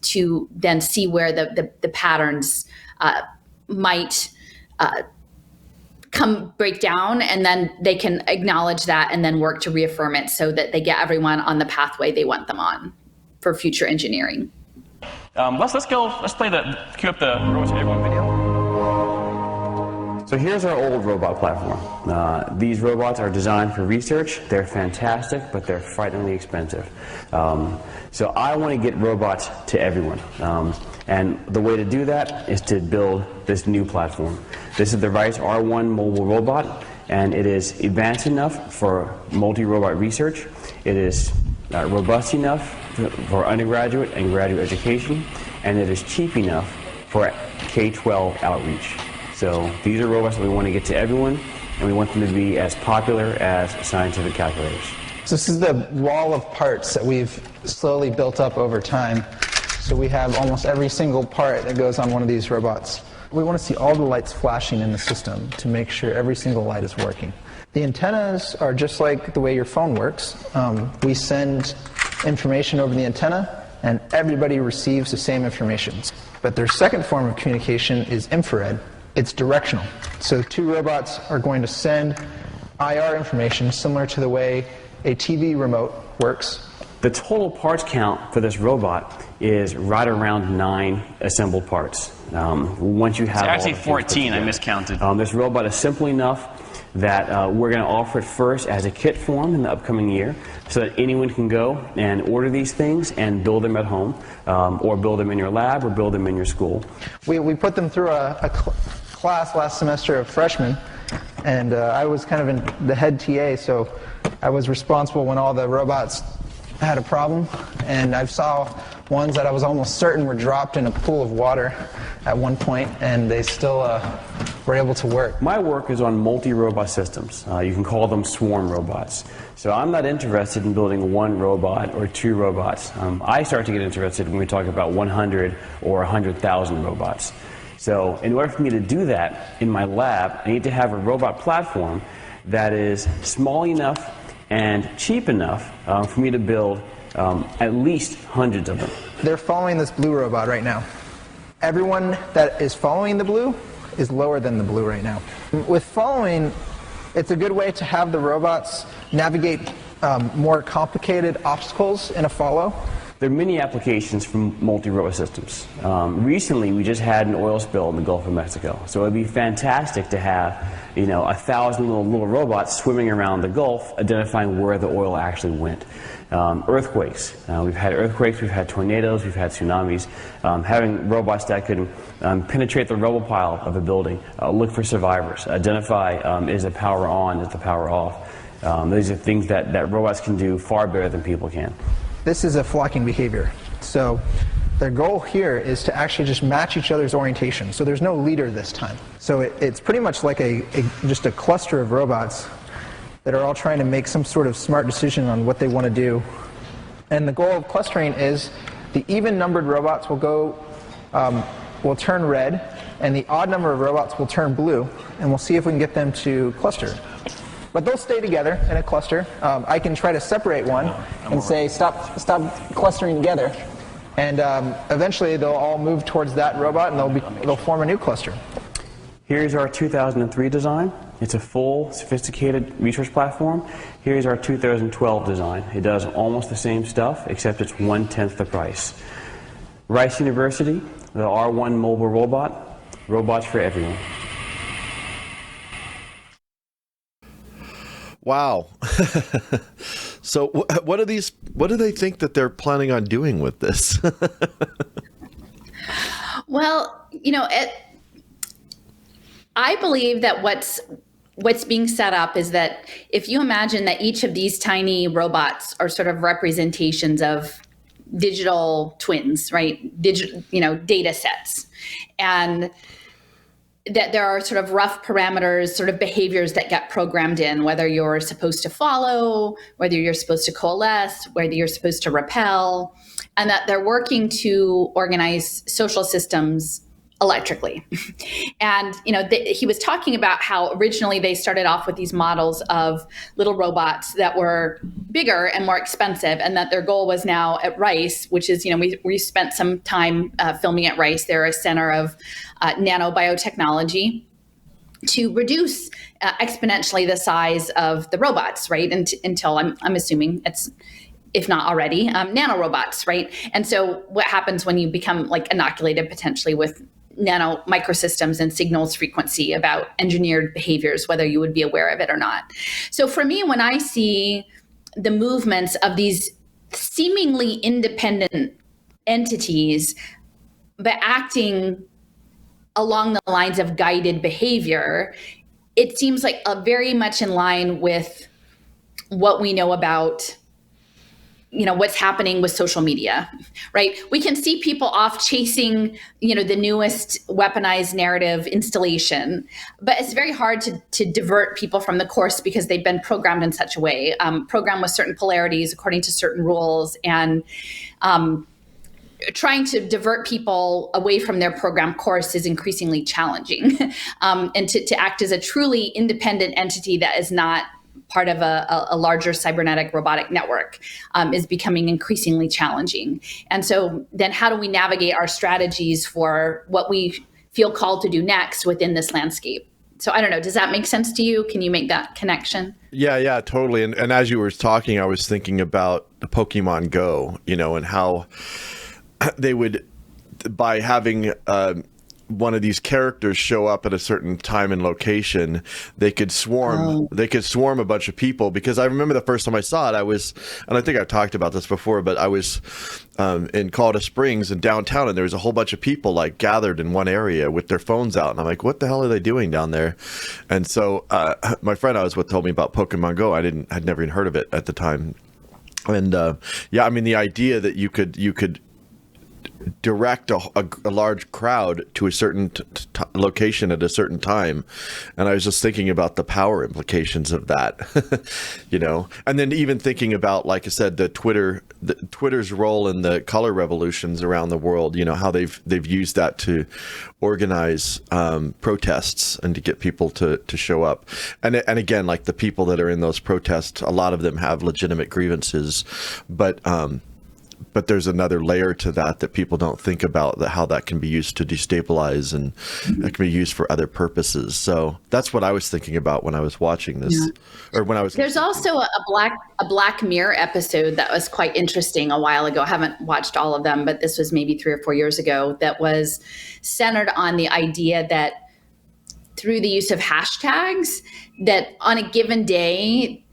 to then see where the patterns might break down, and then they can acknowledge that and then work to reaffirm it so that they get everyone on the pathway they want them on for future engineering. Let's play cue up the Robots for Everyone video. So here's our old robot platform. These robots are designed for research. They're fantastic, but they're frighteningly expensive. So I want to get robots to everyone. And the way to do that is to build this new platform. This is the Rice R1 mobile robot, and it is advanced enough for multi-robot research. It is robust enough for undergraduate and graduate education, and it is cheap enough for K-12 outreach. So these are robots that we want to get to everyone, and we want them to be as popular as scientific calculators. So this is the wall of parts that we've slowly built up over time. So we have almost every single part that goes on one of these robots. We want to see all the lights flashing in the system to make sure every single light is working. The antennas are just like the way your phone works. We send information over the antenna, and everybody receives the same information. But their second form of communication is infrared. It's directional. So two robots are going to send IR information similar to the way a TV remote works. The total parts count for this robot is right around 9 assembled parts. Once you have it's actually all the 14, I miscounted. This robot is simple enough that we're going to offer it first as a kit form in the upcoming year, so that anyone can go and order these things and build them at home, or build them in your lab, or build them in your school. We put them through a class last semester of freshmen, and I was kind of in the head TA, so I was responsible when all the robots had a problem, and I saw ones that I was almost certain were dropped in a pool of water at one point, and they still were able to work. My work is on multi-robot systems. You can call them swarm robots. So I'm not interested in building one robot or two robots. I start to get interested when we talk about 100 or 100,000 robots. So in order for me to do that in my lab, I need to have a robot platform that is small enough and cheap enough for me to build at least hundreds of them. They're following this blue robot right now. everyone that is following the blue is lower than the blue right now. With following, it's a good way to have the robots navigate more complicated obstacles in a follow. There are many applications from multi-robot systems. Recently, we just had an oil spill in the Gulf of Mexico, so it would be fantastic to have, 1,000 little robots swimming around the Gulf, identifying where the oil actually went. Earthquakes. We've had earthquakes, we've had tornadoes, we've had tsunamis. Having robots that could penetrate the rubble pile of a building, look for survivors, identify is the power on, is the power off. These are things that robots can do far better than people can. This is a flocking behavior. So their goal here is to actually just match each other's orientation. So there's no leader this time. So it's pretty much like just a cluster of robots that are all trying to make some sort of smart decision on what they want to do. And the goal of clustering is the even-numbered robots will turn red, and the odd number of robots will turn blue, and we'll see if we can get them to cluster. But they'll stay together in a cluster. I can try to separate one and say, stop clustering together. And eventually they'll all move towards that robot and they'll form a new cluster. Here's our 2003 design. It's a full, sophisticated research platform. Here's our 2012 design. It does almost the same stuff, except it's 1/10 the price. Rice University, the R1 mobile robot, robots for everyone. Wow. So what do they think that they're planning on doing with this? Well, I believe that what's being set up is that if you imagine that each of these tiny robots are sort of representations of digital twins, right? Data sets. And that there are sort of rough parameters, sort of behaviors that get programmed in, whether you're supposed to follow, whether you're supposed to coalesce, whether you're supposed to repel, and that they're working to organize social systems electrically. And, he was talking about how originally they started off with these models of little robots that were bigger and more expensive, and that their goal was now at Rice, which is, we spent some time filming at Rice. They're a center of nanobiotechnology, to reduce exponentially the size of the robots, right? Until I'm assuming it's, if not already, nanorobots, right? And so what happens when you become inoculated potentially with nano microsystems and signals frequency about engineered behaviors, whether you would be aware of it or not. So for me, when I see the movements of these seemingly independent entities, but acting along the lines of guided behavior, it seems like very much in line with what we know about what's happening with social media, right? We can see people off chasing, the newest weaponized narrative installation, but it's very hard to divert people from the course because they've been programmed in such a way, programmed with certain polarities according to certain rules, and trying to divert people away from their program course is increasingly challenging. And to act as a truly independent entity that is not part of a larger cybernetic robotic network is becoming increasingly challenging. And so then how do we navigate our strategies for what we feel called to do next within this landscape? So I don't know, does that make sense to you? Can you make that connection? Yeah, totally. And as you were talking, I was thinking about the Pokemon Go, and how they would, by having one of these characters show up at a certain time and location, they could swarm. They could swarm a bunch of people. Because I remember the first time I saw it, and I think I've talked about this before, but I was in Colorado Springs in downtown, and there was a whole bunch of people gathered in one area with their phones out, and I'm like, what the hell are they doing down there? And so my friend I was with told me about Pokemon Go. I'd never even heard of it at the time. And the idea that you could direct a large crowd to a certain location at a certain time. And I was just thinking about the power implications of that, and then even thinking about, like I said, Twitter's role in the color revolutions around the world, how they've used that to organize protests and to get people to show up. And again, the people that are in those protests, a lot of them have legitimate grievances, but but there's another layer to that people don't think about, that how that can be used to destabilize, and that can be used for other purposes. So that's what I was thinking about when I was watching this, or when I was. There's also a Black Mirror episode that was quite interesting a while ago. I haven't watched all of them, but this was maybe 3 or 4 years ago, that was centered on the idea that through the use of hashtags, that on a given day,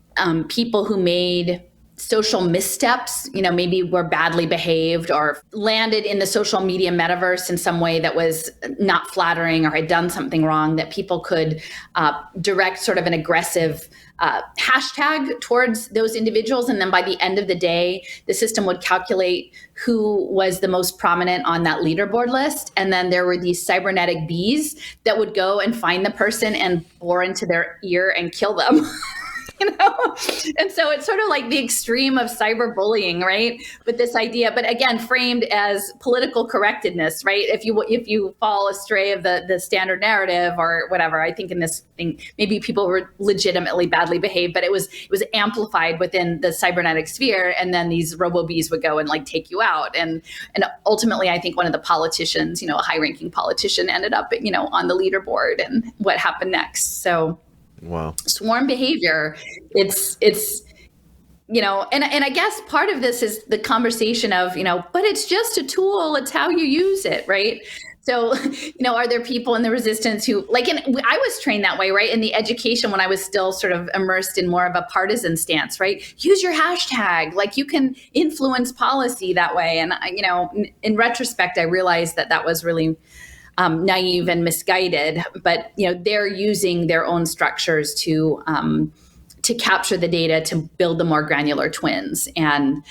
people who made social missteps, maybe were badly behaved or landed in the social media metaverse in some way that was not flattering or had done something wrong, that people could direct sort of an aggressive hashtag towards those individuals. And then by the end of the day, the system would calculate who was the most prominent on that leaderboard list. And then there were these cybernetic bees that would go and find the person and bore into their ear and kill them. And so it's sort of like the extreme of cyberbullying, right? But this idea, but again, framed as political correctness, right? If you fall astray of the standard narrative or whatever, I think in this thing, maybe people were legitimately badly behaved, but it was amplified within the cybernetic sphere. And then these robo-bees would go and like take you out. And ultimately, I think one of the politicians, a high-ranking politician, ended up, on the leaderboard, and what happened next. So. Wow. Swarm behavior, it's and I guess part of this is the conversation of, but it's just a tool, it's how you use it, right? So, are there people in the resistance who, I was trained that way, right? In the education, when I was still sort of immersed in more of a partisan stance, right? Use your hashtag, you can influence policy that way. And, in retrospect, I realized that was really naive and misguided, but they're using their own structures to capture the data to build the more granular twins, and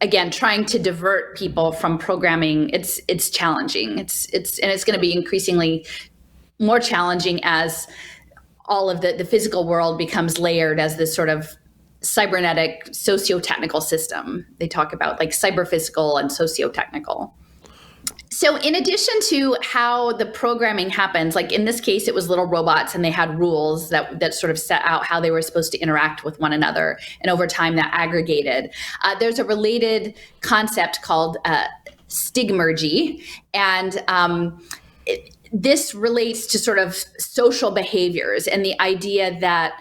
again, trying to divert people from programming. It's challenging. It's going to be increasingly more challenging as all of the physical world becomes layered as this sort of cybernetic socio-technical system. They talk about cyber-physical and socio-technical. So in addition to how the programming happens, in this case, it was little robots, and they had rules that sort of set out how they were supposed to interact with one another. And over time that aggregated. There's a related concept called stigmergy. And this relates to sort of social behaviors and the idea that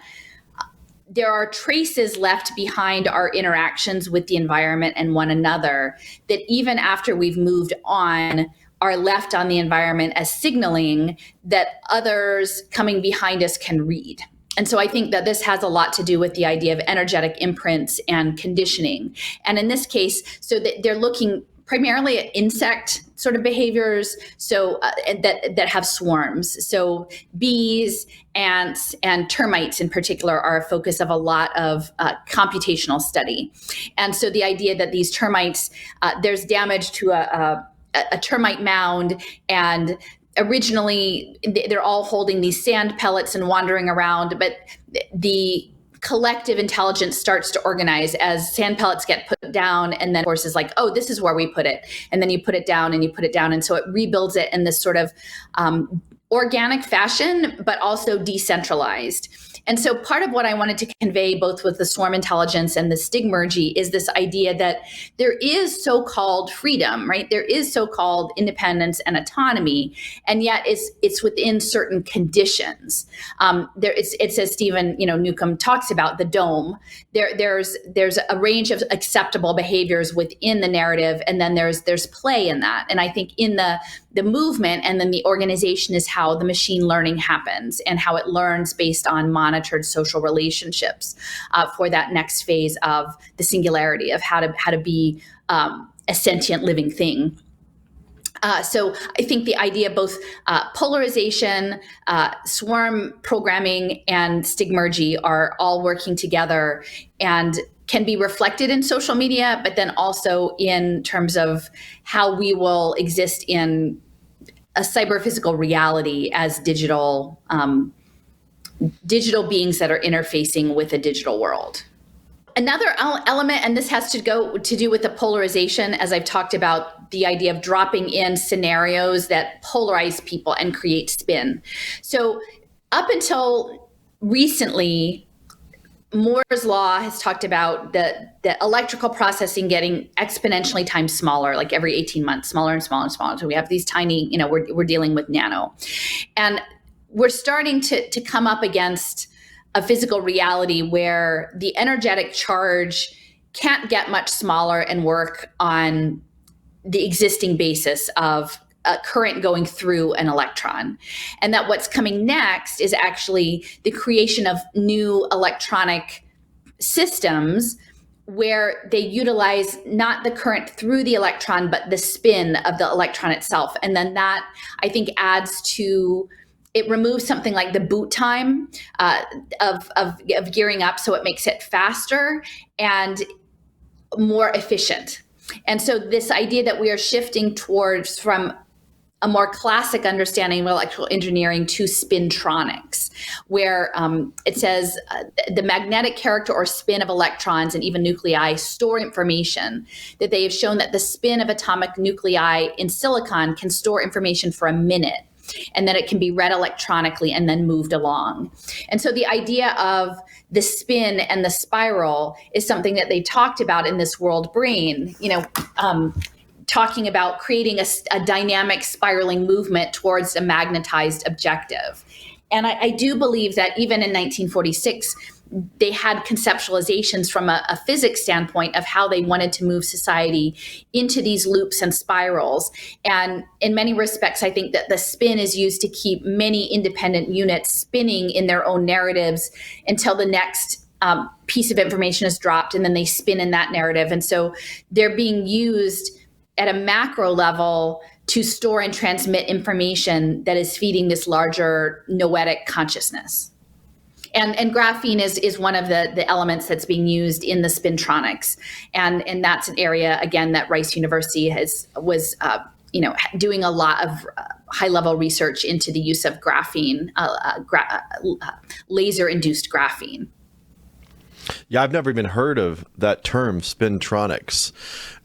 there are traces left behind our interactions with the environment and one another that even after we've moved on are left on the environment as signaling that others coming behind us can read. And so I think that this has a lot to do with the idea of energetic imprints and conditioning. And in this case, so that they're looking primarily at insect sort of behaviors, so that have swarms. So bees, ants, and termites in particular are a focus of a lot of computational study. And so the idea that these termites, there's damage to a termite mound, and originally they're all holding these sand pellets and wandering around, but the collective intelligence starts to organize as sand pellets get put down, and then of course is like, oh, this is where we put it, and then you put it down and you put it down, and so it rebuilds it in this sort of organic fashion, but also decentralized. And so part of what I wanted to convey both with the swarm intelligence and the stigmergy is this idea that there is so-called freedom, right? There is so-called independence and autonomy, and yet it's within certain conditions. It's as Stephen Newcomb talks about the dome. There's a range of acceptable behaviors within the narrative, and then there's play in that. And I think in the movement and then the organization is how the machine learning happens and how it learns based on monitored social relationships for that next phase of the singularity of how to be a sentient living thing. So I think the idea of both polarization, swarm programming, and stigmergy are all working together and can be reflected in social media, but then also in terms of how we will exist in a cyber-physical reality as digital beings that are interfacing with a digital world. Another element, and this has to do with the polarization, as I've talked about, the idea of dropping in scenarios that polarize people and create spin. So up until recently, Moore's law has talked about the electrical processing getting exponentially times smaller, like every 18 months, smaller and smaller and smaller. So we have these tiny, we're dealing with nano. And we're starting to come up against a physical reality where the energetic charge can't get much smaller and work on the existing basis of a current going through an electron. And that what's coming next is actually the creation of new electronic systems where they utilize not the current through the electron, but the spin of the electron itself. And then that, I think, adds to, it removes something like the boot time of gearing up, so it makes it faster and more efficient. And so this idea that we are shifting towards from a more classic understanding of electrical engineering to spintronics, where it says the magnetic character or spin of electrons and even nuclei store information, that they have shown that the spin of atomic nuclei in silicon can store information for a minute, and that it can be read electronically and then moved along. And so the idea of the spin and the spiral is something that they talked about in this world brain, talking about creating a dynamic spiraling movement towards a magnetized objective. And I do believe that even in 1946, they had conceptualizations from a physics standpoint of how they wanted to move society into these loops and spirals. And in many respects, I think that the spin is used to keep many independent units spinning in their own narratives until the next piece of information is dropped, and then they spin in that narrative. And so they're being used at a macro level to store and transmit information that is feeding this larger noetic consciousness. And graphene is one of the elements that's being used in the spintronics. And that's an area, again, that Rice University was doing a lot of high-level research into the use of graphene, laser-induced graphene. Yeah, I've never even heard of that term, spintronics.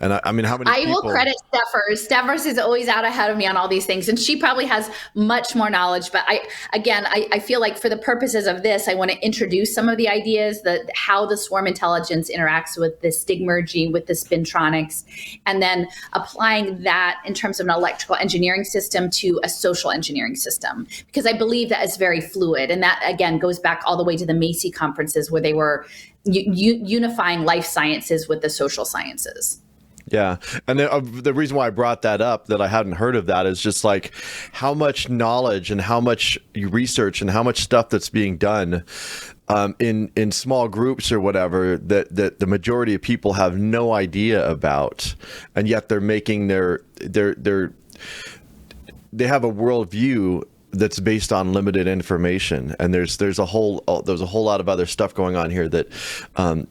And I mean, how many people... I will credit Steffers. Steffers is always out ahead of me on all these things, and she probably has much more knowledge. But I feel like for the purposes of this, I want to introduce some of the ideas, how the swarm intelligence interacts with the stigmergy, with the spintronics, and then applying that in terms of an electrical engineering system to a social engineering system. Because I believe that is very fluid. And that, again, goes back all the way to the Macy conferences where they were unifying life sciences with the social sciences. Yeah. And the reason why I brought that up, that I hadn't heard of that, is just like how much knowledge and how much research and how much stuff that's being done in small groups or whatever that the majority of people have no idea about. And yet they're making they have a worldview that's based on limited information, and there's a whole lot of other stuff going on here that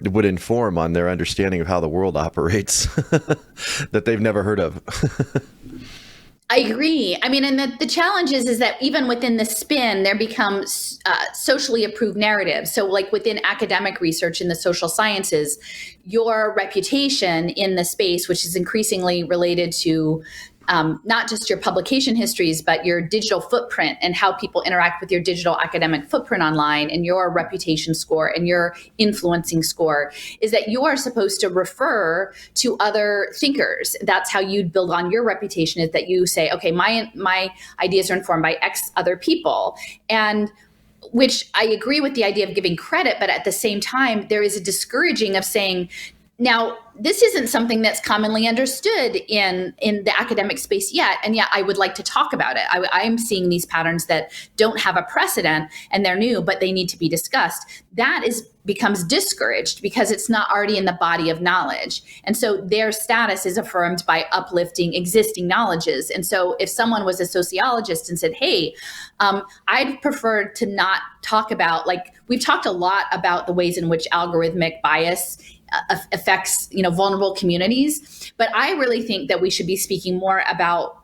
would inform on their understanding of how the world operates that they've never heard of. I agree. I mean, and the challenge is that even within the spin, there becomes socially approved narratives. So like within academic research in the social sciences, your reputation in the space, which is increasingly related to not just your publication histories, but your digital footprint and how people interact with your digital academic footprint online, and your reputation score and your influencing score, is that you are supposed to refer to other thinkers. That's how you build on your reputation, is that you say, okay, my ideas are informed by X other people. And which I agree with the idea of giving credit, but at the same time, there is a discouraging of saying, now, this isn't something that's commonly understood in the academic space yet, and yet I would like to talk about it. I'm seeing these patterns that don't have a precedent, and they're new, but they need to be discussed. That becomes discouraged because it's not already in the body of knowledge. And so their status is affirmed by uplifting existing knowledges. And so if someone was a sociologist and said, hey, I'd prefer to not talk about, like, we've talked a lot about the ways in which algorithmic bias affects, vulnerable communities. But I really think that we should be speaking more about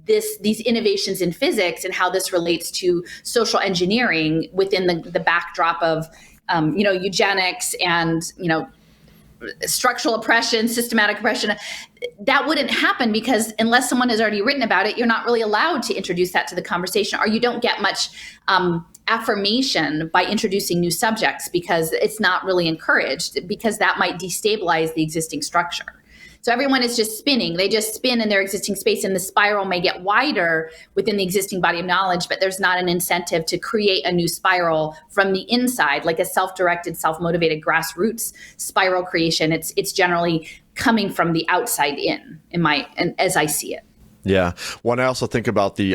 these innovations in physics and how this relates to social engineering within the backdrop of, eugenics and, structural oppression, systematic oppression. That wouldn't happen because unless someone has already written about it, you're not really allowed to introduce that to the conversation, or you don't get much affirmation by introducing new subjects, because it's not really encouraged, because that might destabilize the existing structure. So everyone is just spinning. They just spin in their existing space, and the spiral may get wider within the existing body of knowledge, but there's not an incentive to create a new spiral from the inside, like a self-directed, self-motivated grassroots spiral creation. It's generally coming from the outside in as I see it. Yeah. When I also think about the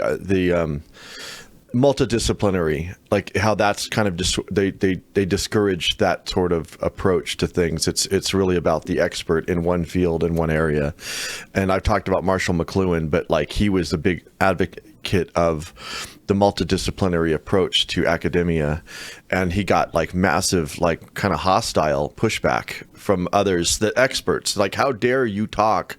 multidisciplinary, like how that's kind of they discourage that sort of approach to things. It's really about the expert in one field in one area. And I've talked about Marshall McLuhan, but like he was a big advocate of the multidisciplinary approach to academia, and he got like massive, like kind of hostile pushback from others, the experts, like, how dare you talk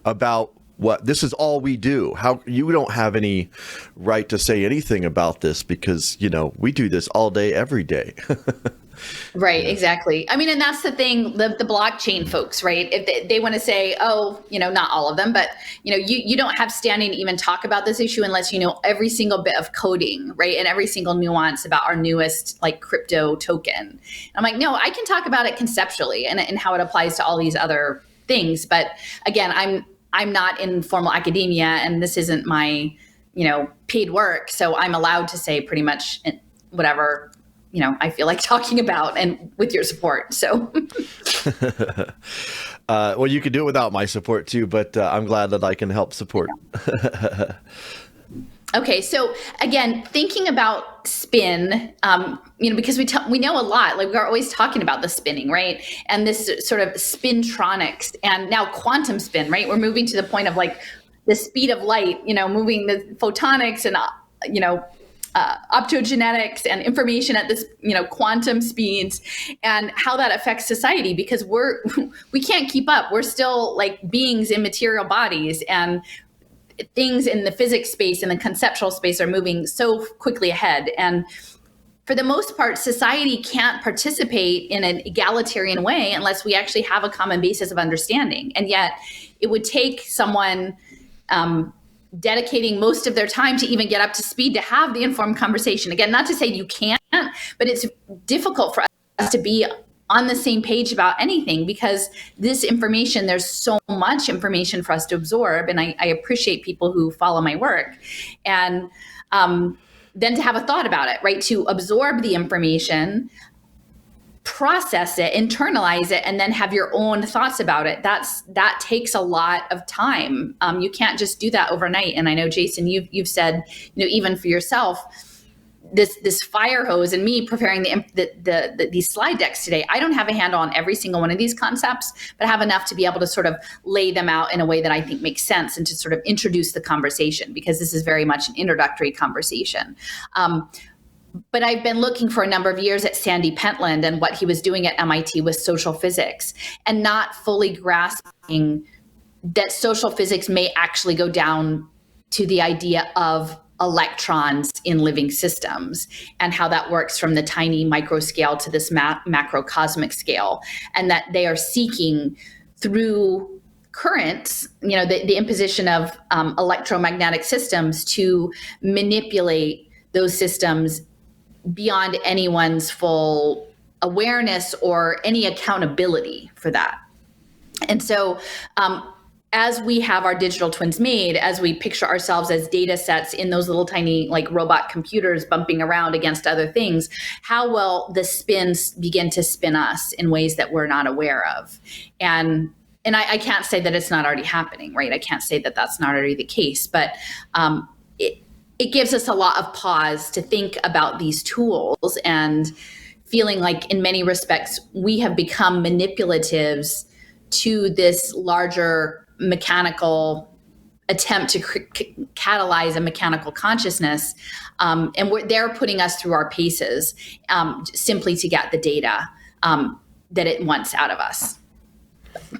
about what this is all we do? How you don't have any right to say anything about this, because, you know, we do this all day, every day. Right, exactly. I mean, and that's the thing, the blockchain folks, right? If they want to say, oh, you know, not all of them, but, you know, you don't have standing to even talk about this issue unless you know every single bit of coding, right? And every single nuance about our newest like crypto token. And I'm like, no, I can talk about it conceptually and how it applies to all these other things. But again, I'm not in formal academia, and this isn't my, you know, paid work. So I'm allowed to say pretty much whatever, you know, I feel like talking about, and with your support. So, well, you can do it without my support too, but I'm glad that I can help support. Okay, so again, thinking about spin, you know, because we know a lot, like we're always talking about the spinning, right? And this sort of spintronics, and now quantum spin, right? We're moving to the point of like the speed of light, you know, moving the photonics and, you know, optogenetics and information at this, you know, quantum speeds, and how that affects society, because we can't keep up. We're still like beings in material bodies, and things in the physics space and the conceptual space are moving so quickly ahead. And for the most part, society can't participate in an egalitarian way unless we actually have a common basis of understanding. And yet it would take someone dedicating most of their time to even get up to speed to have the informed conversation. Again, not to say you can't, but it's difficult for us to be on the same page about anything, because this information, there's so much information for us to absorb. And I appreciate people who follow my work. And then to have a thought about it, right? To absorb the information, process it, internalize it, and then have your own thoughts about it. That takes a lot of time. You can't just do that overnight. And I know, Jason, you've said, you know, even for yourself, this fire hose, and me preparing these slide decks today, I don't have a handle on every single one of these concepts, but I have enough to be able to sort of lay them out in a way that I think makes sense, and to sort of introduce the conversation, because this is very much an introductory conversation. But I've been looking for a number of years at Sandy Pentland and what he was doing at MIT with social physics, and not fully grasping that social physics may actually go down to the idea of electrons in living systems, and how that works from the tiny micro scale to this macrocosmic scale, and that they are seeking through currents, you know, the imposition of electromagnetic systems to manipulate those systems beyond anyone's full awareness or any accountability for that. And so as we have our digital twins made, as we picture ourselves as data sets in those little tiny like robot computers bumping around against other things, how will the spins begin to spin us in ways that we're not aware of? And I can't say that it's not already happening, right? I can't say that that's not already the case, but it gives us a lot of pause to think about these tools, and feeling like in many respects we have become manipulatives to this larger mechanical attempt to catalyze a mechanical consciousness, and they're putting us through our paces simply to get the data that it wants out of us.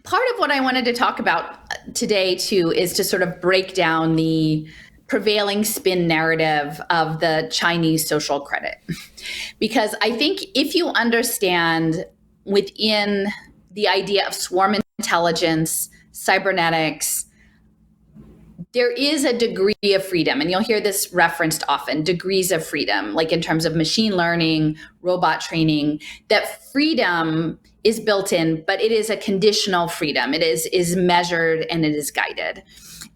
Part of what I wanted to talk about today too is to sort of break down the prevailing spin narrative of the Chinese social credit, because I think if you understand within the idea of swarm intelligence, cybernetics, there is a degree of freedom, and you'll hear this referenced often, degrees of freedom, like in terms of machine learning, robot training, that freedom is built in, but it is a conditional freedom. It is measured and it is guided.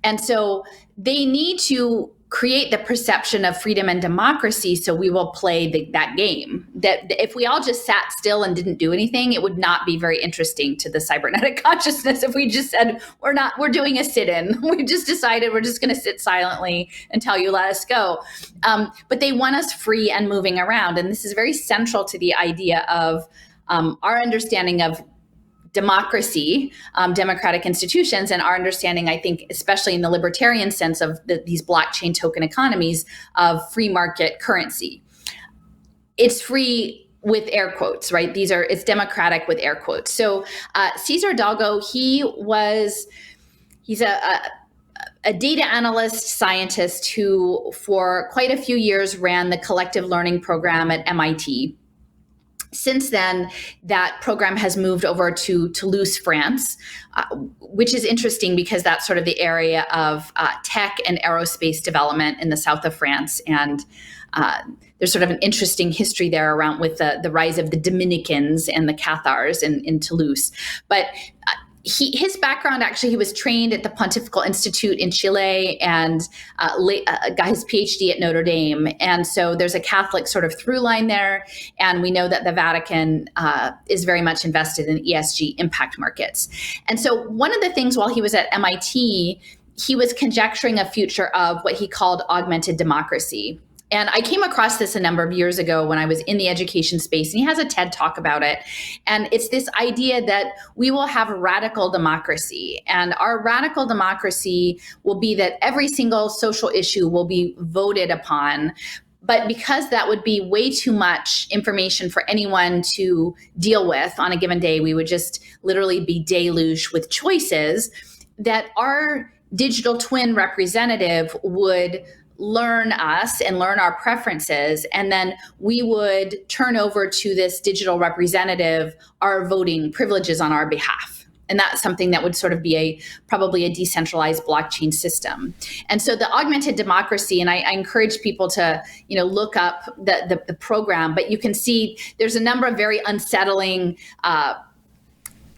And so they need to create the perception of freedom and democracy, so we will play that game. That if we all just sat still and didn't do anything, it would not be very interesting to the cybernetic consciousness. If we just said, we're doing a sit-in, we just decided we're just going to sit silently until you let us go. But they want us free and moving around. And this is very central to the idea of our understanding of democracy, democratic institutions, and our understanding, I think, especially in the libertarian sense of these blockchain token economies, of free market currency. It's free with air quotes, right? It's democratic with air quotes. So Cesar Hidalgo, he's a data analyst scientist who for quite a few years ran the collective learning program at MIT. Since then, that program has moved over to Toulouse, France, which is interesting because that's sort of the area of tech and aerospace development in the south of France. And there's sort of an interesting history there around with the rise of the Dominicans and the Cathars in Toulouse. But his background, actually, he was trained at the Pontifical Institute in Chile and got his PhD at Notre Dame. And so there's a Catholic sort of through line there. And we know that the Vatican is very much invested in ESG impact markets. And so one of the things while he was at MIT, he was conjecturing a future of what he called augmented democracy. And I came across this a number of years ago when I was in the education space, and he has a TED talk about it. And it's this idea that we will have radical democracy, and our radical democracy will be that every single social issue will be voted upon. But because that would be way too much information for anyone to deal with on a given day, we would just literally be deluged with choices, that our digital twin representative would learn us and learn our preferences, and then we would turn over to this digital representative our voting privileges on our behalf. And that's something that would sort of be probably a decentralized blockchain system. And so the augmented democracy, and I encourage people to look up the program, but you can see there's a number of very unsettling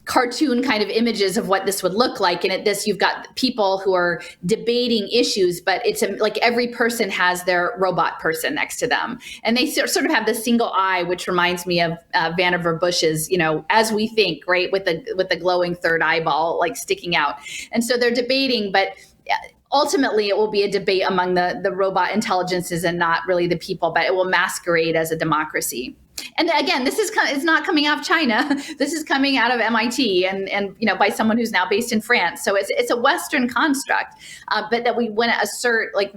cartoon kind of images of what this would look like. And at this, you've got people who are debating issues, but it's like every person has their robot person next to them. And they sort of have this single eye, which reminds me of Vannevar Bush's, as we think, right? With the glowing third eyeball, like sticking out. And so they're debating, but ultimately it will be a debate among the robot intelligences and not really the people, but it will masquerade as a democracy. And again, it's not coming out of China. This is coming out of MIT and by someone who's now based in France. So it's a Western construct, but that we want to assert, like,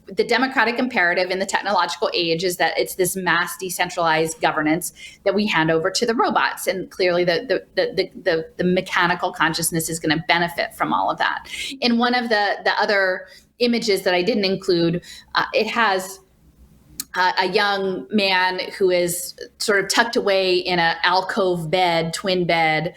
the democratic imperative in the technological age is that it's this mass decentralized governance that we hand over to the robots. And clearly the mechanical consciousness is going to benefit from all of that. In one of the other images that I didn't include, it has a young man who is sort of tucked away in an alcove bed, twin bed,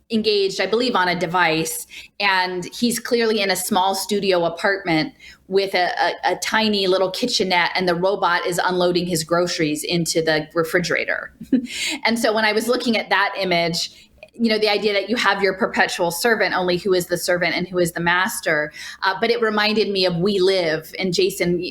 engaged, I believe, on a device. And he's clearly in a small studio apartment with a tiny little kitchenette, and the robot is unloading his groceries into the refrigerator. And so when I was looking at that image, the idea that you have your perpetual servant, only who is the servant and who is the master. But it reminded me of We Live. And Jason,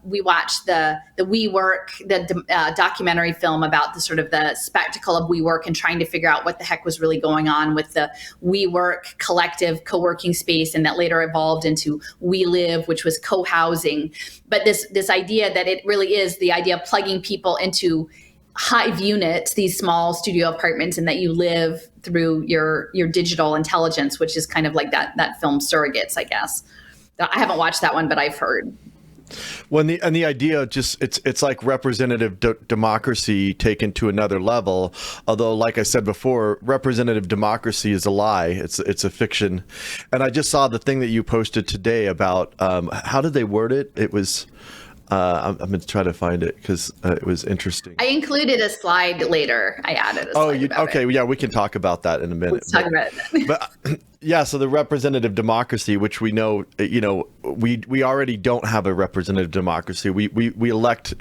we watched the WeWork, the documentary film about the sort of the spectacle of WeWork and trying to figure out what the heck was really going on with the WeWork collective co-working space, and that later evolved into We Live, which was co-housing. But this idea that it really is the idea of plugging people into hive units, these small studio apartments, and that you live through your digital intelligence, which is kind of like that film Surrogates, I guess. I haven't watched that one, but I've heard. Well, and the idea just it's like representative democracy taken to another level. Although, like I said before, representative democracy is a lie. It's a fiction. And I just saw the thing that you posted today about how did they word it? It was I'm going to try to find it because it was interesting. I included a slide later. I added a slide. Okay. Yeah, we can talk about that in a minute. Let's talk about it. But yeah, so the representative democracy, which we know, we already don't have a representative democracy. We elect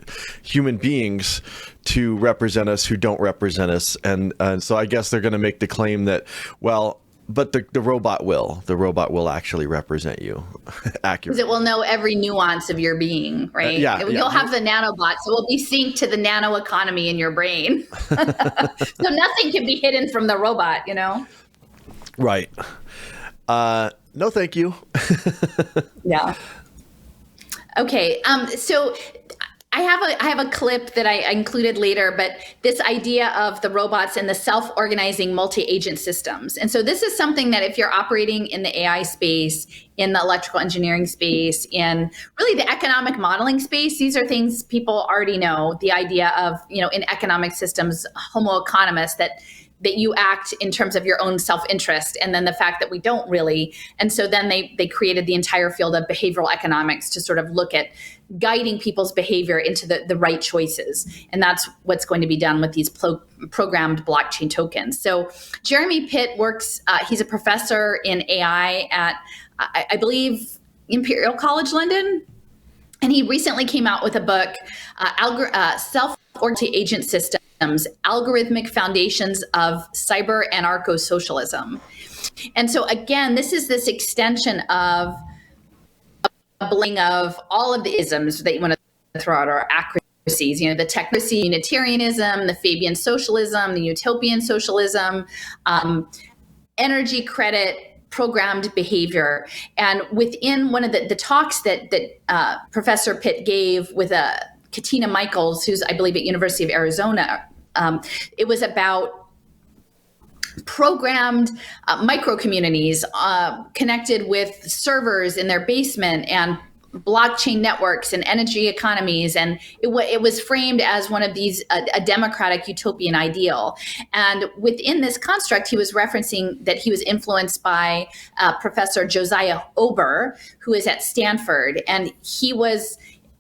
human beings to represent us who don't represent us. And so I guess they're going to make the claim that, well, but the robot will actually represent you accurately. Because it will know every nuance of your being, right? You'll have the nanobots, so it will be synced to the nano economy in your brain. So nothing can be hidden from the robot, Right. No, thank you. Yeah. Okay. So I have a clip that I included later, but this idea of the robots and the self-organizing multi-agent systems. And so this is something that if you're operating in the AI space, in the electrical engineering space, in really the economic modeling space, these are things people already know. The idea of, in economic systems, homo economists, that you act in terms of your own self-interest, and then the fact that we don't really. And so then they created the entire field of behavioral economics to sort of look at guiding people's behavior into the right choices. And that's what's going to be done with these programmed blockchain tokens. So Jeremy Pitt works, he's a professor in AI at, I believe, Imperial College London. And he recently came out with a book, Self-Organizing Agent Systems, Algorithmic Foundations of Cyber Anarcho-Socialism. And so again, this is this extension of a blending of all of the isms that you want to throw out, or acracies, the technocracy, Unitarianism, the Fabian socialism, the utopian socialism, energy credit, programmed behavior. And within one of the talks that Professor Pitt gave with Katina Michaels, who's, I believe, at University of Arizona, it was about programmed micro communities connected with servers in their basement and blockchain networks and energy economies. And it was framed as one of these, a democratic utopian ideal. And within this construct, he was referencing that he was influenced by Professor Josiah Ober, who is at Stanford. And he was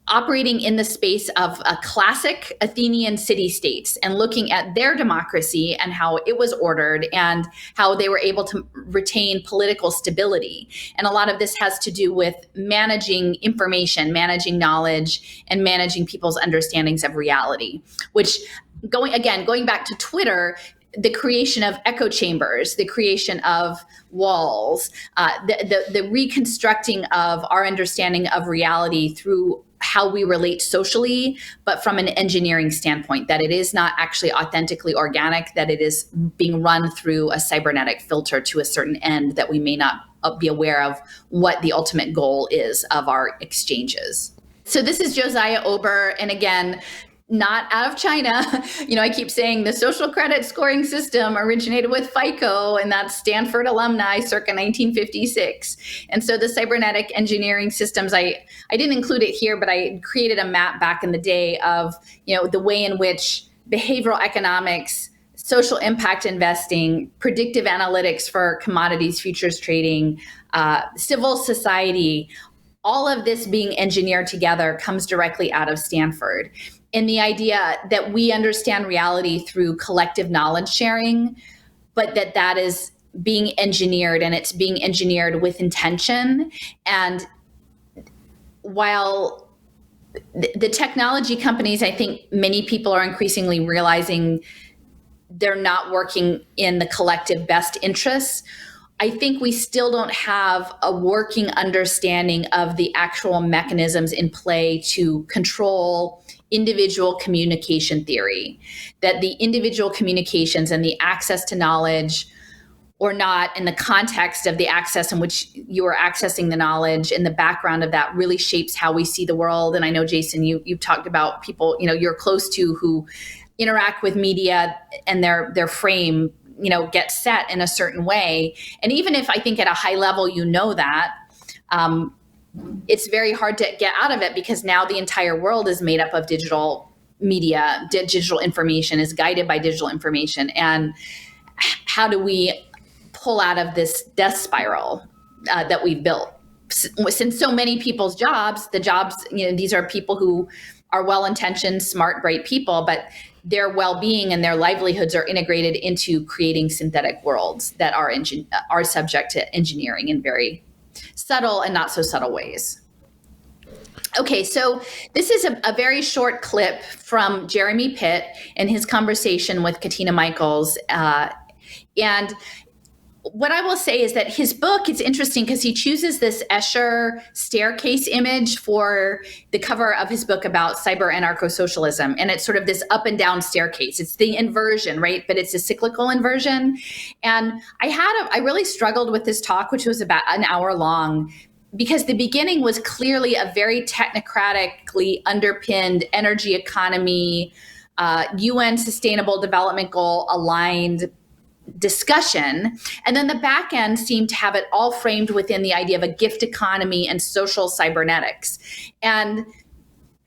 operating in the space of classic Athenian city-states and looking at their democracy and how it was ordered and how they were able to retain political stability. And a lot of this has to do with managing information, managing knowledge, and managing people's understandings of reality, which going back to Twitter, the creation of echo chambers, the creation of walls, the reconstructing of our understanding of reality through how we relate socially, but from an engineering standpoint, that it is not actually authentically organic, that it is being run through a cybernetic filter to a certain end that we may not be aware of what the ultimate goal is of our exchanges. So this is Josiah Ober, and again, not out of China. I keep saying the social credit scoring system originated with FICO, and that's Stanford alumni circa 1956. And so the cybernetic engineering systems, I didn't include it here, but I created a map back in the day of, the way in which behavioral economics, social impact investing, predictive analytics for commodities futures trading, civil society, all of this being engineered together comes directly out of Stanford. And the idea that we understand reality through collective knowledge sharing, but that is being engineered, and it's being engineered with intention. And while the technology companies, I think many people are increasingly realizing they're not working in the collective best interests, I think we still don't have a working understanding of the actual mechanisms in play to control individual communication theory, that the individual communications and the access to knowledge or not, in the context of the access in which you are accessing the knowledge and the background of that really shapes how we see the world. And I know, Jason, you've talked about people, you're close to who interact with media and their frame, gets set in a certain way. And even if I think at a high level, that, it's very hard to get out of it, because now the entire world is made up of digital media, digital information is guided by digital information. And how do we pull out of this death spiral that we've built? since so many people's jobs, these are people who are well-intentioned, smart, bright people, but their well-being and their livelihoods are integrated into creating synthetic worlds that are subject to engineering in very subtle and not so subtle ways. Okay, so this is a very short clip from Jeremy Pitt and his conversation with Katina Michaels. And what I will say is that his book is interesting because he chooses this Escher staircase image for the cover of his book about cyber anarcho-socialism. And it's sort of this up and down staircase. It's the inversion, right? But it's a cyclical inversion. And I really struggled with this talk, which was about an hour long, because the beginning was clearly a very technocratically underpinned energy economy, UN Sustainable Development Goal aligned discussion. And then the back end seemed to have it all framed within the idea of a gift economy and social cybernetics. And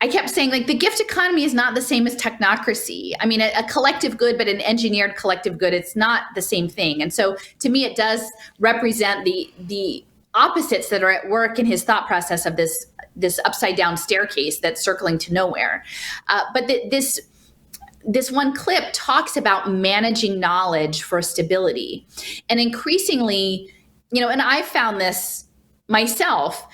I kept saying, like, the gift economy is not the same as technocracy. I mean, a collective good, but an engineered collective good, it's not the same thing. And so to me, it does represent the opposites that are at work in his thought process of this upside down staircase that's circling to nowhere. But this one clip talks about managing knowledge for stability. And increasingly, and I found this myself,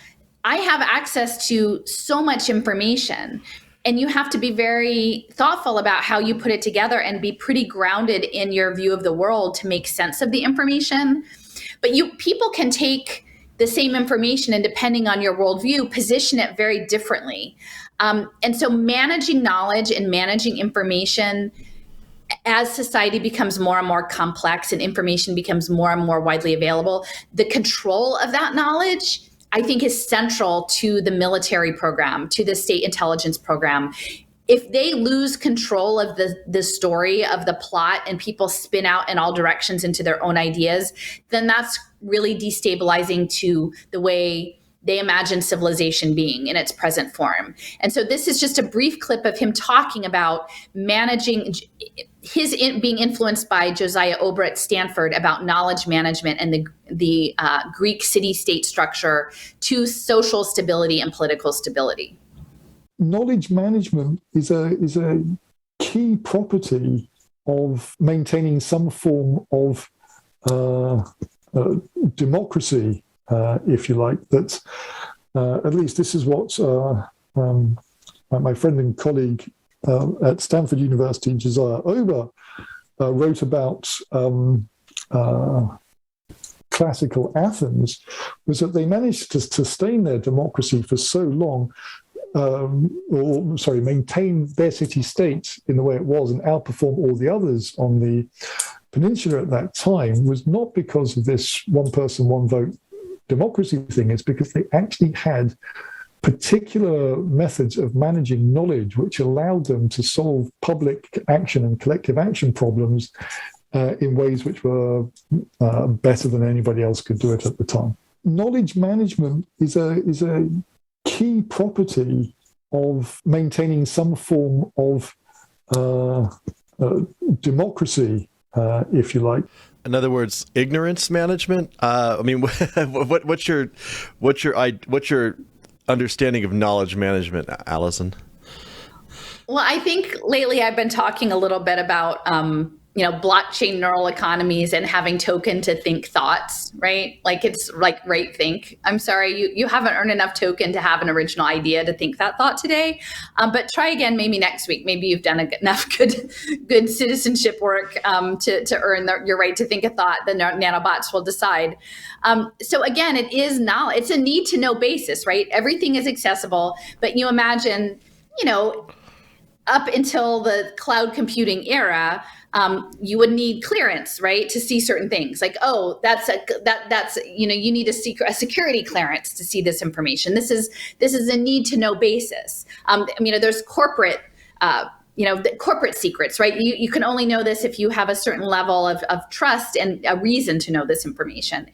I have access to so much information, and you have to be very thoughtful about how you put it together and be pretty grounded in your view of the world to make sense of the information. But people can take the same information and, depending on your worldview, position it very differently. And so managing knowledge and managing information as society becomes more and more complex and information becomes more and more widely available, the control of that knowledge, I think, is central to the military program, to the state intelligence program. If they lose control of the story of the plot and people spin out in all directions into their own ideas, then that's really destabilizing to the way they imagine civilization being in its present form. And so this is just a brief clip of him talking about managing being influenced by Josiah Ober at Stanford about knowledge management and the Greek city-state structure to social stability and political stability. Knowledge management is a key property of maintaining some form of democracy, if you like. That at least this is what my friend and colleague at Stanford University, Josiah Ober, wrote about classical Athens, was that they managed to sustain their democracy for so long, maintain their city-state in the way it was and outperform all the others on the peninsula at that time, was not because of this one person, one vote democracy thing. It's because they actually had particular methods of managing knowledge which allowed them to solve public action and collective action problems in ways which were better than anybody else could do it at the time. Knowledge management is a key property of maintaining some form of democracy, if you like. In other words, ignorance management. I mean, what's your understanding of knowledge management, Allison? Well, I think lately I've been talking a little bit about blockchain neural economies and having token to think thoughts, right? Like, it's like right think. I'm sorry, you haven't earned enough token to have an original idea to think that thought today. But try again maybe next week. Maybe you've done enough good citizenship work to earn your right to think a thought. The nanobots will decide. So again, it is knowledge. It's a need to know basis, right? Everything is accessible, but you imagine, up until the cloud computing era, you would need clearance, right, to see certain things. Like, oh, that's you need a security clearance to see this information. This is a need to know basis. There's corporate the corporate secrets, right? You can only know this if you have a certain level of trust and a reason to know this information.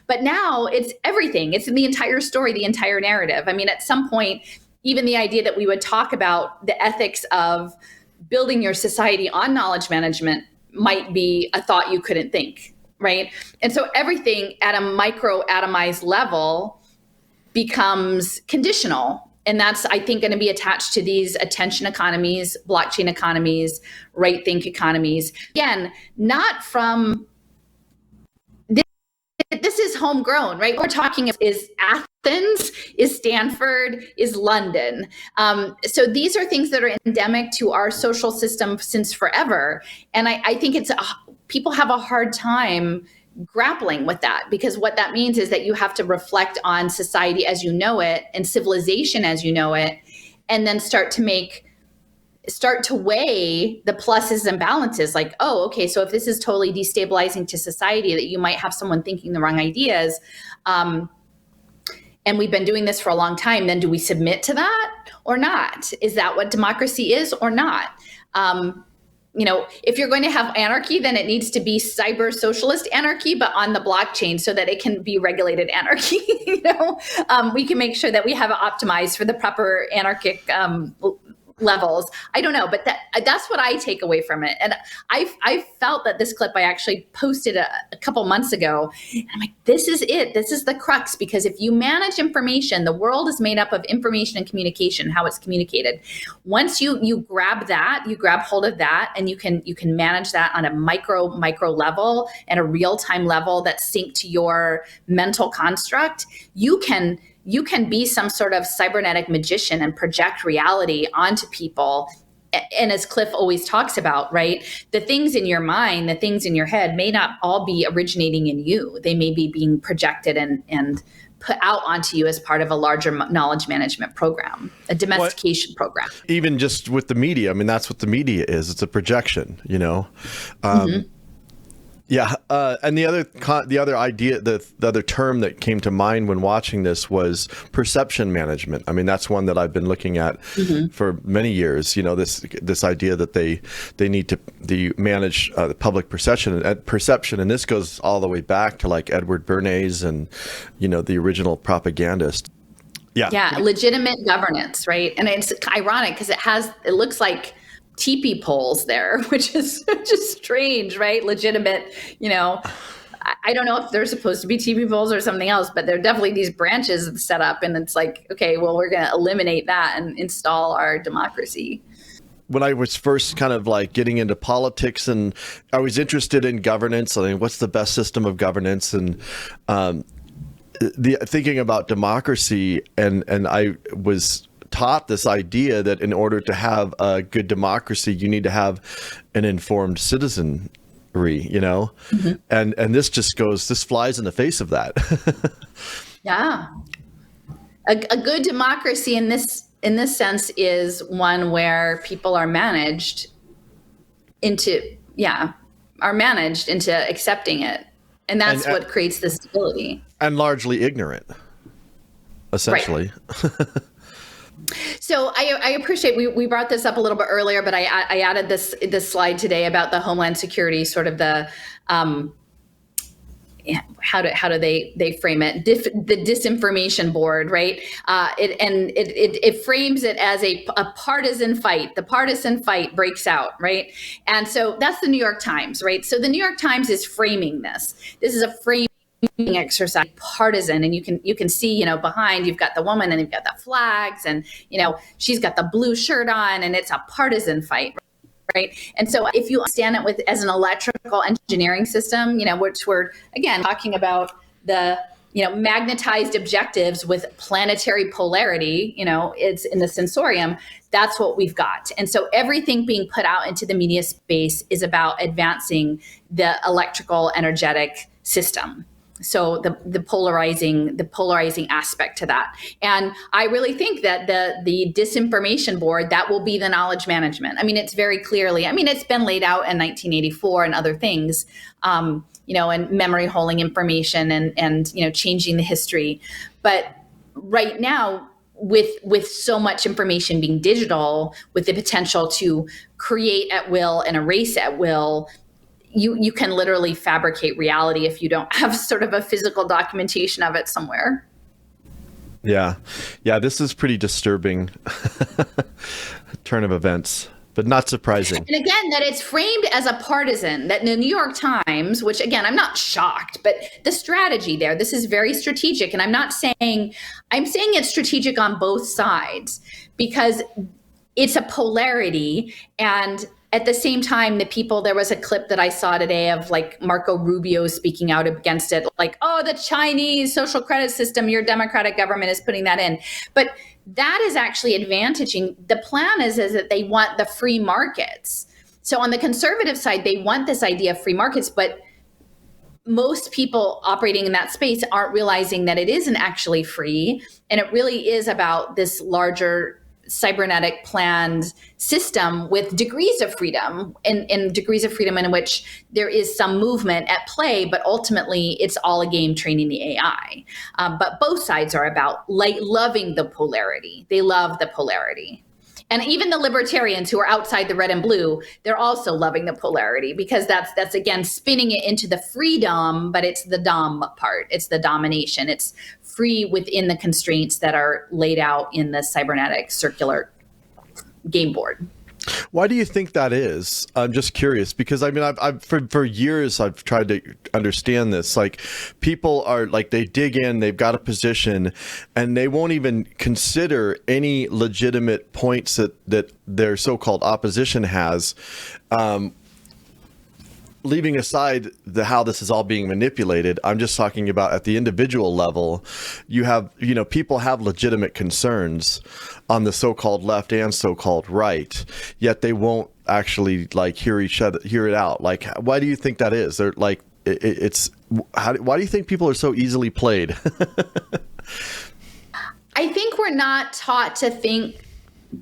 But now it's everything. It's in the entire story, the entire narrative. I mean, at some point, even the idea that we would talk about the ethics of building your society on knowledge management might be a thought you couldn't think, right? And so everything at a micro atomized level becomes conditional. And that's, I think, going to be attached to these attention economies, blockchain economies, right think economies. Again, not from this is homegrown, right? We're talking is Athens, is Stanford, is London. So these are things that are endemic to our social system since forever. And I think people have a hard time grappling with that, because what that means is that you have to reflect on society as you know it and civilization as you know it, and then start to weigh the pluses and balances. Like, oh, okay, so if this is totally destabilizing to society, that you might have someone thinking the wrong ideas, and we've been doing this for a long time, then do we submit to that or not? Is that what democracy is or not? If you're going to have anarchy, then it needs to be cyber socialist anarchy, but on the blockchain, so that it can be regulated anarchy. We can make sure that we have it optimized for the proper anarchic levels. I don't know, but that's what I take away from it. And I felt that this clip I actually posted a couple months ago, and I'm like, this is it. This is the crux, because if you manage information, the world is made up of information and communication, how it's communicated. Once you grab that, you grab hold of that, and you can manage that on a micro level and a real-time level that's synced to your mental construct, you can be some sort of cybernetic magician and project reality onto people. And as Cliff always talks about, right, the things in your mind, the things in your head may not all be originating in you. They may be being projected and put out onto you as part of a larger knowledge management program, a domestication program. Even just with the media, I mean, that's what the media is. It's a projection, Yeah, and the other idea, the other term that came to mind when watching this was perception management. I mean, that's one that I've been looking at for many years. This idea that they need to manage the public perception, and this goes all the way back to like Edward Bernays and the original propagandist. Yeah, legitimate governance, right? And it's ironic because it looks like teepee poles there, which is just strange, right? Legitimate, I don't know if they're supposed to be teepee poles or something else, but they're definitely these branches set up, and it's like, okay, well, we're going to eliminate that and install our democracy. When I was first kind of like getting into politics, and I was interested in governance, I mean, what's the best system of governance, and thinking about democracy, and I was taught this idea that in order to have a good democracy, you need to have an informed citizenry, and this flies in the face of that. Yeah. A good democracy in this sense is one where people are managed into accepting it. And that's what creates the stability. And largely ignorant, essentially. Right. So I appreciate we brought this up a little bit earlier, but I added this slide today about the Homeland Security, sort of the how do they frame it? The disinformation board, right? It frames it as a partisan fight. The partisan fight breaks out, right? And so that's the New York Times, right? So the New York Times is framing this. This is a framing exercise, partisan, and you can see behind you've got the woman and you've got the flags, and she's got the blue shirt on, and it's a partisan fight, right? And so if you understand it as an electrical engineering system, which we're again talking about the magnetized objectives with planetary polarity, it's in the sensorium. That's what we've got. And so everything being put out into the media space is about advancing the electrical energetic system. So the polarizing aspect to that. And I really think that the disinformation board, that will be the knowledge management. I mean, it's very clearly, it's been laid out in 1984 and other things, and memory holding information and changing the history. But right now, with so much information being digital, with the potential to create at will and erase at will, you can literally fabricate reality if you don't have sort of a physical documentation of it somewhere. Yeah, this is pretty disturbing turn of events. but not surprising. And again, that it's framed as a partisan, that in the New York Times, which again, I'm not shocked, but the strategy there, this is very strategic. And I'm saying it's strategic on both sides because it's a polarity. And at the same time, there was a clip that I saw today of like Marco Rubio speaking out against it, like, oh, the Chinese social credit system, your democratic government is putting that in. But that is actually advantaging. The plan is that they want the free markets. So on the conservative side, they want this idea of free markets, but most people operating in that space aren't realizing that it isn't actually free. And it really is about this larger cybernetic planned system with degrees of freedom and degrees of freedom in which there is some movement at play, but ultimately it's all a game training the AI. But both sides are about loving the polarity. They love the polarity. And even the libertarians who are outside the red and blue, they're also loving the polarity because that's again spinning it into the freedom, but it's the dom part. It's the domination. It's free within the constraints that are laid out in the cybernetic circular game board. Why do you think that is? I'm just curious because I mean, I've for years I've tried to understand this. Like, people are like, they dig in, they've got a position, and they won't even consider any legitimate points that their so-called opposition has. Leaving aside how this is all being manipulated, I'm just talking about at the individual level. People have legitimate concerns on the so-called left and so-called right, yet they won't actually like hear it out. Like, why do you think that is? They're like, why do you think people are so easily played? I think we're not taught to think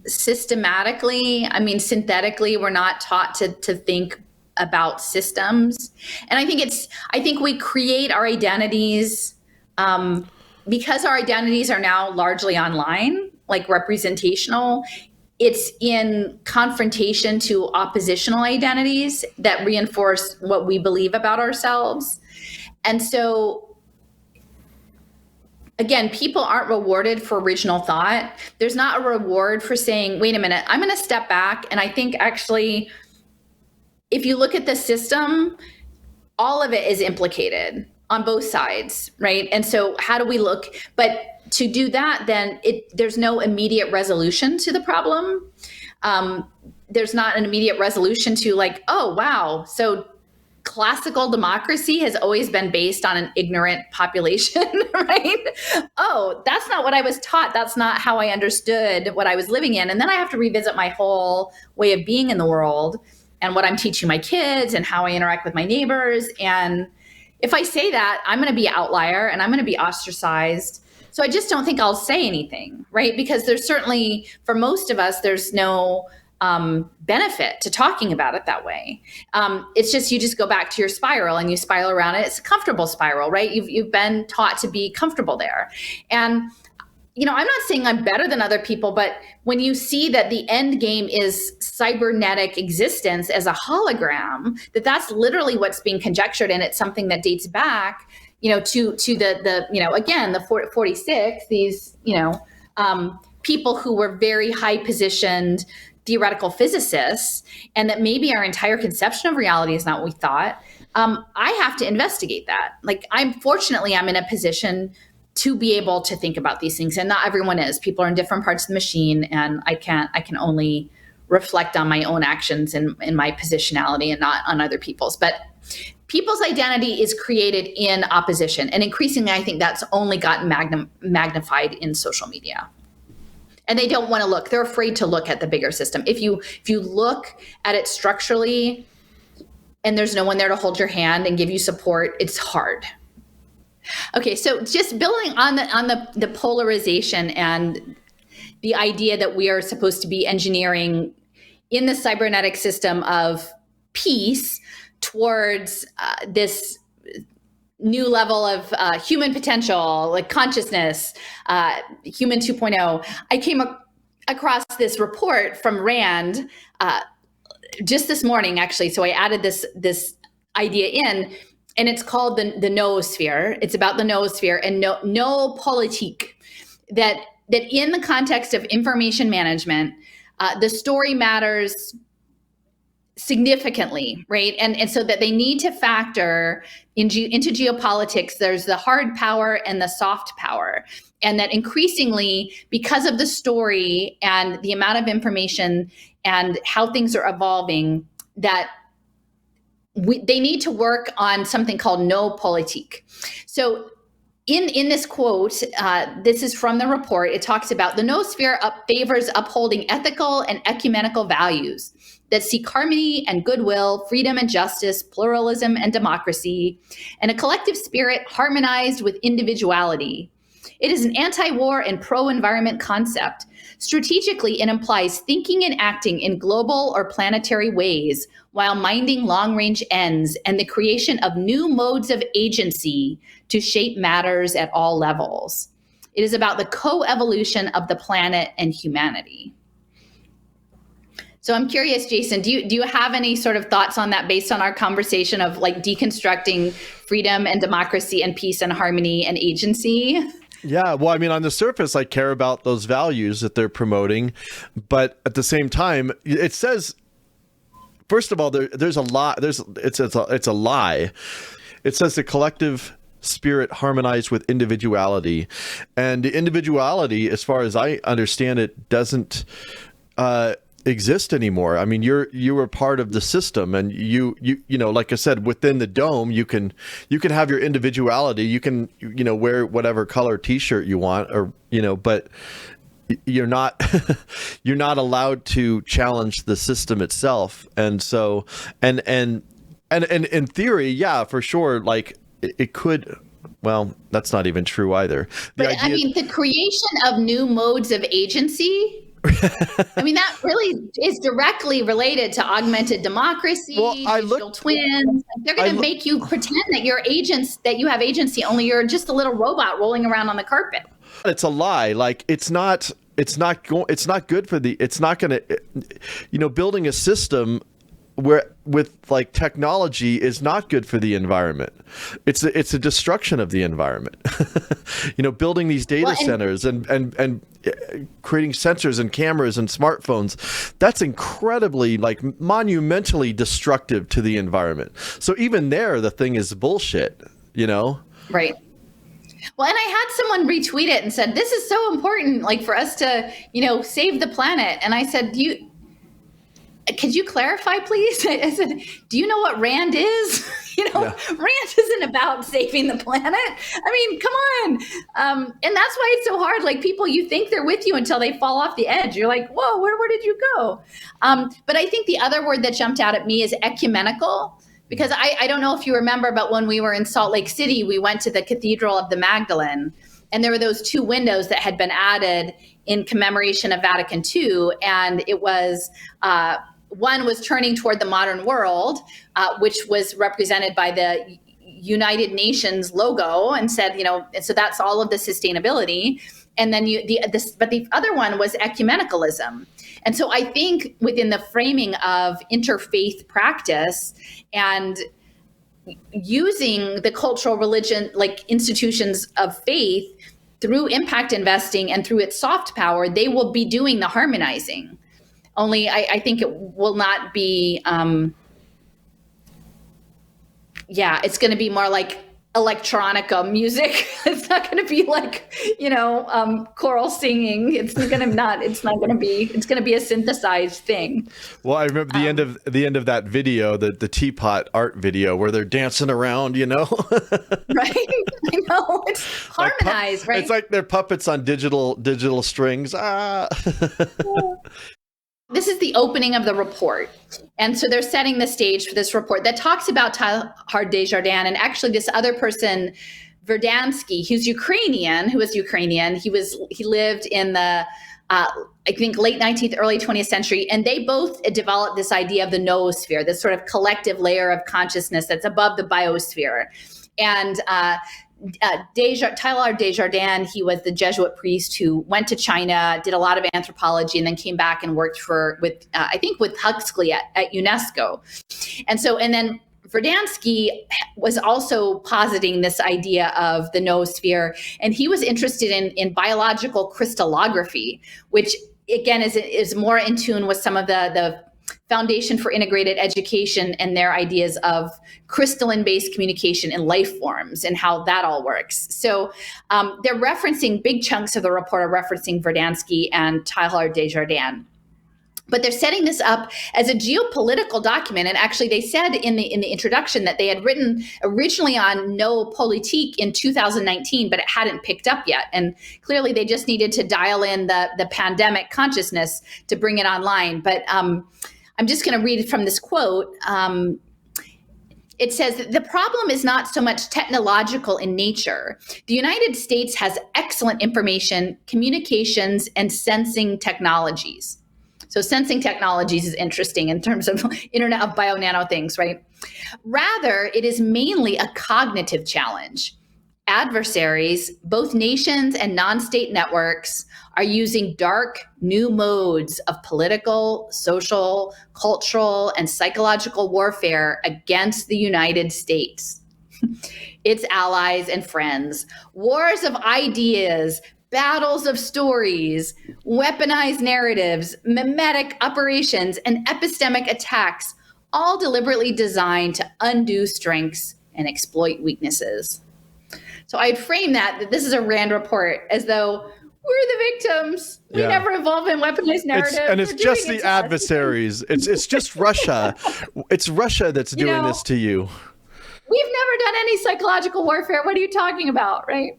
systematically. I mean, synthetically, we're not taught to think about systems. And I think we create our identities because our identities are now largely online, like representational. It's in confrontation to oppositional identities that reinforce what we believe about ourselves. And so, again, people aren't rewarded for original thought. There's not a reward for saying, wait a minute, I'm going to step back. And I think actually, if you look at the system, all of it is implicated on both sides, right? And so how do we look? But to do that, then there's no immediate resolution to the problem. There's not an immediate resolution to like, oh, wow. So classical democracy has always been based on an ignorant population, right? Oh, that's not what I was taught. That's not how I understood what I was living in. And then I have to revisit my whole way of being in the world and what I'm teaching my kids and how I interact with my neighbors. And if I say that, I'm going to be an outlier and I'm going to be ostracized. So I just don't think I'll say anything, right? Because there's certainly, for most of us, there's no benefit to talking about it that way. It's just, you just go back to your spiral and you spiral around it. It's a comfortable spiral, right? You've been taught to be comfortable there. And I'm not saying I'm better than other people, but when you see that the end game is cybernetic existence as a hologram, that's literally what's being conjectured, and it's something that dates back, to the again, the 46, these, people who were very high positioned theoretical physicists, and that maybe our entire conception of reality is not what we thought. I have to investigate that. Like, I'm in a position to be able to think about these things. And not everyone is. People are in different parts of the machine, and I can only reflect on my own actions and my positionality and not on other people's. But people's identity is created in opposition. And increasingly, I think that's only gotten magnified in social media. And they don't want to look. They're afraid to look at the bigger system. If you look at it structurally and there's no one there to hold your hand and give you support, it's hard. Okay, so just building on the polarization and the idea that we are supposed to be engineering in the cybernetic system of peace towards this new level of human potential, like consciousness, human 2.0, I came across this report from Rand just this morning, actually. So I added this idea in. And it's called the noosphere. It's about the noosphere and no politique. That in the context of information management, the story matters significantly, right? And so that they need to factor into geopolitics, there's the hard power and the soft power. And that increasingly, because of the story and the amount of information and how things are evolving, that they need to work on something called no politique. So in this quote, this is from the report, it talks about the noosphere favors upholding ethical and ecumenical values that seek harmony and goodwill, freedom and justice, pluralism and democracy, and a collective spirit harmonized with individuality. It is an anti-war and pro-environment concept. Strategically, it implies thinking and acting in global or planetary ways while minding long-range ends and the creation of new modes of agency to shape matters at all levels. It is about the co-evolution of the planet and humanity. So I'm curious, Jason, do you have any sort of thoughts on that based on our conversation of like deconstructing freedom and democracy and peace and harmony and agency? Yeah, well, I mean, on the surface, I care about those values that they're promoting, but at the same time, it says, first of all, there's a lot. It's a lie. It says the collective spirit harmonized with individuality, and individuality, as far as I understand it, doesn't exist anymore. I mean, you were part of the system, and you know, like I said, within the dome, you can have your individuality. You can, you know, wear whatever color T-shirt you want, or, you know, but you're not you're not allowed to challenge the system itself. And so, and in theory, yeah, for sure, like it could. Well, that's not even true either. I mean, the creation of new modes of agency. I mean, that really is directly related to augmented democracy, digital twins. They're going to make you pretend that you're agents, that you have agency, only you're just a little robot rolling around on the carpet. It's a lie. Like it's not good for the, it's not going to, you know, building a system where with like technology is not good for the environment. It's a destruction of the environment. You know, building these data centers and creating sensors and cameras and smartphones, that's incredibly, like, monumentally destructive to the environment. So even there, the thing is bullshit, you know? Right. Well, and I had someone retweet it and said, this is so important, like, for us to, you know, save the planet. And I said, could you clarify, please? I said, do you know what RAND is? You know, yeah. RAND isn't about saving the planet. I mean, come on. And that's why it's so hard. Like, people, you think they're with you until they fall off the edge. You're like, whoa, where did you go? But I think the other word that jumped out at me is ecumenical, because I don't know if you remember, but when we were in Salt Lake City, we went to the Cathedral of the Magdalene, and there were those two windows that had been added in commemoration of Vatican II. And it was, one was turning toward the modern world, which was represented by the United Nations logo, and said, you know, so that's all of the sustainability. And then but the other one was ecumenicalism. And so I think within the framing of interfaith practice and using the cultural religion, like institutions of faith, through impact investing and through its soft power, they will be doing the harmonizing. Only I think it will not be, it's going to be more like electronica music. It's not going to be like, you know, choral singing. It's going to be a synthesized thing. Well, I remember the end of that video, the teapot art video, where they're dancing around, you know? Right. I know. It's harmonized, right? It's like they're puppets on digital strings. This is the opening of the report. And so they're setting the stage for this report that talks about Teilhard de Chardin, and actually this other person, Verdansky, who was Ukrainian. He lived in the, I think, late 19th, early 20th century. And they both developed this idea of the noosphere, this sort of collective layer of consciousness that's above the biosphere. And Teilhard de Chardin, he was the Jesuit priest who went to China, did a lot of anthropology, and then came back and worked with Huxley at UNESCO. And then Verdansky was also positing this idea of the noosphere, and he was interested in biological crystallography, which again is more in tune with some of the Foundation for Integrated Education and their ideas of crystalline-based communication in life forms and how that all works. So they're referencing, big chunks of the report are referencing Verdanski and Tyler Desjardins. But they're setting this up as a geopolitical document. And actually, they said in the introduction that they had written originally on No Politique in 2019, but it hadn't picked up yet. And clearly, they just needed to dial in the pandemic consciousness to bring it online. But I'm just going to read from this quote. It says that the problem is not so much technological in nature. The United States has excellent information, communications, and sensing technologies. So sensing technologies is interesting in terms of Internet of Bio-Nano things, right? Rather, it is mainly a cognitive challenge. Adversaries, both nations and non-state networks, are using dark new modes of political, social, cultural, and psychological warfare against the United States, its allies and friends. Wars of ideas, battles of stories, weaponized narratives, mimetic operations, and epistemic attacks, all deliberately designed to undo strengths and exploit weaknesses. So I'd frame that this is a RAND report as though we're the victims. We never evolve in weaponized narrative. And it's just the adversaries. It's just Russia. It's Russia that's doing this to you. We've never done any psychological warfare. What are you talking about, right?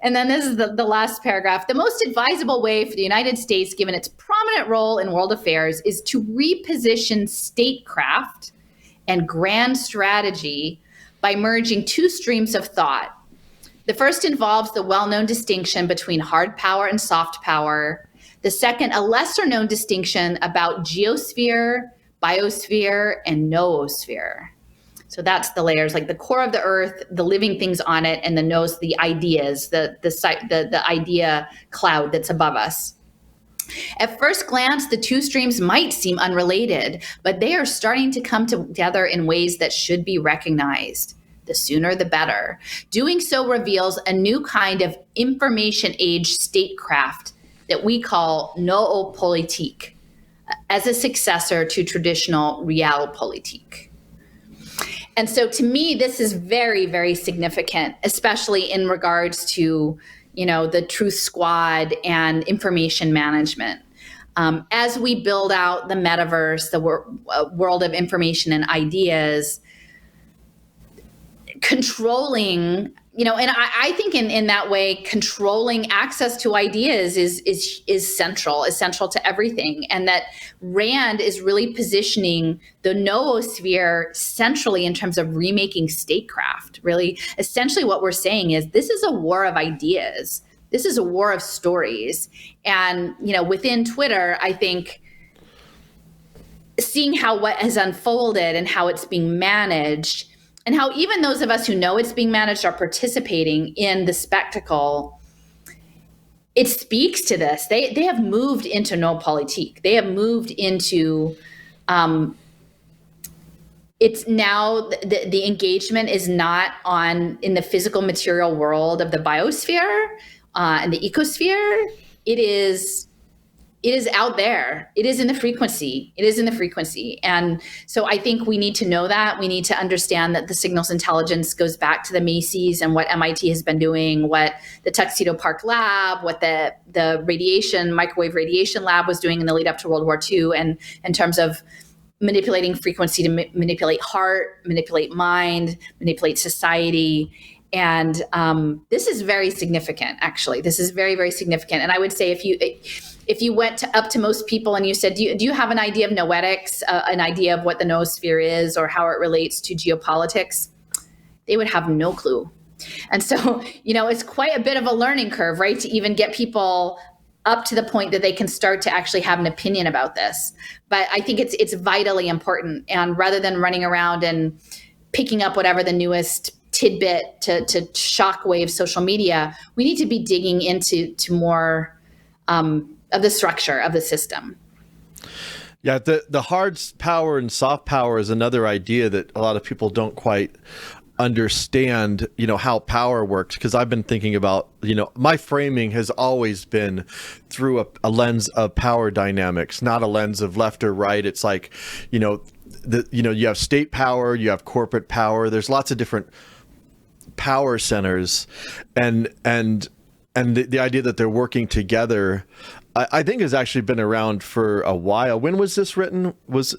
And then this is the last paragraph. The most advisable way for the United States, given its prominent role in world affairs, is to reposition statecraft and grand strategy by merging two streams of thought. The first involves the well-known distinction between hard power and soft power. The second, a lesser-known distinction about geosphere, biosphere, and noosphere. So that's the layers, like the core of the earth, the living things on it, and the noos, the ideas, the idea cloud that's above us. At first glance, the two streams might seem unrelated, but they are starting to come together in ways that should be recognized. The sooner, the better. Doing so reveals a new kind of information age statecraft that we call noopolitique, as a successor to traditional realpolitik. And so to me, this is very, very significant, especially in regards to, the Truth Squad and information management. As we build out the metaverse, the world of information and ideas, controlling, and I think in that way, controlling access to ideas is central to everything. And that RAND is really positioning the noosphere centrally in terms of remaking statecraft. Really, essentially what we're saying is this is a war of ideas. This is a war of stories. And, within Twitter, I think seeing how what has unfolded and how it's being managed, and how even those of us who know it's being managed are participating in the spectacle, it speaks to this. They have moved into noopolitique. They have moved into, it's now, the engagement is not in the physical material world of the biosphere and the ecosphere. It is out there. It is in the frequency. And so I think we need to know that. We need to understand that the signals intelligence goes back to the Macy's and what MIT has been doing, what the Tuxedo Park Lab, what the microwave radiation lab was doing in the lead up to World War II, and in terms of manipulating frequency to manipulate heart, manipulate mind, manipulate society. And this is very significant, actually. This is very, very significant. And I would say if you went up to most people and you said, do you have an idea of noetics, an idea of what the noosphere is or how it relates to geopolitics? They would have no clue. And so, it's quite a bit of a learning curve, right? To even get people up to the point that they can start to actually have an opinion about this. But I think it's vitally important. And rather than running around and picking up whatever the newest tidbit to shockwave social media, we need to be digging into more of the structure of the system. Yeah, the hard power and soft power is another idea that a lot of people don't quite understand, how power works, because I've been thinking about, my framing has always been through a lens of power dynamics, not a lens of left or right. It's like, you have state power, you have corporate power. There's lots of different power centers, and the idea that they're working together, I think has actually been around for a while. When was this written? This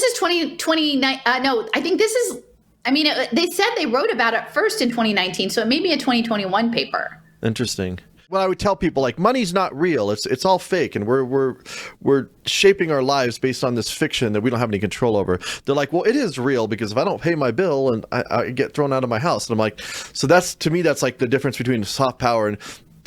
is 2029. No, I think this is, they said they wrote about it first in 2019, so it may be a 2021 paper. Interesting. Well, I would tell people, like, money's not real. It's all fake, and we're shaping our lives based on this fiction that we don't have any control over. They're like, well, it is real, because if I don't pay my bill and I get thrown out of my house, and I'm like, so that's, to me, that's like the difference between soft power and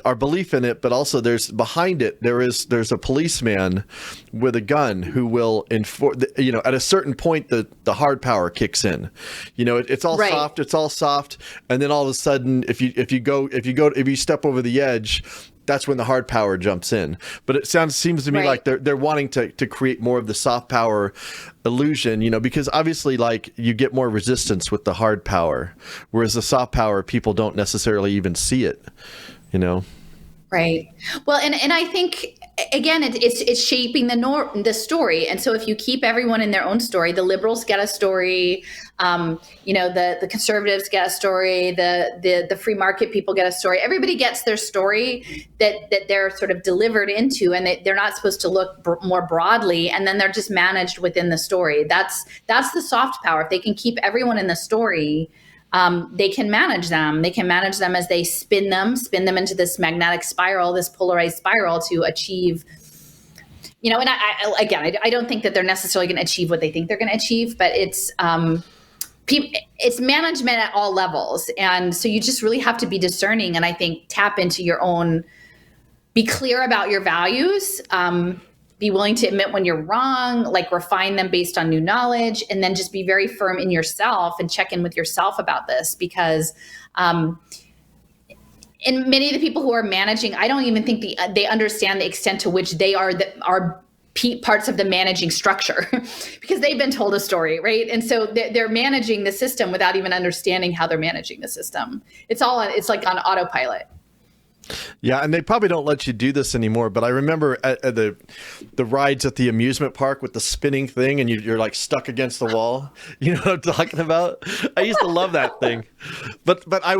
our belief in it, but also there's behind it, there's a policeman with a gun who will enforce, at a certain point the hard power kicks in. It's all right. It's all soft, and then all of a sudden if you step over the edge, that's when the hard power jumps in. But it seems to me like they're wanting to create more of the soft power illusion, because obviously, like, you get more resistance with the hard power, whereas the soft power, people don't necessarily even see it. Right. Well, and I think, again, it's shaping the story. And so if you keep everyone in their own story, the liberals get a story, the conservatives get a story, the free market people get a story. Everybody gets their story that they're sort of delivered into, and they're not supposed to look more broadly, and then they're just managed within the story. That's the soft power. If they can keep everyone in the story, they can manage them. They can manage them as they spin them into this magnetic spiral, this polarized spiral, to achieve, and I don't think that they're necessarily going to achieve what they think they're going to achieve, but it's management at all levels. And so you just really have to be discerning, and I think tap into your own, be clear about your values, be willing to admit when you're wrong, like refine them based on new knowledge, and then just be very firm in yourself and check in with yourself about this, because and many of the people who are managing, I don't even think they understand the extent to which they are parts of the managing structure because they've been told a story, right? And so they're managing the system without even understanding how they're managing the system. It's like on autopilot. Yeah, and they probably don't let you do this anymore, but I remember at the rides at the amusement park with the spinning thing, and you're like stuck against the wall. You know what I'm talking about? I used to love that thing. But I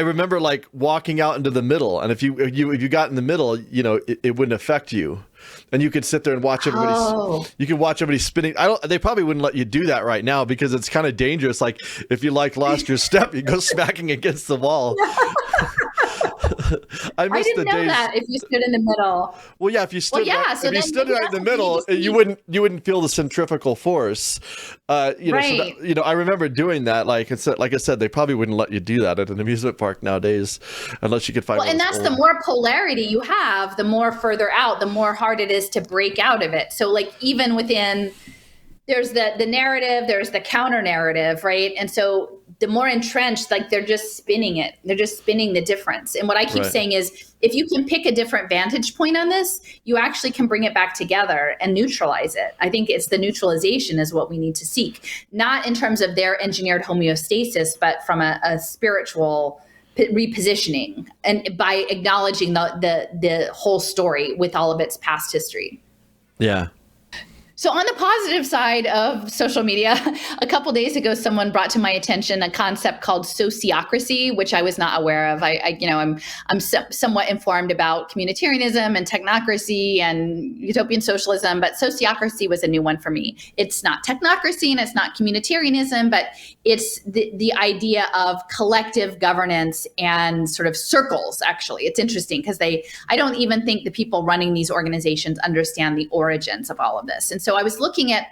remember like walking out into the middle, and if you got in the middle, it wouldn't affect you. And you could sit there and watch everybody. You could watch everybody spinning. They probably wouldn't let you do that right now because it's kind of dangerous. Like if you lost your step, you go smacking against the wall. I didn't know that if you stood in the middle. Well, yeah, if you stood right in the middle, you wouldn't feel the centrifugal force. Right. So I remember doing that. Like I said, they probably wouldn't let you do that at an amusement park nowadays, unless you could find. Well, and that's the more polarity you have, the more further out, the more hard it is to break out of it. So, like even within, there's the narrative, there's the counter narrative, right? And so the more entrenched, like they're just spinning it. They're just spinning the difference. And what I keep saying is, if you can pick a different vantage point on this, you actually can bring it back together and neutralize it. I think it's the neutralization is what we need to seek, not in terms of their engineered homeostasis, but from a spiritual repositioning, and by acknowledging the whole story with all of its past history. Yeah. So on the positive side of social media, a couple days ago, someone brought to my attention a concept called sociocracy, which I was not aware of. I'm somewhat informed about communitarianism and technocracy and utopian socialism, but sociocracy was a new one for me. It's not technocracy and it's not communitarianism, but it's the idea of collective governance and sort of circles. Actually, it's interesting because I don't even think the people running these organizations understand the origins of all of this. And so I was looking at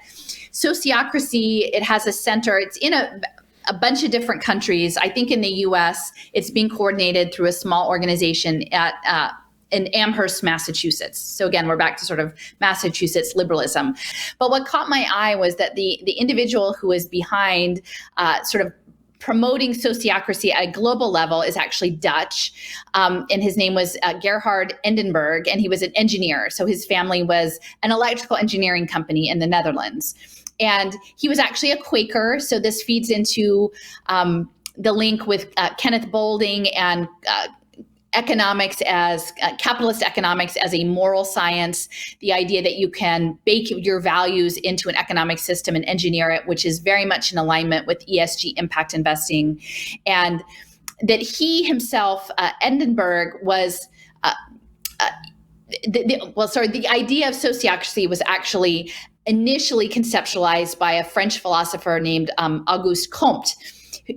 sociocracy. It has a center. It's in a bunch of different countries. I think in the US, it's being coordinated through a small organization in Amherst, Massachusetts. So again, we're back to sort of Massachusetts liberalism. But what caught my eye was that the individual who is behind sort of promoting sociocracy at a global level is actually Dutch. And his name was Gerhard Endenberg, and he was an engineer. So his family was an electrical engineering company in the Netherlands. And he was actually a Quaker. So this feeds into the link with Kenneth Boulding and economics as capitalist economics as a moral science, the idea that you can bake your values into an economic system and engineer it, which is very much in alignment with ESG impact investing. And that he himself, Edinburgh, was the idea of sociocracy was actually initially conceptualized by a French philosopher named Auguste Comte.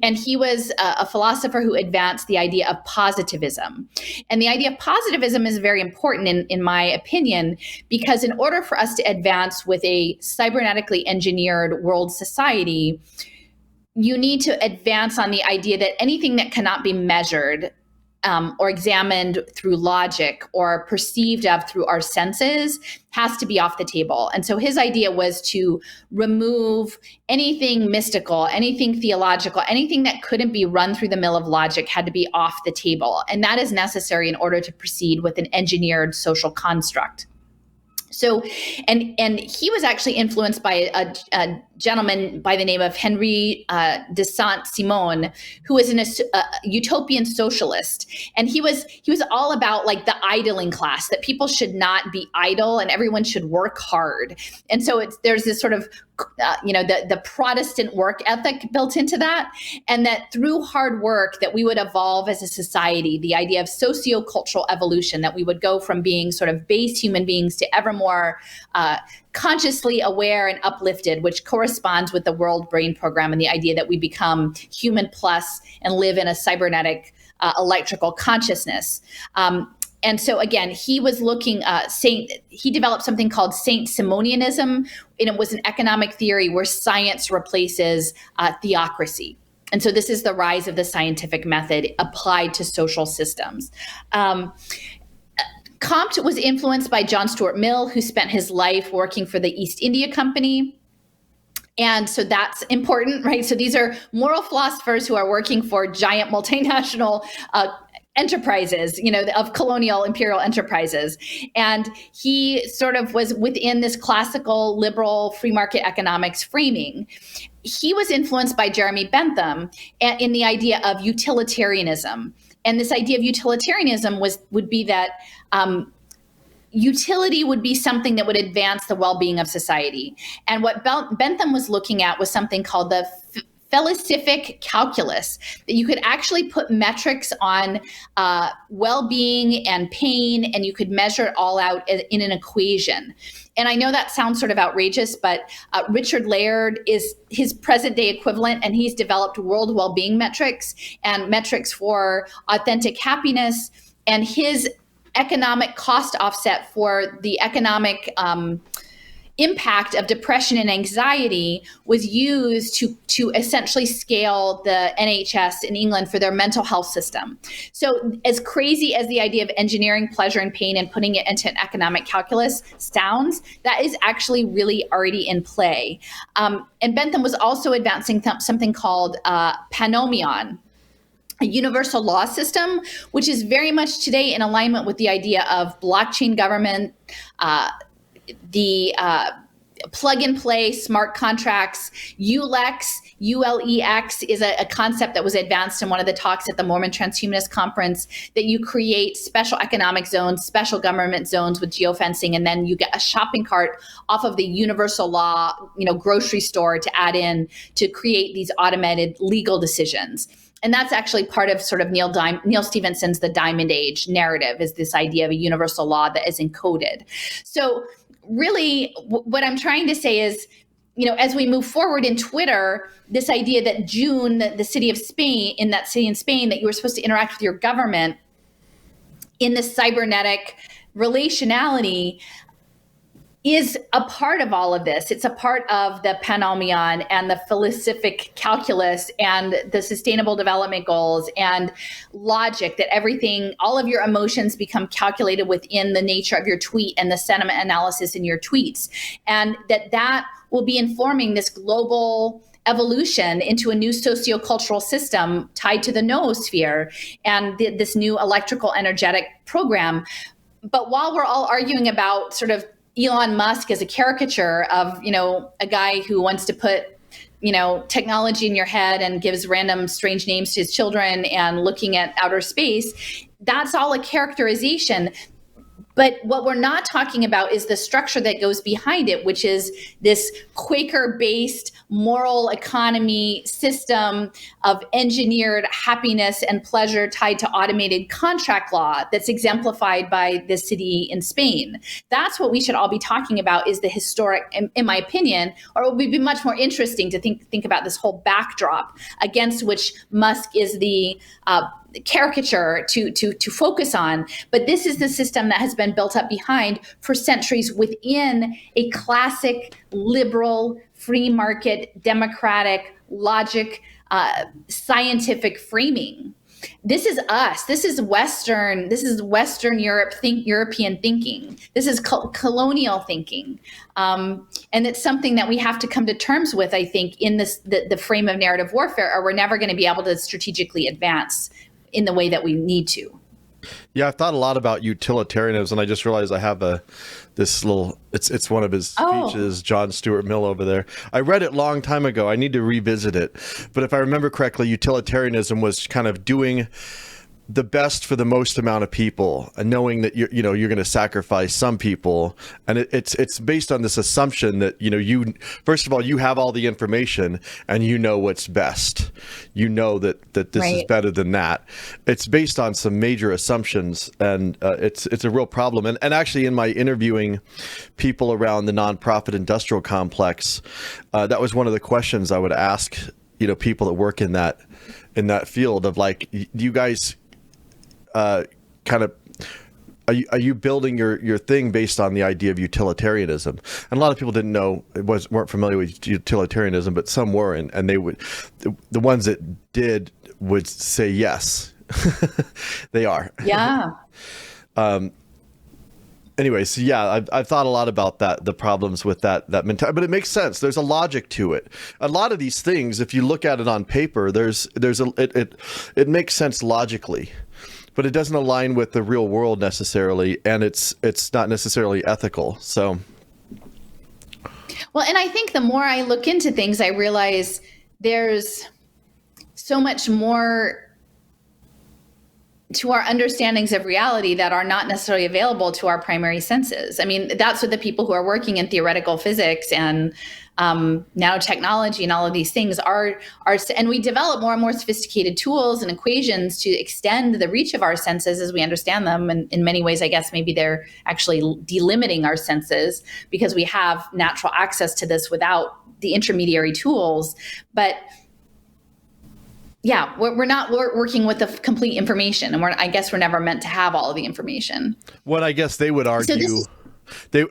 And he was a philosopher who advanced the idea of positivism. And the idea of positivism is very important in my opinion, because in order for us to advance with a cybernetically engineered world society, you need to advance on the idea that anything that cannot be measured or examined through logic or perceived of through our senses has to be off the table. And so his idea was to remove anything mystical, anything theological, anything that couldn't be run through the mill of logic had to be off the table. And that is necessary in order to proceed with an engineered social construct. So, and he was actually influenced by a gentleman by the name of Henri de Saint-Simon, who was a utopian socialist. And he was all about like the idling class, that people should not be idle and everyone should work hard. And so there's this sort of, the Protestant work ethic built into that, and that through hard work that we would evolve as a society, the idea of sociocultural evolution, that we would go from being sort of base human beings to ever more consciously aware and uplifted, which corresponds with the World Brain Program and the idea that we become human plus and live in a cybernetic electrical consciousness. And so again, he was looking, he developed something called Saint Simonianism, and it was an economic theory where science replaces theocracy. And so this is the rise of the scientific method applied to social systems. Comte was influenced by John Stuart Mill, who spent his life working for the East India Company. And so that's important, right? So these are moral philosophers who are working for giant multinational enterprises, of colonial imperial enterprises. And he sort of was within this classical liberal free market economics framing. He was influenced by Jeremy Bentham in the idea of utilitarianism. And this idea of utilitarianism would be that utility would be something that would advance the well-being of society. And what Bentham was looking at was something called the felicific calculus, that you could actually put metrics on well-being and pain, and you could measure it all out in an equation. And I know that sounds sort of outrageous, but Richard Laird is his present day equivalent, and he's developed world well-being metrics and metrics for authentic happiness. And his economic cost offset for the economic impact of depression and anxiety was used to essentially scale the NHS in England for their mental health system. So as crazy as the idea of engineering pleasure and pain and putting it into an economic calculus sounds, that is actually really already in play. And Bentham was also advancing something called panomion, a universal law system, which is very much today in alignment with the idea of blockchain government, the plug and play smart contracts. ULEX is a concept that was advanced in one of the talks at the Mormon Transhumanist Conference, that you create special economic zones, special government zones with geofencing, and then you get a shopping cart off of the universal law, grocery store to add in to create these automated legal decisions. And that's actually part of sort of Neil Stephenson's The Diamond Age narrative, is this idea of a universal law that is encoded. So really what I'm trying to say is, as we move forward in Twitter, this idea that June, the city of Spain, in that city in Spain, that you were supposed to interact with your government in this cybernetic relationality is a part of all of this. It's a part of the panomion and the felicific calculus and the sustainable development goals and logic, that everything, all of your emotions become calculated within the nature of your tweet and the sentiment analysis in your tweets. And that will be informing this global evolution into a new sociocultural system tied to the noosphere and this new electrical energetic program. But while we're all arguing about sort of Elon Musk as a caricature of, a guy who wants to put, technology in your head and gives random strange names to his children and looking at outer space. That's all a characterization. But what we're not talking about is the structure that goes behind it, which is this Quaker-based moral economy system of engineered happiness and pleasure tied to automated contract law that's exemplified by the city in Spain. That's what we should all be talking about, is the historic, in my opinion, or it would be much more interesting to think about this whole backdrop against which Musk is the caricature to focus on. But this is the system that has been built up behind for centuries within a classic liberal, free market, democratic, logic, scientific framing. This is us. This is Western European thinking. This is colonial thinking. And it's something that we have to come to terms with, I think, in the frame of narrative warfare, or we're never going to be able to strategically advance in the way that we need to. Yeah, I've thought a lot about utilitarianism, and I just realized I have this little, it's one of his speeches, John Stuart Mill over there. I read it a long time ago. I need to revisit it. But if I remember correctly, utilitarianism was kind of doing the best for the most amount of people, and knowing that you're going to sacrifice some people. And it's based on this assumption that, you, first of all, you have all the information and you know what's best. You know that this is better than that. It's based on some major assumptions, and it's a real problem. And actually, in my interviewing people around the nonprofit industrial complex, that was one of the questions I would ask, people that work in that field of, like, you guys kind of, are you building your thing based on the idea of utilitarianism? And a lot of people didn't know, weren't familiar with utilitarianism, but some were, and they would, the ones that did would say yes. They are. Yeah. Anyway, so yeah, I've thought a lot about the problems with that mentality, but it makes sense. There's a logic to it. A lot of these things, if you look at it on paper, it makes sense logically, but it doesn't align with the real world necessarily, and it's not necessarily ethical. So, well, and I think the more I look into things, I realize there's so much more to our understandings of reality that are not necessarily available to our primary senses. I mean, that's what the people who are working in theoretical physics and nanotechnology and all of these things are, and we develop more and more sophisticated tools and equations to extend the reach of our senses as we understand them. And in many ways, I guess maybe they're actually delimiting our senses because we have natural access to this without the intermediary tools. But yeah, we're not working with the complete information, and I guess we're never meant to have all of the information. Well, I guess they would argue.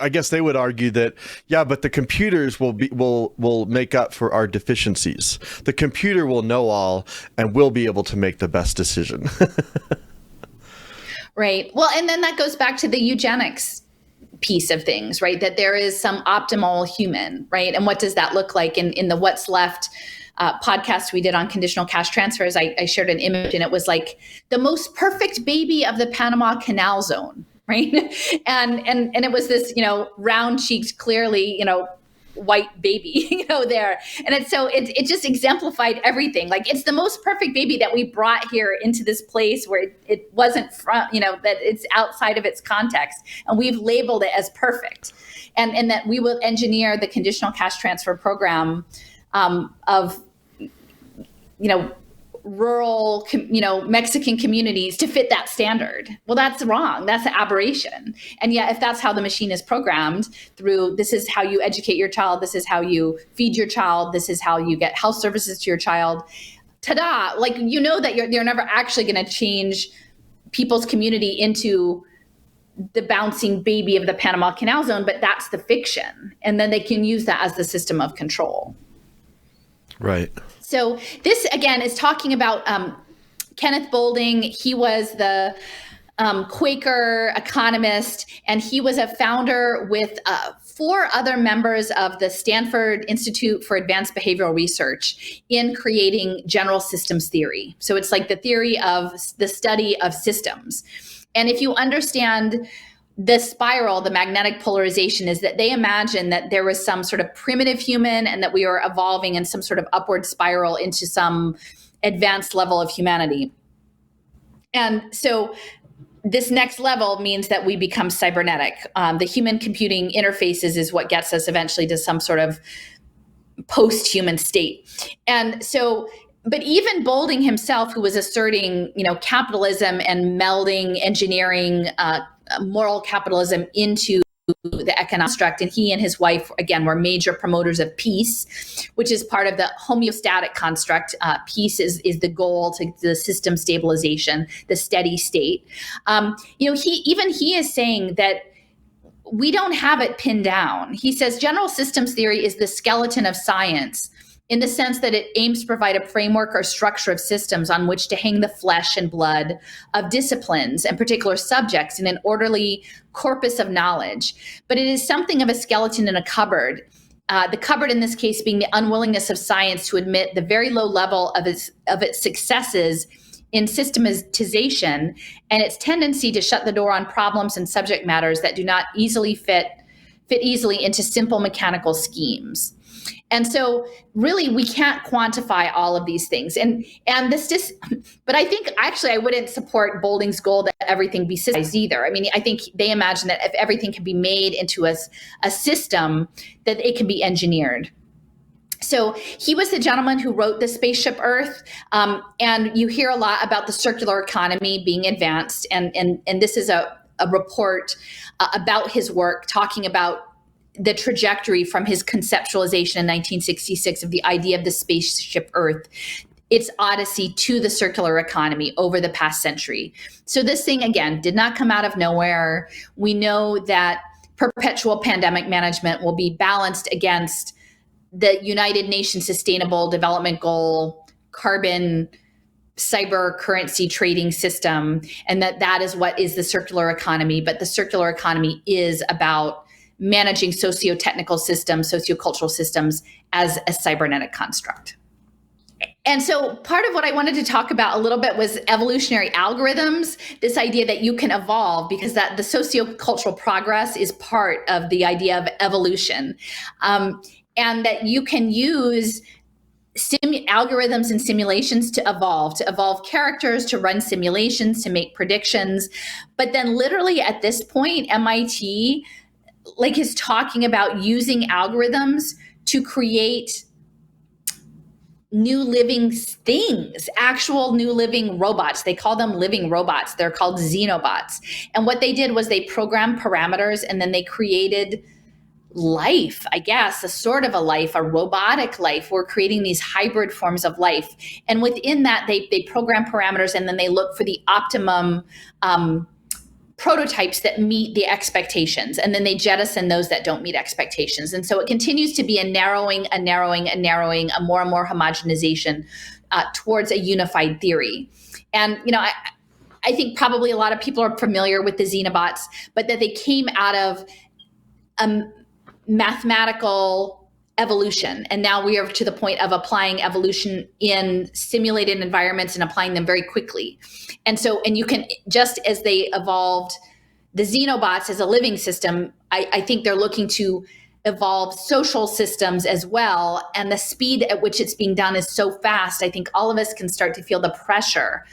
I guess they would argue that, yeah, but the computers will make up for our deficiencies. The computer will know all, and we'll be able to make the best decision. Right. Well, and then that goes back to the eugenics piece of things, right? That there is some optimal human, right? And what does that look like in the What's Left podcast we did on conditional cash transfers? I shared an image, and it was like the most perfect baby of the Panama Canal Zone, right? and it was this, round-cheeked, clearly, white baby, there. And it just exemplified everything. Like, it's the most perfect baby that we brought here into this place where it wasn't from, that it's outside of its context. And we've labeled it as perfect. And that we will engineer the conditional cash transfer program of rural, Mexican communities to fit that standard. Well, that's wrong. That's an aberration. And yet, if that's how the machine is programmed through, this is how you educate your child, this is how you feed your child, this is how you get health services to your child, ta-da, like, that you're never actually going to change people's community into the bouncing baby of the Panama Canal Zone, but that's the fiction. And then they can use that as the system of control. Right. So this, again, is talking about Kenneth Boulding. He was the Quaker economist, and he was a founder with 4 other members of the Stanford Institute for Advanced Behavioral Research in creating general systems theory. So it's like the theory of the study of systems. And if you understand the spiral, the magnetic polarization, is that they imagine that there was some sort of primitive human and that we are evolving in some sort of upward spiral into some advanced level of humanity. And so this next level means that we become cybernetic. The human computing interfaces is what gets us eventually to some sort of post-human state. And so, but even Boulding himself, who was asserting, capitalism and melding engineering, moral capitalism into the economic construct, and he and his wife, again, were major promoters of peace, which is part of the homeostatic construct. Peace is the goal to the system stabilization, the steady state. He is saying that we don't have it pinned down. He says general systems theory is the skeleton of science, in the sense that it aims to provide a framework or structure of systems on which to hang the flesh and blood of disciplines and particular subjects in an orderly corpus of knowledge. But it is something of a skeleton in a cupboard. The cupboard in this case being the unwillingness of science to admit the very low level of its successes in systematization and its tendency to shut the door on problems and subject matters that do not easily fit easily into simple mechanical schemes. And so really we can't quantify all of these things. And this just, but I think actually I wouldn't support Boulding's goal that everything be systemized either. I mean, I think they imagine that if everything can be made into a system, that it can be engineered. So he was the gentleman who wrote the Spaceship Earth, and you hear a lot about the circular economy being advanced, and this is a report about his work talking about the trajectory from his conceptualization in 1966 of the idea of the Spaceship Earth, its odyssey to the circular economy over the past century. So this thing, again, did not come out of nowhere. We know that perpetual pandemic management will be balanced against the United Nations Sustainable Development Goal, carbon cyber currency trading system, and that is what is the circular economy. But the circular economy is about managing socio-technical systems, sociocultural systems as a cybernetic construct. And so part of what I wanted to talk about a little bit was evolutionary algorithms, this idea that you can evolve, because that the sociocultural progress is part of the idea of evolution, and that you can use algorithms and simulations to evolve characters, to run simulations, to make predictions. But then literally at this point, MIT is talking about using algorithms to create new living things, actual new living robots. They call them living robots. They're called xenobots. And what they did was they programmed parameters, and then they created life, I guess, a sort of a life, a robotic life. We're creating these hybrid forms of life. And within that, they program parameters, and then they look for the optimum prototypes that meet the expectations, and then they jettison those that don't meet expectations. And so it continues to be a narrowing, a more and more homogenization towards a unified theory. And, I think probably a lot of people are familiar with the xenobots, but that they came out of mathematical evolution. And now we are to the point of applying evolution in simulated environments and applying them very quickly. And you can, just as they evolved the xenobots as a living system, I think they're looking to evolve social systems as well. And the speed at which it's being done is so fast. I think all of us can start to feel the pressure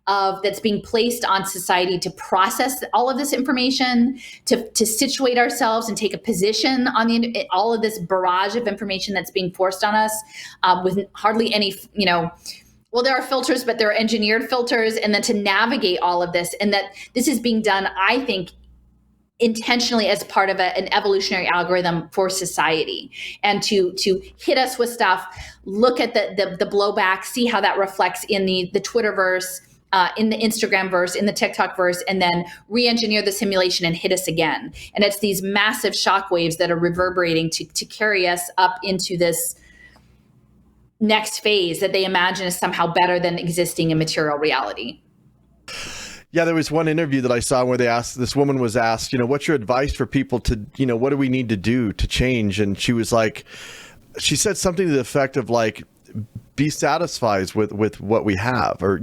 that's being placed on society to process all of this information, to situate ourselves and take a position on all of this barrage of information that's being forced on us, with hardly any, well, there are filters, but there are engineered filters, and then to navigate all of this, and that this is being done, I think, intentionally as part of an evolutionary algorithm for society, and to hit us with stuff, look at the blowback, see how that reflects in the Twitterverse, in the Instagram verse, in the TikTok verse, and then re-engineer the simulation and hit us again. And it's these massive shockwaves that are reverberating to carry us up into this next phase that they imagine is somehow better than existing in material reality. Yeah, there was one interview that I saw where this woman was asked, what's your advice for people to, what do we need to do to change? And she said something to the effect of be satisfied with what we have, or,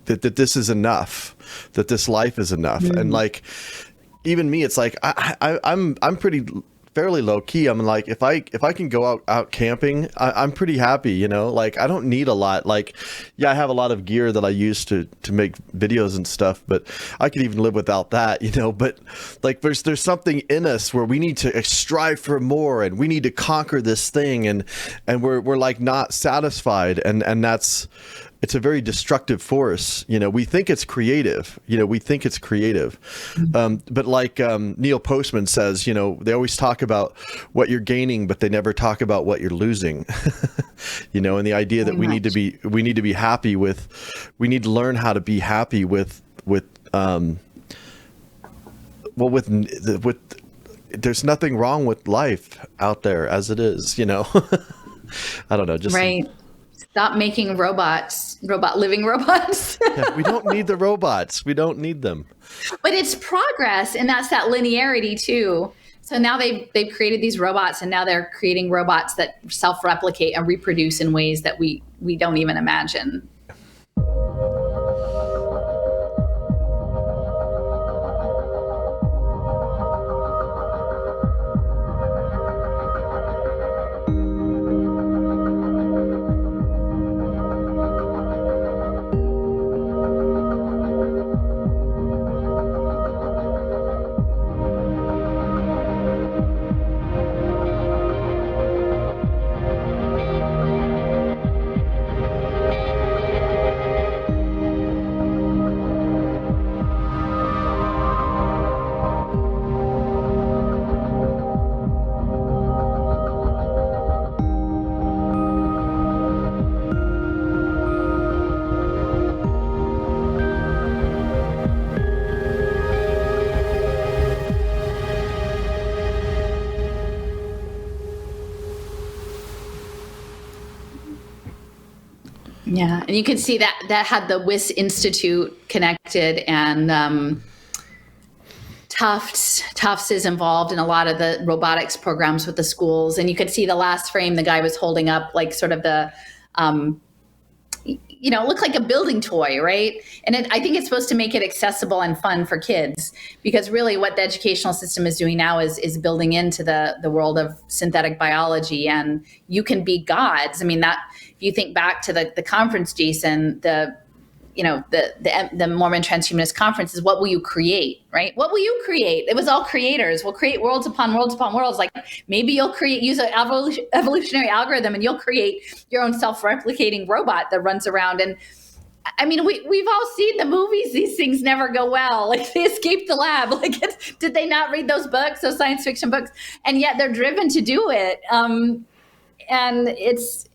that this is enough, that this life is enough. And even me, it's like I'm pretty fairly low key. I'm like, if I can go out camping, I'm pretty happy, you know. Like, I don't need a lot. Like, yeah, I have a lot of gear that I use to make videos and stuff, but I could even live without that, you know. But like, there's something in us where we need to strive for more, and we need to conquer this thing, and we're like not satisfied, and it's a very destructive force. You know, we think it's creative. But like Neil Postman says, you know, they always talk about what you're gaining, but they never talk about what you're losing. You know, and the idea that we need to be happy with, we need to learn how to be happy with there's nothing wrong with life out there as it is, you know. I don't know, just right. Stop making living robots. Yeah, we don't need the robots. We don't need them. But it's progress, and that's that linearity too. So now they've created these robots, and now they're creating robots that self-replicate and reproduce in ways that we don't even imagine. Yeah, and you can see that had the WIS Institute connected, and Tufts is involved in a lot of the robotics programs with the schools. And you could see the last frame, the guy was holding up like sort of the, it looked like a building toy, right? And I think it's supposed to make it accessible and fun for kids, because really what the educational system is doing now is building into the world of synthetic biology, and you can be gods. I mean, that if you think back to the conference, Jason, the Mormon Transhumanist Conference is, what will you create, right? What will you create? It was all creators. We'll create worlds upon worlds upon worlds. Like, maybe you'll use an evolutionary algorithm, and you'll create your own self-replicating robot that runs around. And I mean, we've all seen the movies. These things never go well. Like, they escaped the lab. Like, did they not read those books, those science fiction books? And yet they're driven to do it. And it's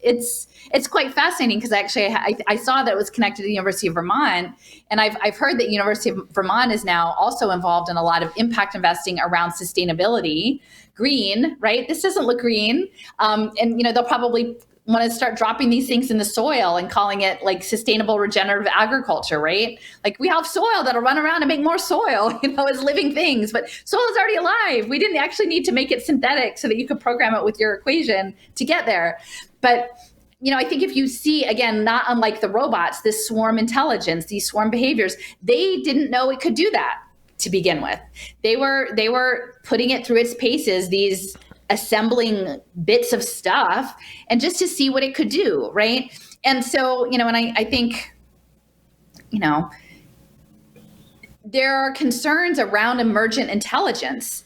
quite fascinating, because actually I saw that it was connected to the University of Vermont, and I've heard that University of Vermont is now also involved in a lot of impact investing around sustainability, green, right? This doesn't look green, and they'll probably want to start dropping these things in the soil and calling it like sustainable regenerative agriculture, right? Like, we have soil that'll run around and make more soil, as living things, but soil is already alive. We didn't actually need to make it synthetic so that you could program it with your equation to get there. But I think if you see, again, not unlike the robots, this swarm intelligence, these swarm behaviors, they didn't know it could do that to begin with. They were putting it through its paces, these assembling bits of stuff, and just to see what it could do, right? And so, and I think, there are concerns around emergent intelligence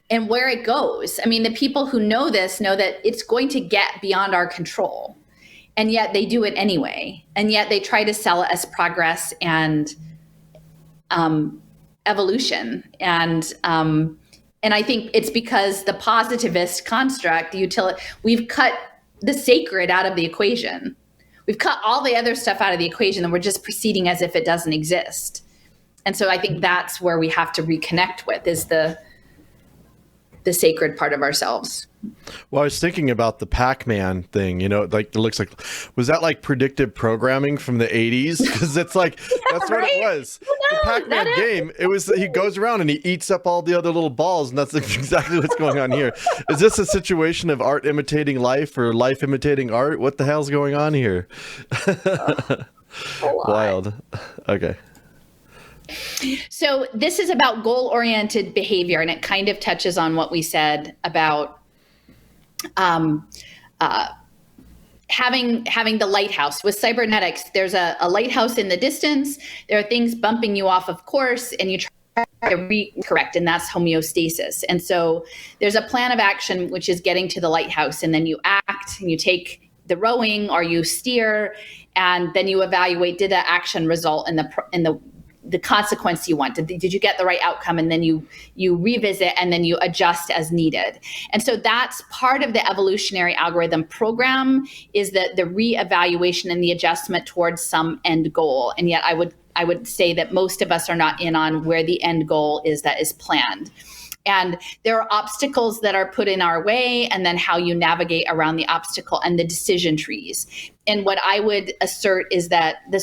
and where it goes. I mean, the people who know this know that it's going to get beyond our control, and yet they do it anyway. And yet they try to sell it as progress and evolution. And I think it's because the positivist construct, we've cut the sacred out of the equation. We've cut all the other stuff out of the equation, and we're just proceeding as if it doesn't exist. And so I think that's where we have to reconnect with, is the sacred part of ourselves. Well, I was thinking about the Pac-Man thing, like, it looks like, was that like predictive programming from the 80s? Because it's like, that's right? What it was. The Pac-Man game, it was, he goes around and he eats up all the other little balls, and that's exactly what's going on here. Is this a situation of art imitating life, or life imitating art? What the hell's going on here? Wild. Okay. So this is about goal-oriented behavior, and it kind of touches on what we said about having the lighthouse. With cybernetics, there's a lighthouse in the distance. There are things bumping you off of course, and you try to re-correct, and that's homeostasis. And so there's a plan of action, which is getting to the lighthouse, and then you act, and you take the rowing, or you steer, and then you evaluate, did that action result in the consequence you wanted? Did you get the right outcome? And then you revisit, and then you adjust as needed. And so that's part of the evolutionary algorithm program, is the reevaluation and the adjustment towards some end goal. And yet I would say that most of us are not in on where the end goal is that is planned. And there are obstacles that are put in our way, and then how you navigate around the obstacle and the decision trees. And what I would assert is that the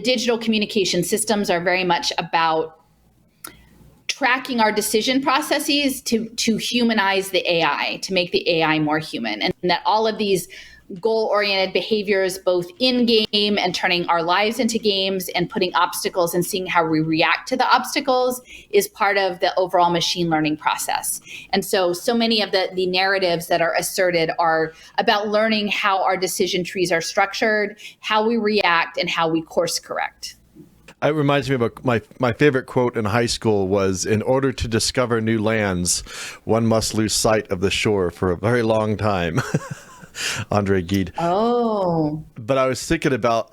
digital communication systems are very much about tracking our decision processes to humanize the AI, to make the AI more human. And that all of these goal-oriented behaviors, both in game and turning our lives into games and putting obstacles and seeing how we react to the obstacles, is part of the overall machine learning process. And so many of the narratives that are asserted are about learning how our decision trees are structured, how we react, and how we course correct. It reminds me of my favorite quote in high school was, "In order to discover new lands, one must lose sight of the shore for a very long time." Andre Gide. Oh. But I was thinking about,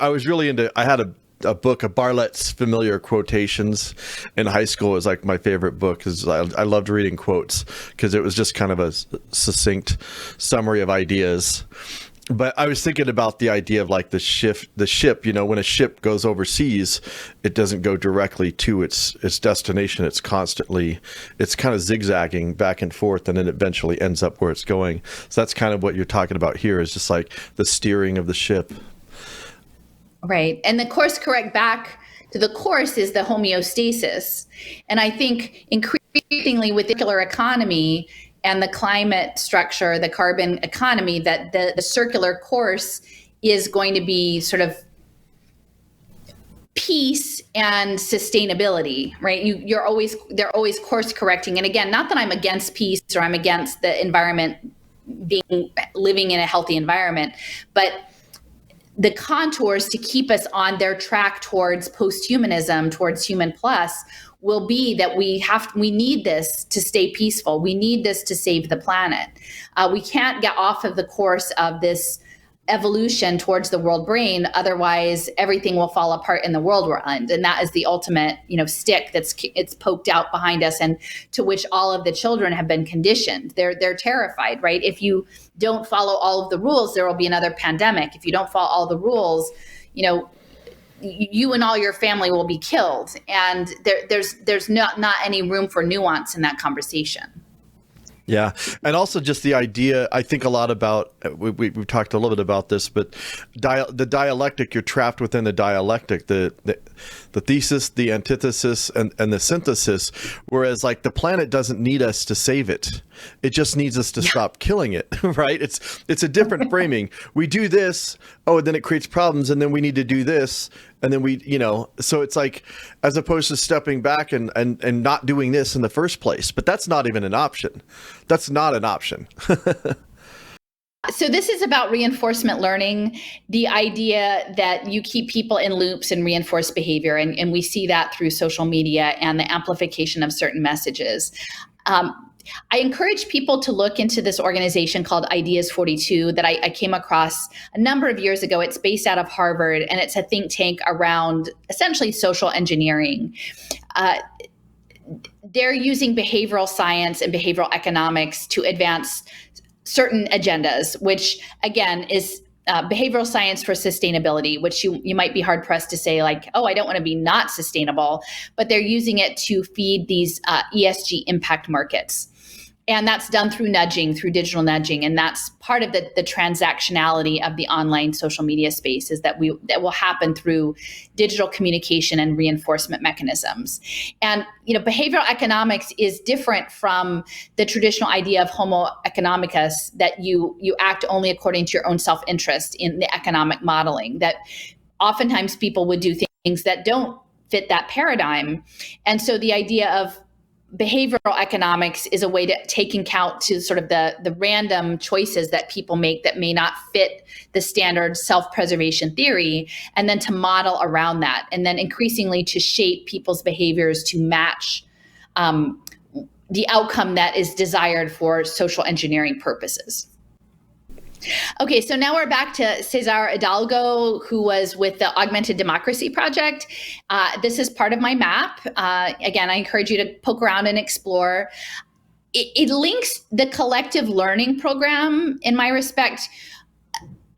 I was really into, I had a book of Bartlett's Familiar Quotations in high school. It was like my favorite book, because I loved reading quotes, because it was just kind of a succinct summary of ideas. But I was thinking about the idea of like the ship, when a ship goes overseas, it doesn't go directly to its destination. It's kind of zigzagging back and forth, and then eventually ends up where it's going. So that's kind of what you're talking about here, is just like the steering of the ship. Right. And the course correct back to the course is the homeostasis. And I think increasingly with the circular economy and the climate structure, the carbon economy, that the circular course is going to be sort of peace and sustainability, right? They're always course correcting. And again, not that I'm against peace or I'm against the environment living in a healthy environment, but the contours to keep us on their track towards post-humanism, towards human plus, will be that we need this to stay peaceful. We need this to save the planet. We can't get off of the course of this evolution towards the world brain. Otherwise, everything will fall apart in the world we're in. And that is the ultimate, stick it's poked out behind us, and to which all of the children have been conditioned. They're terrified, right? If you don't follow all of the rules, there will be another pandemic. If you don't follow all the rules, you and all your family will be killed. And there's not any room for nuance in that conversation. Yeah. And also just the idea, I think a lot about, we've talked a little bit about this, but the dialectic, you're trapped within the dialectic, the thesis, the antithesis, and the synthesis, whereas like the planet doesn't need us to save it. It just needs us to stop killing it, right? It's a different framing. We do this, and then it creates problems, and then we need to do this, and then so it's like, as opposed to stepping back and not doing this in the first place. But that's not even an option. That's not an option. So this is about reinforcement learning, the idea that you keep people in loops and reinforce behavior. And we see that through social media and the amplification of certain messages. I encourage people to look into this organization called Ideas 42 that I came across a number of years ago. It's based out of Harvard, and it's a think tank around essentially social engineering. They're using behavioral science and behavioral economics to advance certain agendas, which again is behavioral science for sustainability, which you might be hard pressed to say like, oh, I don't want to be not sustainable, but they're using it to feed these ESG impact markets. And that's done through nudging, through digital nudging. And that's part of the transactionality of the online social media space, is that will happen through digital communication and reinforcement mechanisms. And behavioral economics is different from the traditional idea of homo economicus, that you act only according to your own self-interest in the economic modeling, that oftentimes people would do things things that don't fit that paradigm. And so the idea of behavioral economics is a way to take account to sort of the random choices that people make that may not fit the standard self-preservation theory, and then to model around that, and then increasingly to shape people's behaviors to match the outcome that is desired for social engineering purposes. Okay, so now we're back to Cesar Hidalgo, who was with the Augmented Democracy Project. This is part of my map. Again, I encourage you to poke around and explore. It links the collective learning program, in my respect.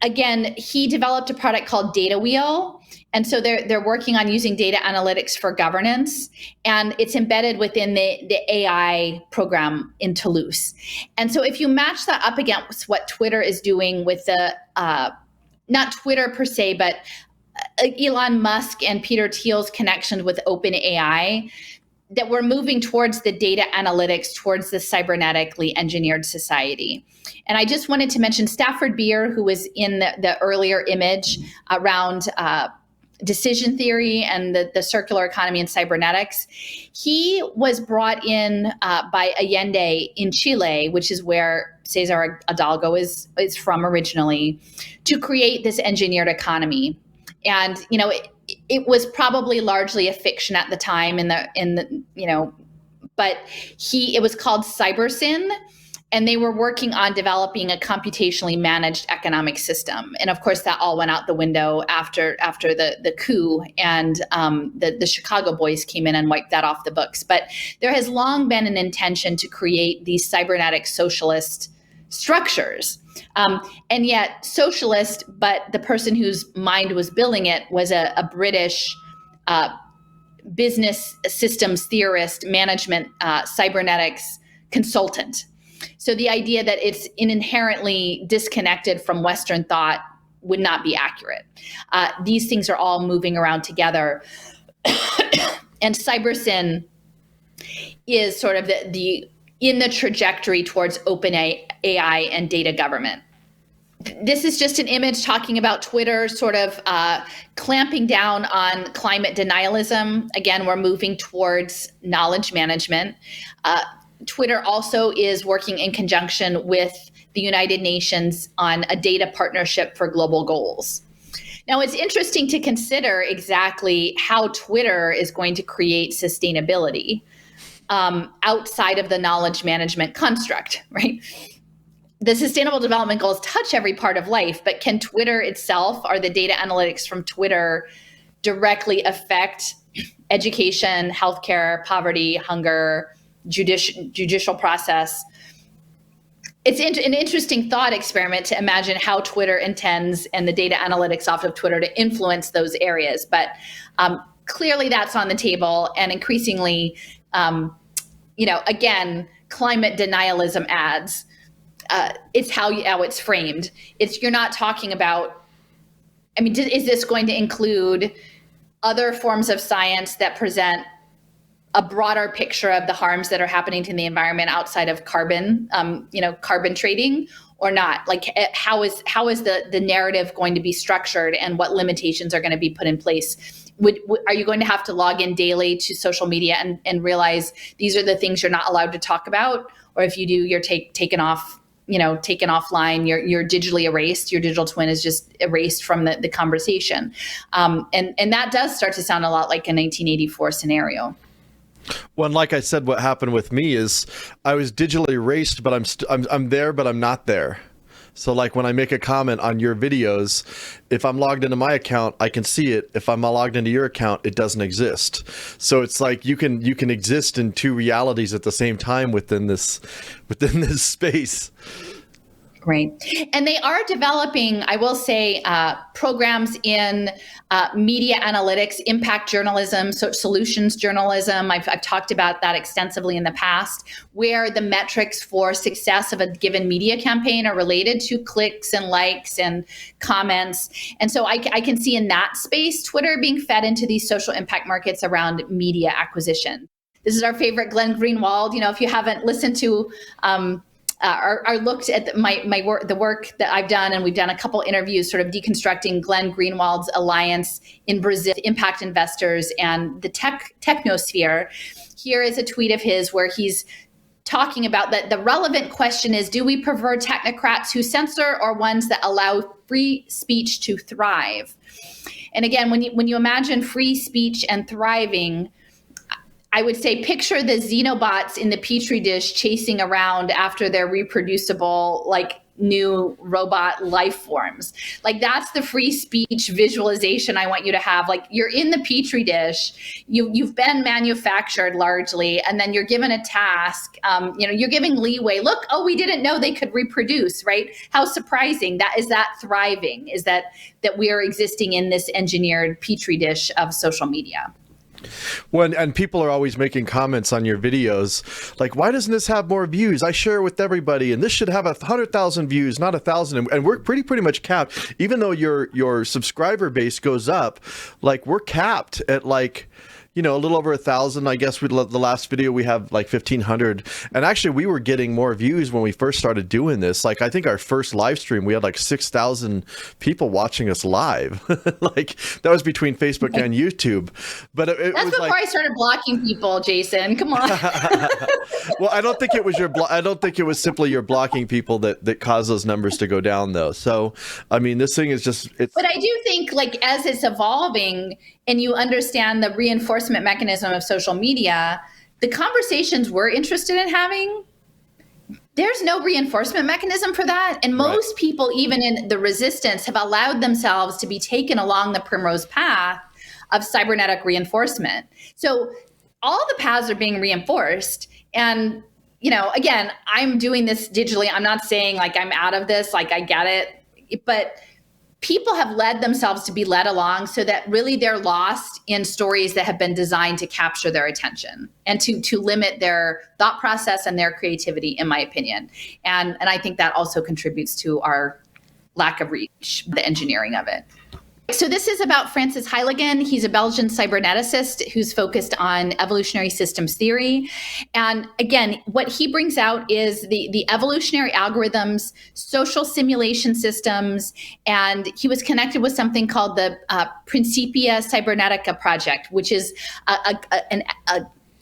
Again, he developed a product called Data Wheel. And so they're working on using data analytics for governance, and it's embedded within the AI program in Toulouse. And so if you match that up against what Twitter is doing with the, not Twitter per se, but Elon Musk and Peter Thiel's connection with OpenAI, that we're moving towards the data analytics, towards the cybernetically engineered society. And I just wanted to mention Stafford Beer, who was in the earlier image around decision theory and the circular economy and cybernetics. He was brought in by Allende in Chile, which is where Cesar Hidalgo is from originally, to create this engineered economy. And, you know, it was probably largely a fiction at the time but it was called CyberSyn. And they were working on developing a computationally managed economic system. And of course, that all went out the window after the coup, and the Chicago boys came in and wiped that off the books. But there has long been an intention to create these cybernetic socialist structures. And yet socialist, but the person whose mind was building it was a British business systems theorist, management, cybernetics consultant. So the idea that it's inherently disconnected from Western thought would not be accurate. These things are all moving around together. And CyberSyn is sort of the in the trajectory towards open AI and data government. This is just an image talking about Twitter sort of clamping down on climate denialism. Again, we're moving towards knowledge management. Twitter also is working in conjunction with the United Nations on a data partnership for global goals. Now, it's interesting to consider exactly how Twitter is going to create sustainability outside of the knowledge management construct, right? The Sustainable Development Goals touch every part of life, but can Twitter itself, or the data analytics from Twitter, directly affect education, healthcare, poverty, hunger, judicial process? It's an interesting thought experiment to imagine how Twitter intends, and the data analytics off of Twitter, to influence those areas. But clearly that's on the table, and increasingly, again, climate denialism ads. It's how it's framed. You're not talking about, is this going to include other forms of science that present a broader picture of the harms that are happening to the environment outside of carbon, carbon trading, or not? Like, how is the narrative going to be structured, and what limitations are going to be put in place? Are you going to have to log in daily to social media and realize these are the things you're not allowed to talk about? Or if you do, you're taken off, taken offline, you're digitally erased. Your digital twin is just erased from the conversation. And that does start to sound a lot like a 1984 scenario. Well, and like I said, what happened with me is I was digitally erased, but I'm there, but I'm not there. So like when I make a comment on your videos, if I'm logged into my account, I can see it. If I'm logged into your account, it doesn't exist. So it's like you can exist in two realities at the same time within this space. Right. And they are developing, I will say, programs in media analytics, impact journalism, so solutions journalism. I've talked about that extensively in the past, where the metrics for success of a given media campaign are related to clicks and likes and comments. And so I can see in that space, Twitter being fed into these social impact markets around media acquisition. This is our favorite Glenn Greenwald. If you haven't listened to are looked at my work, the work that I've done, and we've done a couple interviews sort of deconstructing Glenn Greenwald's alliance in Brazil, impact investors, and the technosphere. Here is a tweet of his where he's talking about that the relevant question is, do we prefer technocrats who censor or ones that allow free speech to thrive? And again, when you imagine free speech and thriving, I would say picture the xenobots in the petri dish chasing around after their reproducible, like new robot life forms. Like that's the free speech visualization I want you to have. Like you're in the petri dish, you've been manufactured largely, and then you're given a task. You're giving leeway. Look, oh, we didn't know they could reproduce, right? How surprising. That thriving is that we are existing in this engineered petri dish of social media. And people are always making comments on your videos, like, why doesn't this have more views? I share it with everybody, and this should have 100,000 views, not 1,000. And we're pretty much capped, even though your subscriber base goes up. Like we're capped at like, a little over 1,000. I guess the last video we have like 1,500. And actually, we were getting more views when we first started doing this. Like I think our first live stream, we had like 6,000 people watching us live. Like that was between Facebook and YouTube. But it that's was before I started blocking people, Jason. Come on. Well, I don't think it was I don't think it was simply your blocking people that caused those numbers to go down, though. So, I mean, this thing is just. But I do think, like, as it's evolving, and you understand the reinforcement mechanism of social media, the conversations we're interested in having, there's no reinforcement mechanism for that. And most people, even in the resistance, have allowed themselves to be taken along the primrose path of cybernetic reinforcement. So all the paths are being reinforced. And, again, I'm doing this digitally. I'm not saying like I'm out of this, like I get it, but people have led themselves to be led along so that really they're lost in stories that have been designed to capture their attention and to limit their thought process and their creativity, in my opinion. And I think that also contributes to our lack of reach, the engineering of it. So this is about Francis Heiligen. He's a Belgian cyberneticist who's focused on evolutionary systems theory. And again, what he brings out is the evolutionary algorithms, social simulation systems, and he was connected with something called the Principia Cybernetica project, which is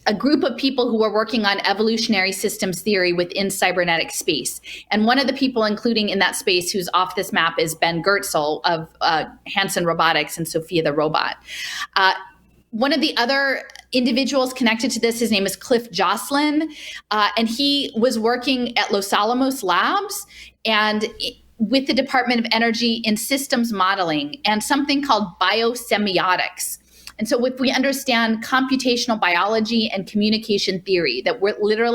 a group of people who are working on evolutionary systems theory within cybernetic space. And one of the people, including in that space, who's off this map is Ben Goertzel of Hanson Robotics and Sophia the Robot. One of the other individuals connected to this, his name is Cliff Joslin, and he was working at Los Alamos Labs and with the Department of Energy in systems modeling and something called biosemiotics. And so if we understand computational biology and communication theory, that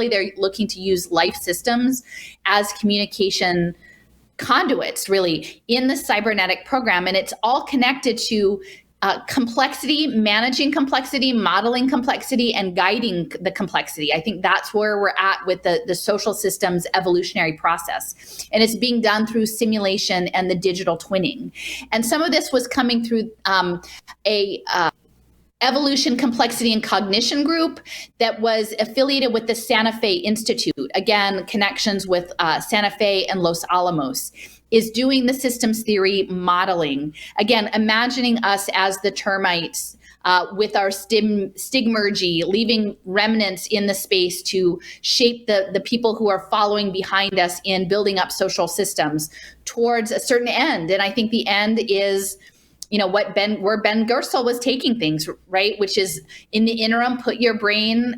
they're looking to use life systems as communication conduits, really, in the cybernetic program. And it's all connected to complexity, managing complexity, modeling complexity, and guiding the complexity. I think that's where we're at with the social systems evolutionary process. And it's being done through simulation and the digital twinning. And some of this was coming through Evolution, Complexity, and Cognition group that was affiliated with the Santa Fe Institute. Again, connections with Santa Fe and Los Alamos, is doing the systems theory modeling. Again, imagining us as the termites with our stigmergy, leaving remnants in the space to shape the people who are following behind us in building up social systems towards a certain end. And I think the end is where Ben Goertzel was taking things, right? Which is, in the interim, put your brain,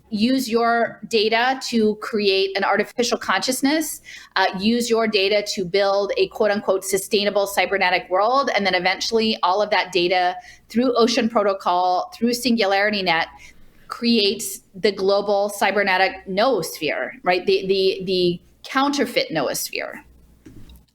use your data to create an artificial consciousness, use your data to build a quote unquote sustainable cybernetic world. And then eventually all of that data through Ocean Protocol, through Singularity Net, creates the global cybernetic noosphere, right? The counterfeit noosphere.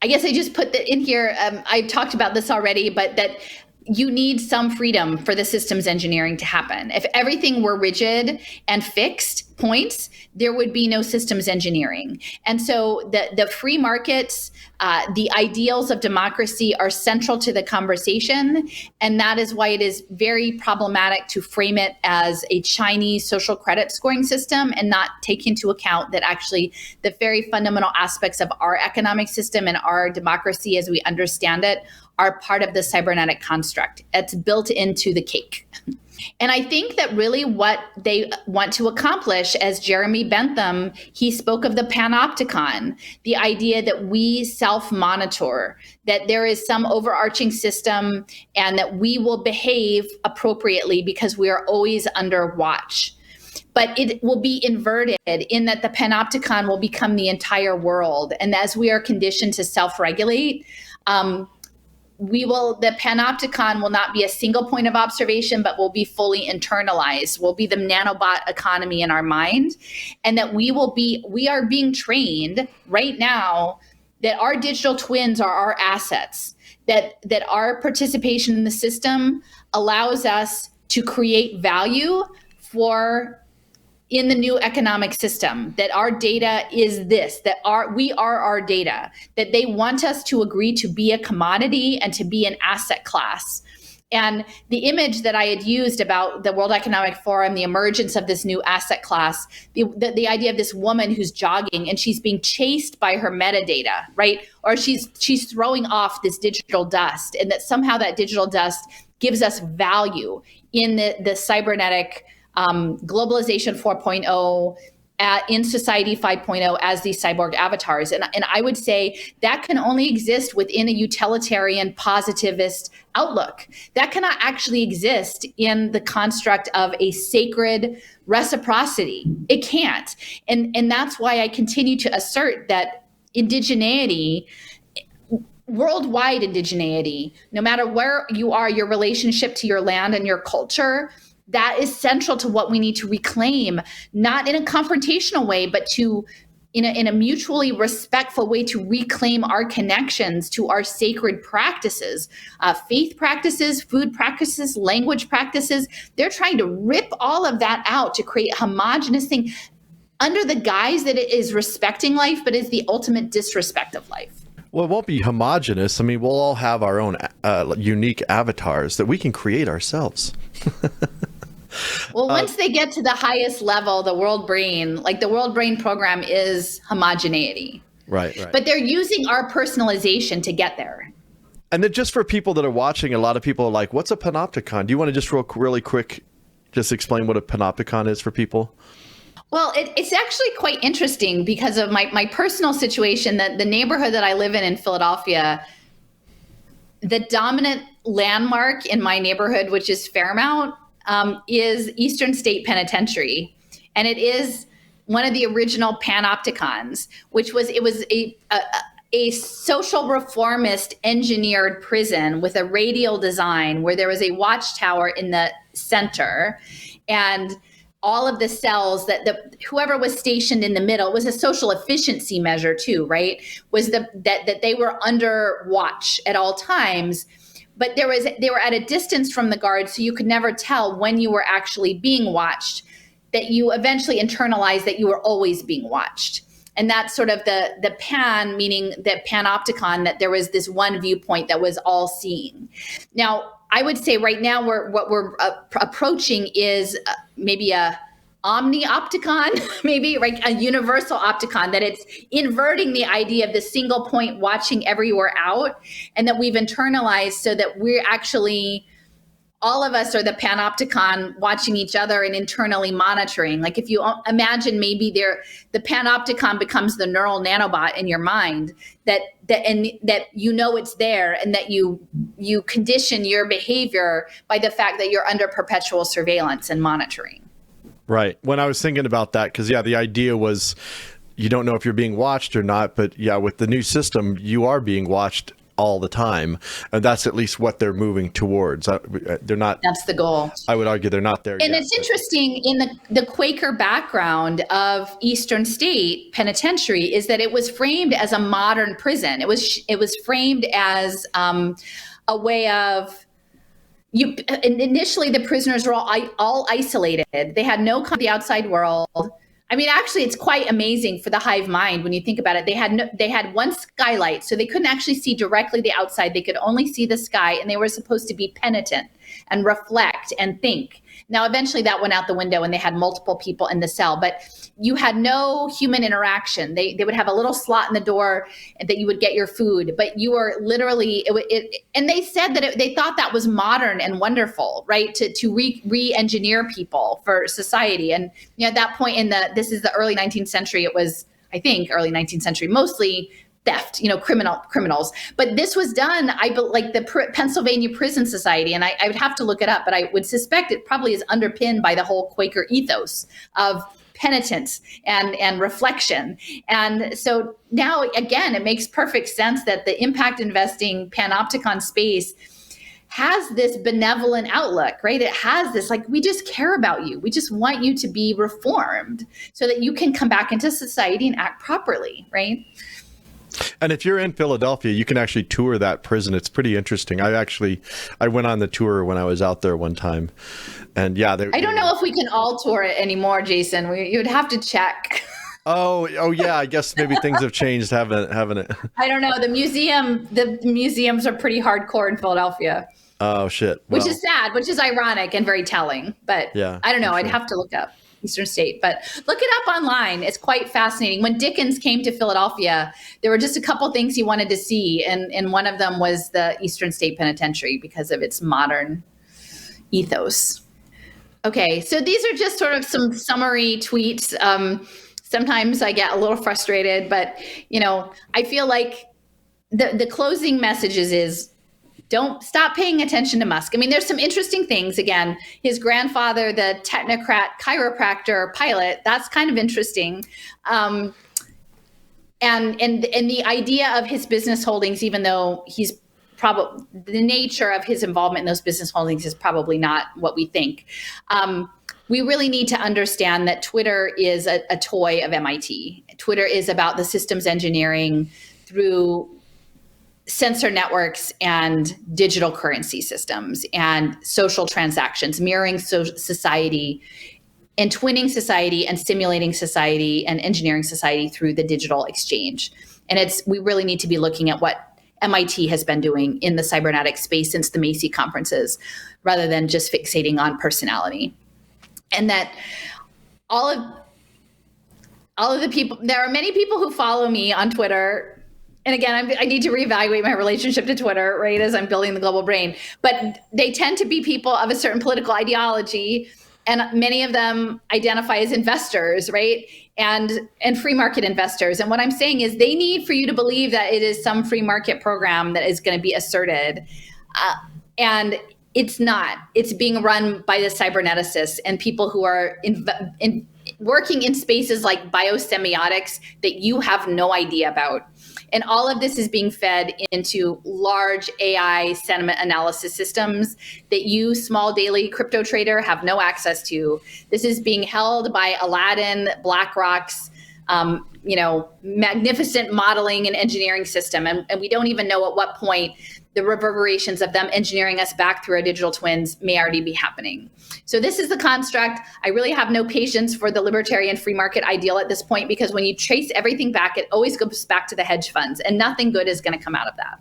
I guess I just put that in here. I talked about this already, but that you need some freedom for the systems engineering to happen. If everything were rigid and fixed points, there would be no systems engineering. And so the free markets, the ideals of democracy are central to the conversation. And that is why it is very problematic to frame it as a Chinese social credit scoring system and not take into account that actually the very fundamental aspects of our economic system and our democracy as we understand it are part of the cybernetic construct. It's built into the cake. And I think that really what they want to accomplish, as Jeremy Bentham, he spoke of the panopticon, the idea that we self-monitor, that there is some overarching system and that we will behave appropriately because we are always under watch. But it will be inverted in that the panopticon will become the entire world. And as we are conditioned to self-regulate, the panopticon will not be a single point of observation, but will be fully internalized, will be the nanobot economy in our mind. And that we are being trained right now that our digital twins are our assets, that our participation in the system allows us to create value in the new economic system, that our data is this, that we are our data, that they want us to agree to be a commodity and to be an asset class. And the image that I had used about the World Economic Forum, the emergence of this new asset class, the idea of this woman who's jogging and she's being chased by her metadata, right? Or she's throwing off this digital dust, and that somehow that digital dust gives us value in the cybernetic globalization 4.0, in society 5.0 as these cyborg avatars. And I would say that can only exist within a utilitarian positivist outlook. That cannot actually exist in the construct of a sacred reciprocity. It can't. And that's why I continue to assert that indigeneity, worldwide indigeneity, no matter where you are, your relationship to your land and your culture, that is central to what we need to reclaim, not in a confrontational way, but in a mutually respectful way, to reclaim our connections to our sacred practices, faith practices, food practices, language practices. They're trying to rip all of that out to create a homogenous thing under the guise that it is respecting life, but is the ultimate disrespect of life. Well, it won't be homogenous. I mean, we'll all have our own unique avatars that we can create ourselves. Well, once they get to the highest level, the world brain, like the world brain program is homogeneity. Right. But they're using our personalization to get there. And then just for people that are watching, a lot of people are like, what's a panopticon? Do you want to just really quick, just explain what a panopticon is for people? Well, it's actually quite interesting because of my personal situation, that the neighborhood that I live in Philadelphia, the dominant landmark in my neighborhood, which is Fairmount, is Eastern State Penitentiary. And it is one of the original panopticons, it was a social reformist engineered prison with a radial design where there was a watchtower in the center, and all of the cells that whoever was stationed in the middle was a social efficiency measure too, right? Was that they were under watch at all times. But they were at a distance from the guards, so you could never tell when you were actually being watched, that you eventually internalized that you were always being watched. And that's sort of the pan, meaning the panopticon, that there was this one viewpoint that was all seeing. Now, I would say right now what we're approaching is maybe a omni-opticon, maybe like a universal opticon, that it's inverting the idea of the single point watching everywhere out, and that we've internalized so that we're actually, all of us are the panopticon watching each other and internally monitoring. Like if you imagine maybe the panopticon becomes the neural nanobot in your mind that you know it's there, and that you condition your behavior by the fact that you're under perpetual surveillance and monitoring. Right. When I was thinking about that, because, the idea was you don't know if you're being watched or not. But, with the new system, you are being watched all the time. And that's at least what they're moving towards. They're not. That's the goal. I would argue they're not there yet. And it's interesting in the Quaker background of Eastern State Penitentiary is that it was framed as a modern prison. It was framed as a way of initially the prisoners were all isolated. They had no contact with the outside world. I mean, actually, it's quite amazing for the hive mind when you think about it. They had one skylight, so they couldn't actually see directly the outside. They could only see the sky, and they were supposed to be penitent and reflect and think. Now, eventually that went out the window and they had multiple people in the cell, but you had no human interaction. They would have a little slot in the door that you would get your food, but you were literally, and they said that they thought that was modern and wonderful, right? To re-engineer people for society. And at that point this is the early 19th century, it was, I think, early 19th century, mostly theft, criminals. But this was done, like the Pennsylvania Prison Society, and I would have to look it up, but I would suspect it probably is underpinned by the whole Quaker ethos of penitence and reflection. And so now, again, it makes perfect sense that the impact investing panopticon space has this benevolent outlook, right? It has this, like, we just care about you. We just want you to be reformed so that you can come back into society and act properly, right? And if you're in Philadelphia, you can actually tour that prison. It's pretty interesting. I went on the tour when I was out there one time, and yeah, I don't know if we can all tour it anymore, Jason. You would have to check. Oh yeah. I guess maybe things have changed, haven't it? I don't know. The museums are pretty hardcore in Philadelphia. Oh shit. Which is sad, which is ironic and very telling. But yeah, I don't know. I'd have to look up Eastern State, but look it up online. It's quite fascinating. When Dickens came to Philadelphia, there were just a couple things he wanted to see, and one of them was the Eastern State Penitentiary because of its modern ethos. Okay, so these are just sort of some summary tweets. Sometimes I get a little frustrated, but I feel like the closing messages is, don't stop paying attention to Musk. I mean, there's some interesting things. Again, his grandfather, the technocrat chiropractor pilot, that's kind of interesting. And the idea of his business holdings, even though he's probably, the nature of his involvement in those business holdings is probably not what we think. We really need to understand that Twitter is a toy of MIT. Twitter is about the systems engineering through sensor networks and digital currency systems and social transactions, mirroring society and twinning society and simulating society and engineering society through the digital exchange. And we really need to be looking at what MIT has been doing in the cybernetics space since the Macy conferences, rather than just fixating on personality. And that all of the people, there are many people who follow me on Twitter. And again, I need to reevaluate my relationship to Twitter, right, as I'm building the global brain. But they tend to be people of a certain political ideology, and many of them identify as investors, right, and free market investors. And what I'm saying is they need for you to believe that it is some free market program that is going to be asserted. And it's not. It's being run by the cyberneticists and people who are working in spaces like biosemiotics that you have no idea about. And all of this is being fed into large AI sentiment analysis systems that you, small daily crypto trader, have no access to. This is being held by Aladdin, BlackRock's, magnificent modeling and engineering system. And we don't even know at what point the reverberations of them engineering us back through our digital twins may already be happening. So this is the construct. I really have no patience for the libertarian free market ideal at this point, because when you trace everything back, it always goes back to the hedge funds, and nothing good is going to come out of that.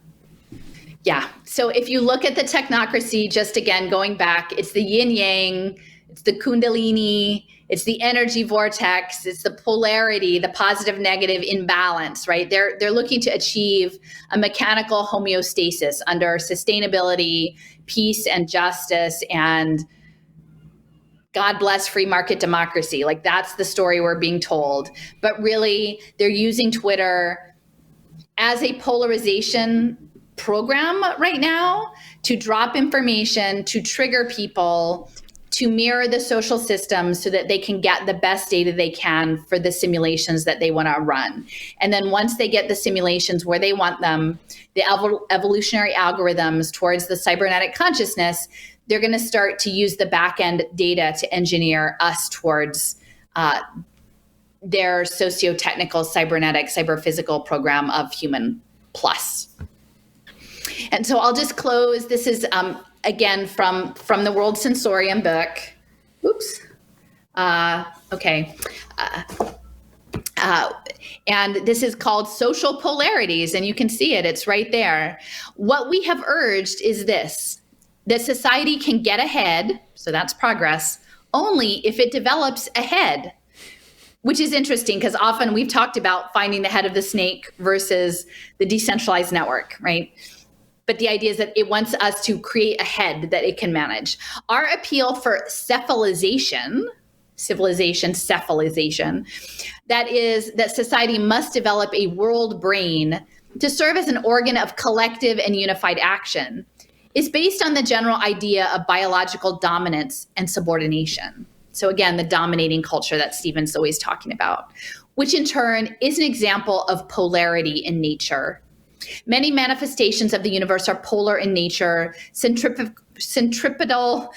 Yeah. So if you look at the technocracy, just again, going back, it's the yin yang, it's the kundalini, it's the energy vortex, it's the polarity, the positive negative imbalance, right? They're looking to achieve a mechanical homeostasis under sustainability, peace and justice, and God bless free market democracy. Like, that's the story we're being told. But really, they're using Twitter as a polarization program right now to drop information, to trigger people, to mirror the social systems so that they can get the best data they can for the simulations that they want to run. And then once they get the simulations where they want them, the evolutionary algorithms towards the cybernetic consciousness, they're going to start to use the back-end data to engineer us towards their socio-technical cybernetic, cyber-physical program of human plus. And so I'll just close. This is again, from the World Sensorium book. Oops. Okay. And this is called Social Polarities, and you can see it. It's right there. What we have urged is this, that society can get ahead, so that's progress, only if it develops ahead, which is interesting because often we've talked about finding the head of the snake versus the decentralized network, right? But the idea is that it wants us to create a head that it can manage. Our appeal for cephalization, that is that society must develop a world brain to serve as an organ of collective and unified action, is based on the general idea of biological dominance and subordination. So again, the dominating culture that Stephen's always talking about, which in turn is an example of polarity in nature. Many manifestations of the universe are polar in nature. Centrifugal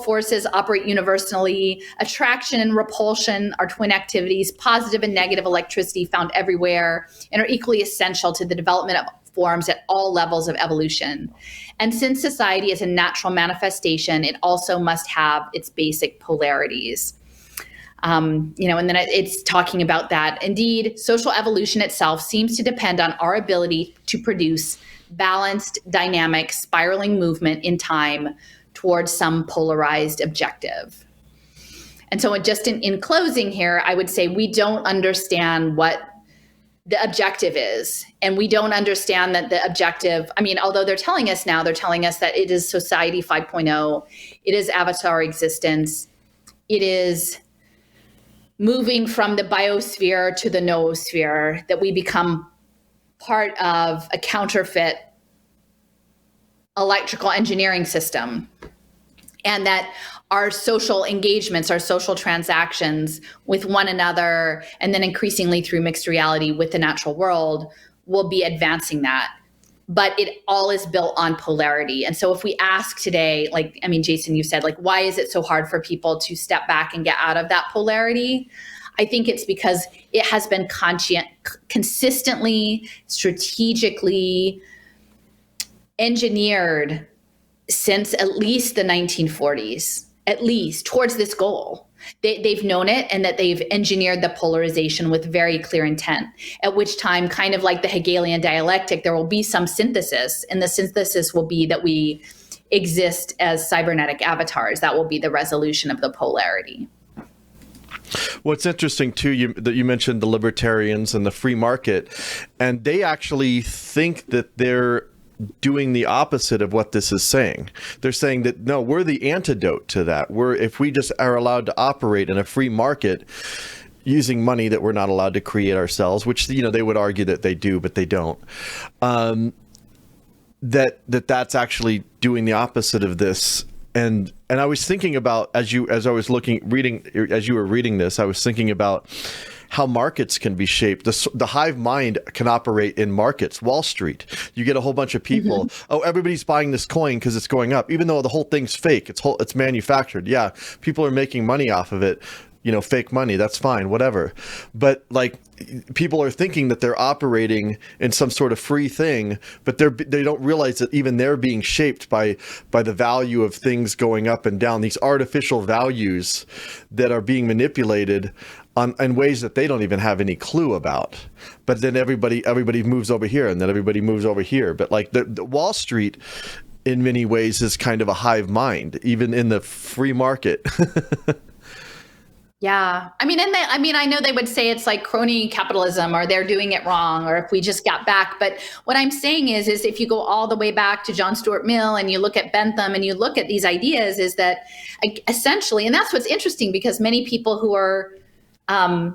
forces operate universally. Attraction and repulsion are twin activities. Positive and negative electricity found everywhere and are equally essential to the development of forms at all levels of evolution. And since society is a natural manifestation, it also must have its basic polarities. And then it's talking about that. Indeed, social evolution itself seems to depend on our ability to produce balanced, dynamic, spiraling movement in time towards some polarized objective. And so just in closing here, I would say we don't understand what the objective is. And we don't understand that the objective, although they're telling us that it is society 5.0, it is avatar existence, it is moving from the biosphere to the noosphere, that we become part of a counterfeit electrical engineering system, and that our social engagements, our social transactions with one another, and then increasingly through mixed reality with the natural world, will be advancing that. But it all is built on polarity. And so if we ask today, Jason, you said, why is it so hard for people to step back and get out of that polarity? I think it's because it has been consistently, strategically engineered since at least the 1940s, at least towards this goal. They've known it, and that they've engineered the polarization with very clear intent, at which time, kind of like the Hegelian dialectic, there will be some synthesis, and the synthesis will be that we exist as cybernetic avatars. That will be the resolution of the polarity. What's interesting too, that you mentioned the libertarians and the free market, and they actually think that they're doing the opposite of what this is saying. They're saying that, no, we're the antidote to that. If we just are allowed to operate in a free market using money that we're not allowed to create ourselves, which, they would argue that they do, but they don't. That's actually doing the opposite of this. And I was thinking about, as you were reading this, I was thinking about how markets can be shaped. The hive mind can operate in markets. Wall Street, you get a whole bunch of people. Oh, everybody's buying this coin because it's going up, even though the whole thing's fake. It's manufactured. Yeah, people are making money off of it. Fake money. That's fine, whatever. But people are thinking that they're operating in some sort of free thing, but they don't realize that even they're being shaped by the value of things going up and down. These artificial values that are being manipulated in ways that they don't even have any clue about. But then everybody moves over here, and then everybody moves over here. But the Wall Street, in many ways, is kind of a hive mind, even in the free market. Yeah. I know they would say it's like crony capitalism, or they're doing it wrong, or if we just got back. But what I'm saying is if you go all the way back to John Stuart Mill, and you look at Bentham, and you look at these ideas, is that essentially, and that's what's interesting, because many people who are, I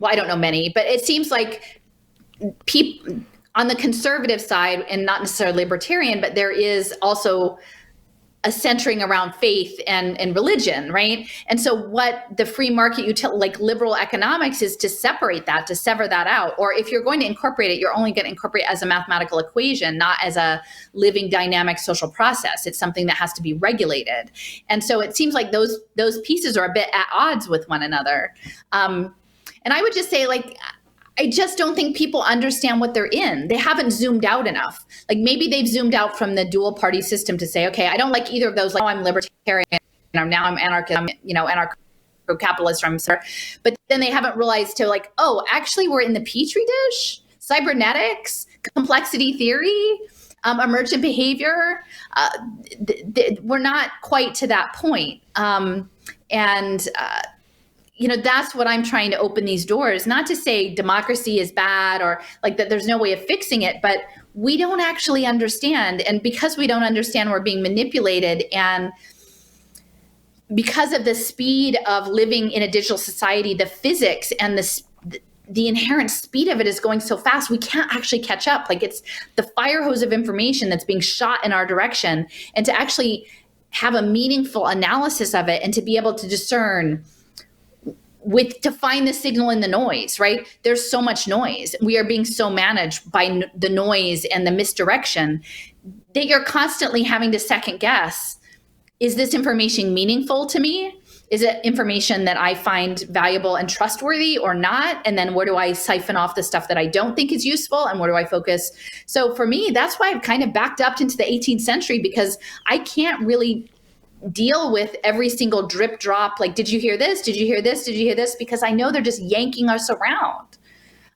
don't know many, but it seems like people on the conservative side, and not necessarily libertarian, but there is also a centering around faith and religion, right? And so what the free market, liberal economics, is to separate that, to sever that out. Or if you're going to incorporate it, you're only going to incorporate it as a mathematical equation, not as a living dynamic social process. It's something that has to be regulated. And so it seems like those pieces are a bit at odds with one another. And I would just say, I just don't think people understand what they're in. They haven't zoomed out enough. Like maybe they've zoomed out from the dual party system to say, okay, I don't like either of those. Like, oh, I'm libertarian, now I'm anarchist, I'm, anarcho-capitalist, or I'm sorry. But then they haven't realized to like, oh, actually we're in the petri dish, cybernetics, complexity theory, emergent behavior. We're not quite to that point. That's what I'm trying to open these doors, not to say democracy is bad or like that there's no way of fixing it, but we don't actually understand. And because we don't understand, we're being manipulated. And because of the speed of living in a digital society, the physics and the inherent speed of it is going so fast, we can't actually catch up. Like it's the fire hose of information that's being shot in our direction. And to actually have a meaningful analysis of it and to be able to discern to find the signal in the noise, right? There's so much noise. We are being so managed by the noise and the misdirection that you're constantly having to second guess. Is this information meaningful to me? Is it information that I find valuable and trustworthy or not? And then where do I siphon off the stuff that I don't think is useful and where do I focus? So for me, that's why I've kind of backed up into the 18th century, because I can't really deal with every single drip drop. Like, did you hear this? Did you hear this? Did you hear this? Because I know they're just yanking us around.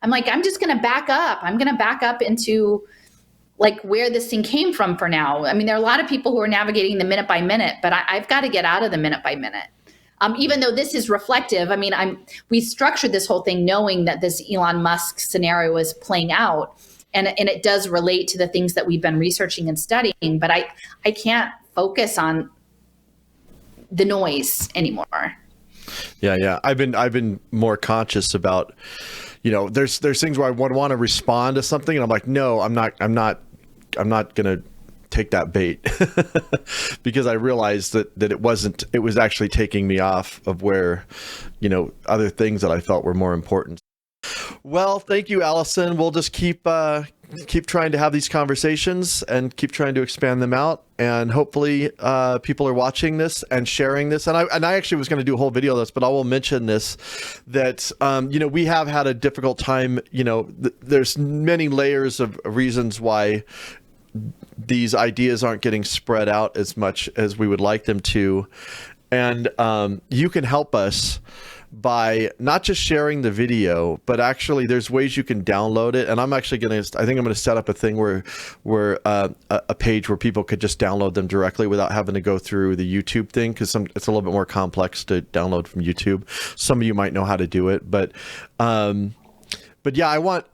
I'm like, I'm just going to back up. I'm going to back up into like where this thing came from for now. I mean, there are a lot of people who are navigating the minute by minute, but I've got to get out of the minute by minute. Even though this is reflective, I mean, we structured this whole thing knowing that this Elon Musk scenario is playing out, and it does relate to the things that we've been researching and studying, but I can't focus on the noise anymore. Yeah. I've been more conscious about, there's things where I would want to respond to something, and I'm like, no, I'm not gonna take that bait because I realized that it was actually taking me off of where, other things that I felt were more important. Well, thank you, Allison. We'll just keep trying to have these conversations and keep trying to expand them out. And hopefully people are watching this and sharing this. And I actually was going to do a whole video of this, but I will mention this, that, we have had a difficult time. There's many layers of reasons why these ideas aren't getting spread out as much as we would like them to. And you can help us by not just sharing the video, but actually there's ways you can download it. And I think I'm going to set up a thing where a page where people could just download them directly without having to go through the YouTube thing, because it's a little bit more complex to download from YouTube. Some of you might know how to do it, but yeah, I want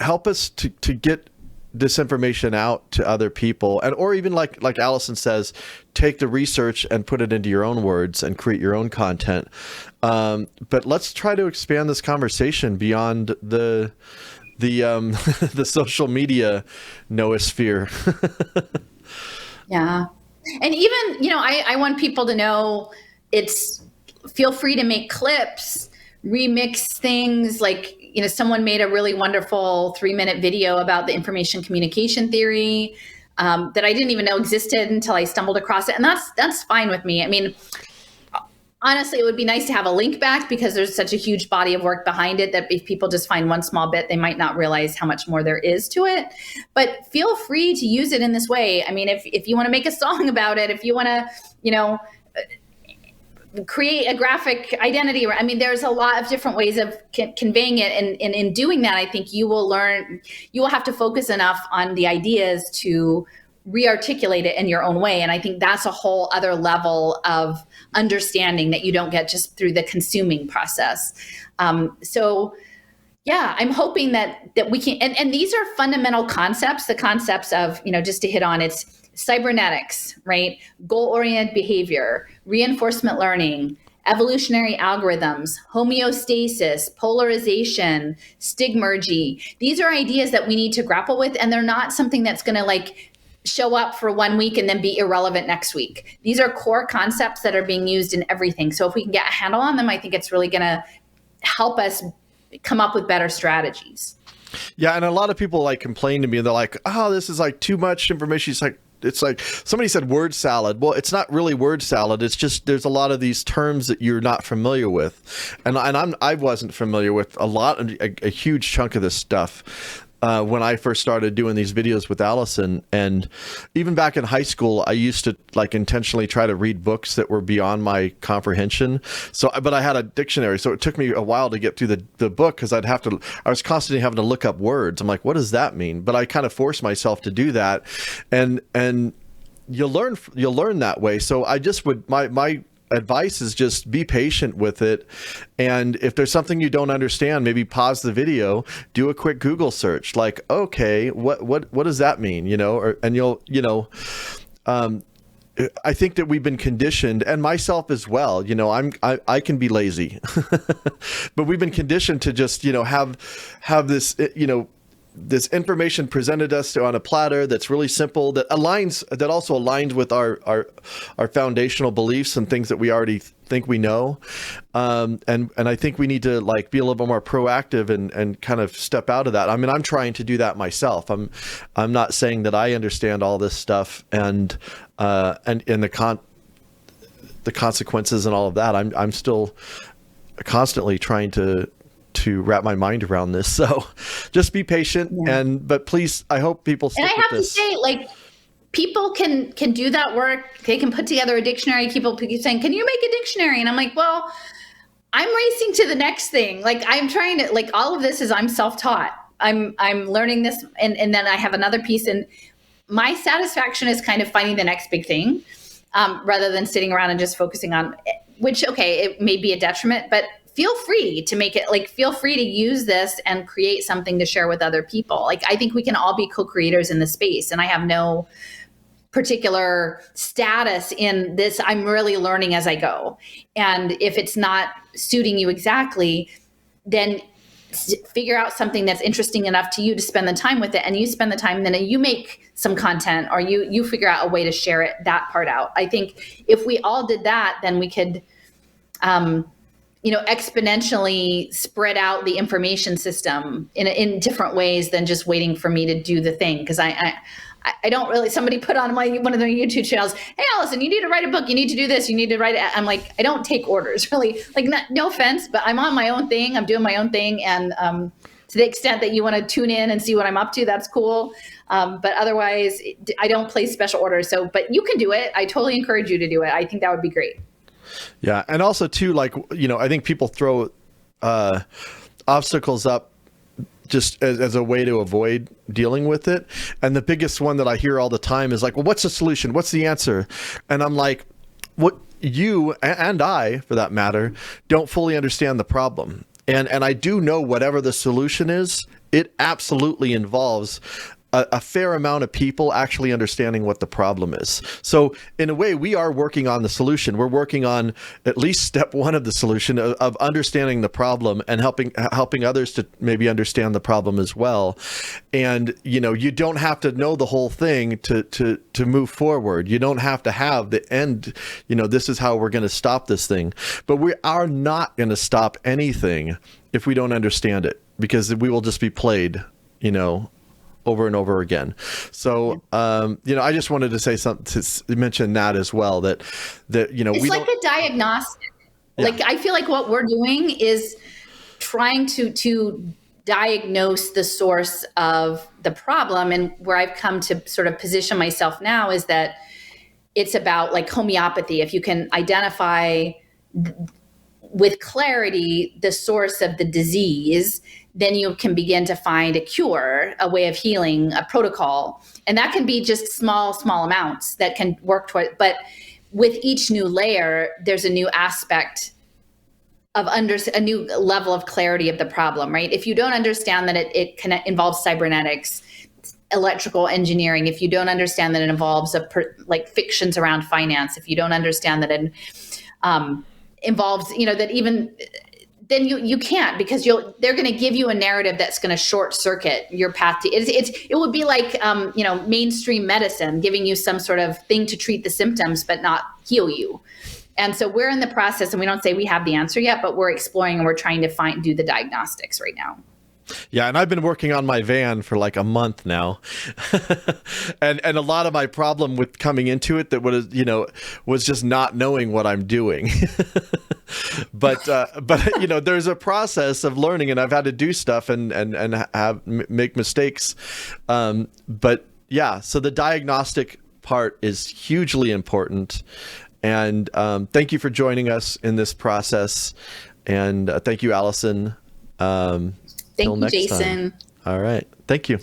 help us to get this information out to other people, or even like Allison says, take the research and put it into your own words and create your own content. But let's try to expand this conversation beyond the the social media noosphere. Yeah. And even, I want people to know feel free to make clips, remix things. Like, someone made a really wonderful 3-minute video about the information communication theory that I didn't even know existed until I stumbled across it. And that's fine with me. I mean, honestly, it would be nice to have a link back, because there's such a huge body of work behind it that if people just find one small bit, they might not realize how much more there is to it. But feel free to use it in this way. I mean, if you want to make a song about it, if you want to, create a graphic identity. I mean, there's a lot of different ways of conveying it. And in doing that, I think you will have to focus enough on the ideas to re-articulate it in your own way. And I think that's a whole other level of understanding that you don't get just through the consuming process. So yeah, I'm hoping that we can, and these are fundamental concepts, the concepts of, just to hit on, it's cybernetics, right? Goal-oriented behavior, reinforcement learning, evolutionary algorithms, homeostasis, polarization, stigmergy. These are ideas that we need to grapple with, and they're not something that's going to show up for 1 week and then be irrelevant next week. These are core concepts that are being used in everything. So if we can get a handle on them, I think it's really going to help us come up with better strategies. Yeah, and a lot of people complain to me, and they're like, "Oh, this is too much information." It's like, it's like somebody said word salad. Well, it's not really word salad. It's just there's a lot of these terms that you're not familiar with, and I wasn't familiar with a huge chunk of this stuff. When I first started doing these videos with Allison, and even back in high school, I used to like intentionally try to read books that were beyond my comprehension. But I had a dictionary, so it took me a while to get through the book because I was constantly having to look up words. I'm like, what does that mean? But I kind of forced myself to do that, and you'll learn that way. So I just would my advice is just be patient with it, and if there's something you don't understand, maybe pause the video, do a quick Google search, like, okay, what does that mean, and you'll I think that we've been conditioned, and myself as well, I can be lazy but we've been conditioned to just have this this information presented us on a platter that's really simple, that also aligns with our foundational beliefs and things that we already think we know. And I think we need to like be a little bit more proactive and kind of step out of that. I mean, I'm trying to do that myself. I'm not saying that I understand all this stuff and the consequences and all of that. I'm still constantly trying to wrap my mind around this. So just be patient. But please, I hope people stick with this. And I have to say, like, people can do that work. They can put together a dictionary. People keep saying, can you make a dictionary? And I'm like, well, I'm racing to the next thing. Like, I'm trying to, like, all of this is, I'm self-taught. I'm learning this. And then I have another piece, and my satisfaction is kind of finding the next big thing, rather than sitting around and just focusing on, which, okay, it may be a detriment, but feel free to make it, like, feel free to use this and create something to share with other people. Like, I think we can all be co-creators in the space, and I have no particular status in this. I'm really learning as I go. And if it's not suiting you exactly, then figure out something that's interesting enough to you to spend the time with it, and you spend the time, and then you make some content, or you figure out a way to share that part out. I think if we all did that, then we could, exponentially spread out the information system in different ways than just waiting for me to do the thing. Because I don't really, somebody put on one of their YouTube channels, hey, Allison, you need to write a book. You need to do this. You need to write it. I'm like, I don't take orders, really. Like, no offense, but I'm on my own thing. I'm doing my own thing. And to the extent that you want to tune in and see what I'm up to, that's cool. But otherwise, I don't place special orders. So, but you can do it. I totally encourage you to do it. I think that would be great. Yeah. And also too, like, I think people throw obstacles up just as a way to avoid dealing with it. And the biggest one that I hear all the time is like, well, what's the solution? What's the answer? And I'm like, what you and I, for that matter, don't fully understand the problem. And I do know whatever the solution is, it absolutely involves a fair amount of people actually understanding what the problem is. So in a way, we are working on the solution. We're working on at least step one of the solution of understanding the problem and helping others to maybe understand the problem as well. And, you don't have to know the whole thing to move forward. You don't have to have the end, this is how we're going to stop this thing. But we are not going to stop anything if we don't understand it, because we will just be played, over and over again. So, I just wanted to say something, to mention that as well, that it's like a diagnostic. Yeah. Like, I feel like what we're doing is trying to diagnose the source of the problem. And where I've come to sort of position myself now is that it's about like homeopathy. If you can identify with clarity the source of the disease, then you can begin to find a cure, a way of healing, a protocol. And that can be just small amounts that can work toward. But with each new layer, there's a new aspect of a new level of clarity of the problem, right? If you don't understand that it can involve cybernetics, electrical engineering, if you don't understand that it involves like fictions around finance, if you don't understand that it involves, that even then you can't, because they're going to give you a narrative that's going to short circuit your path to it would be like mainstream medicine giving you some sort of thing to treat the symptoms but not heal you. And so we're in the process, and we don't say we have the answer yet, but we're exploring and we're trying to do the diagnostics right now. Yeah, and I've been working on my van for like a month now, and a lot of my problem with coming into it that was just not knowing what I'm doing. but there's a process of learning, and I've had to do stuff and make mistakes. But yeah, so the diagnostic part is hugely important, and thank you for joining us in this process, and thank you, Allison. Thank you, Jason. All right. Thank you.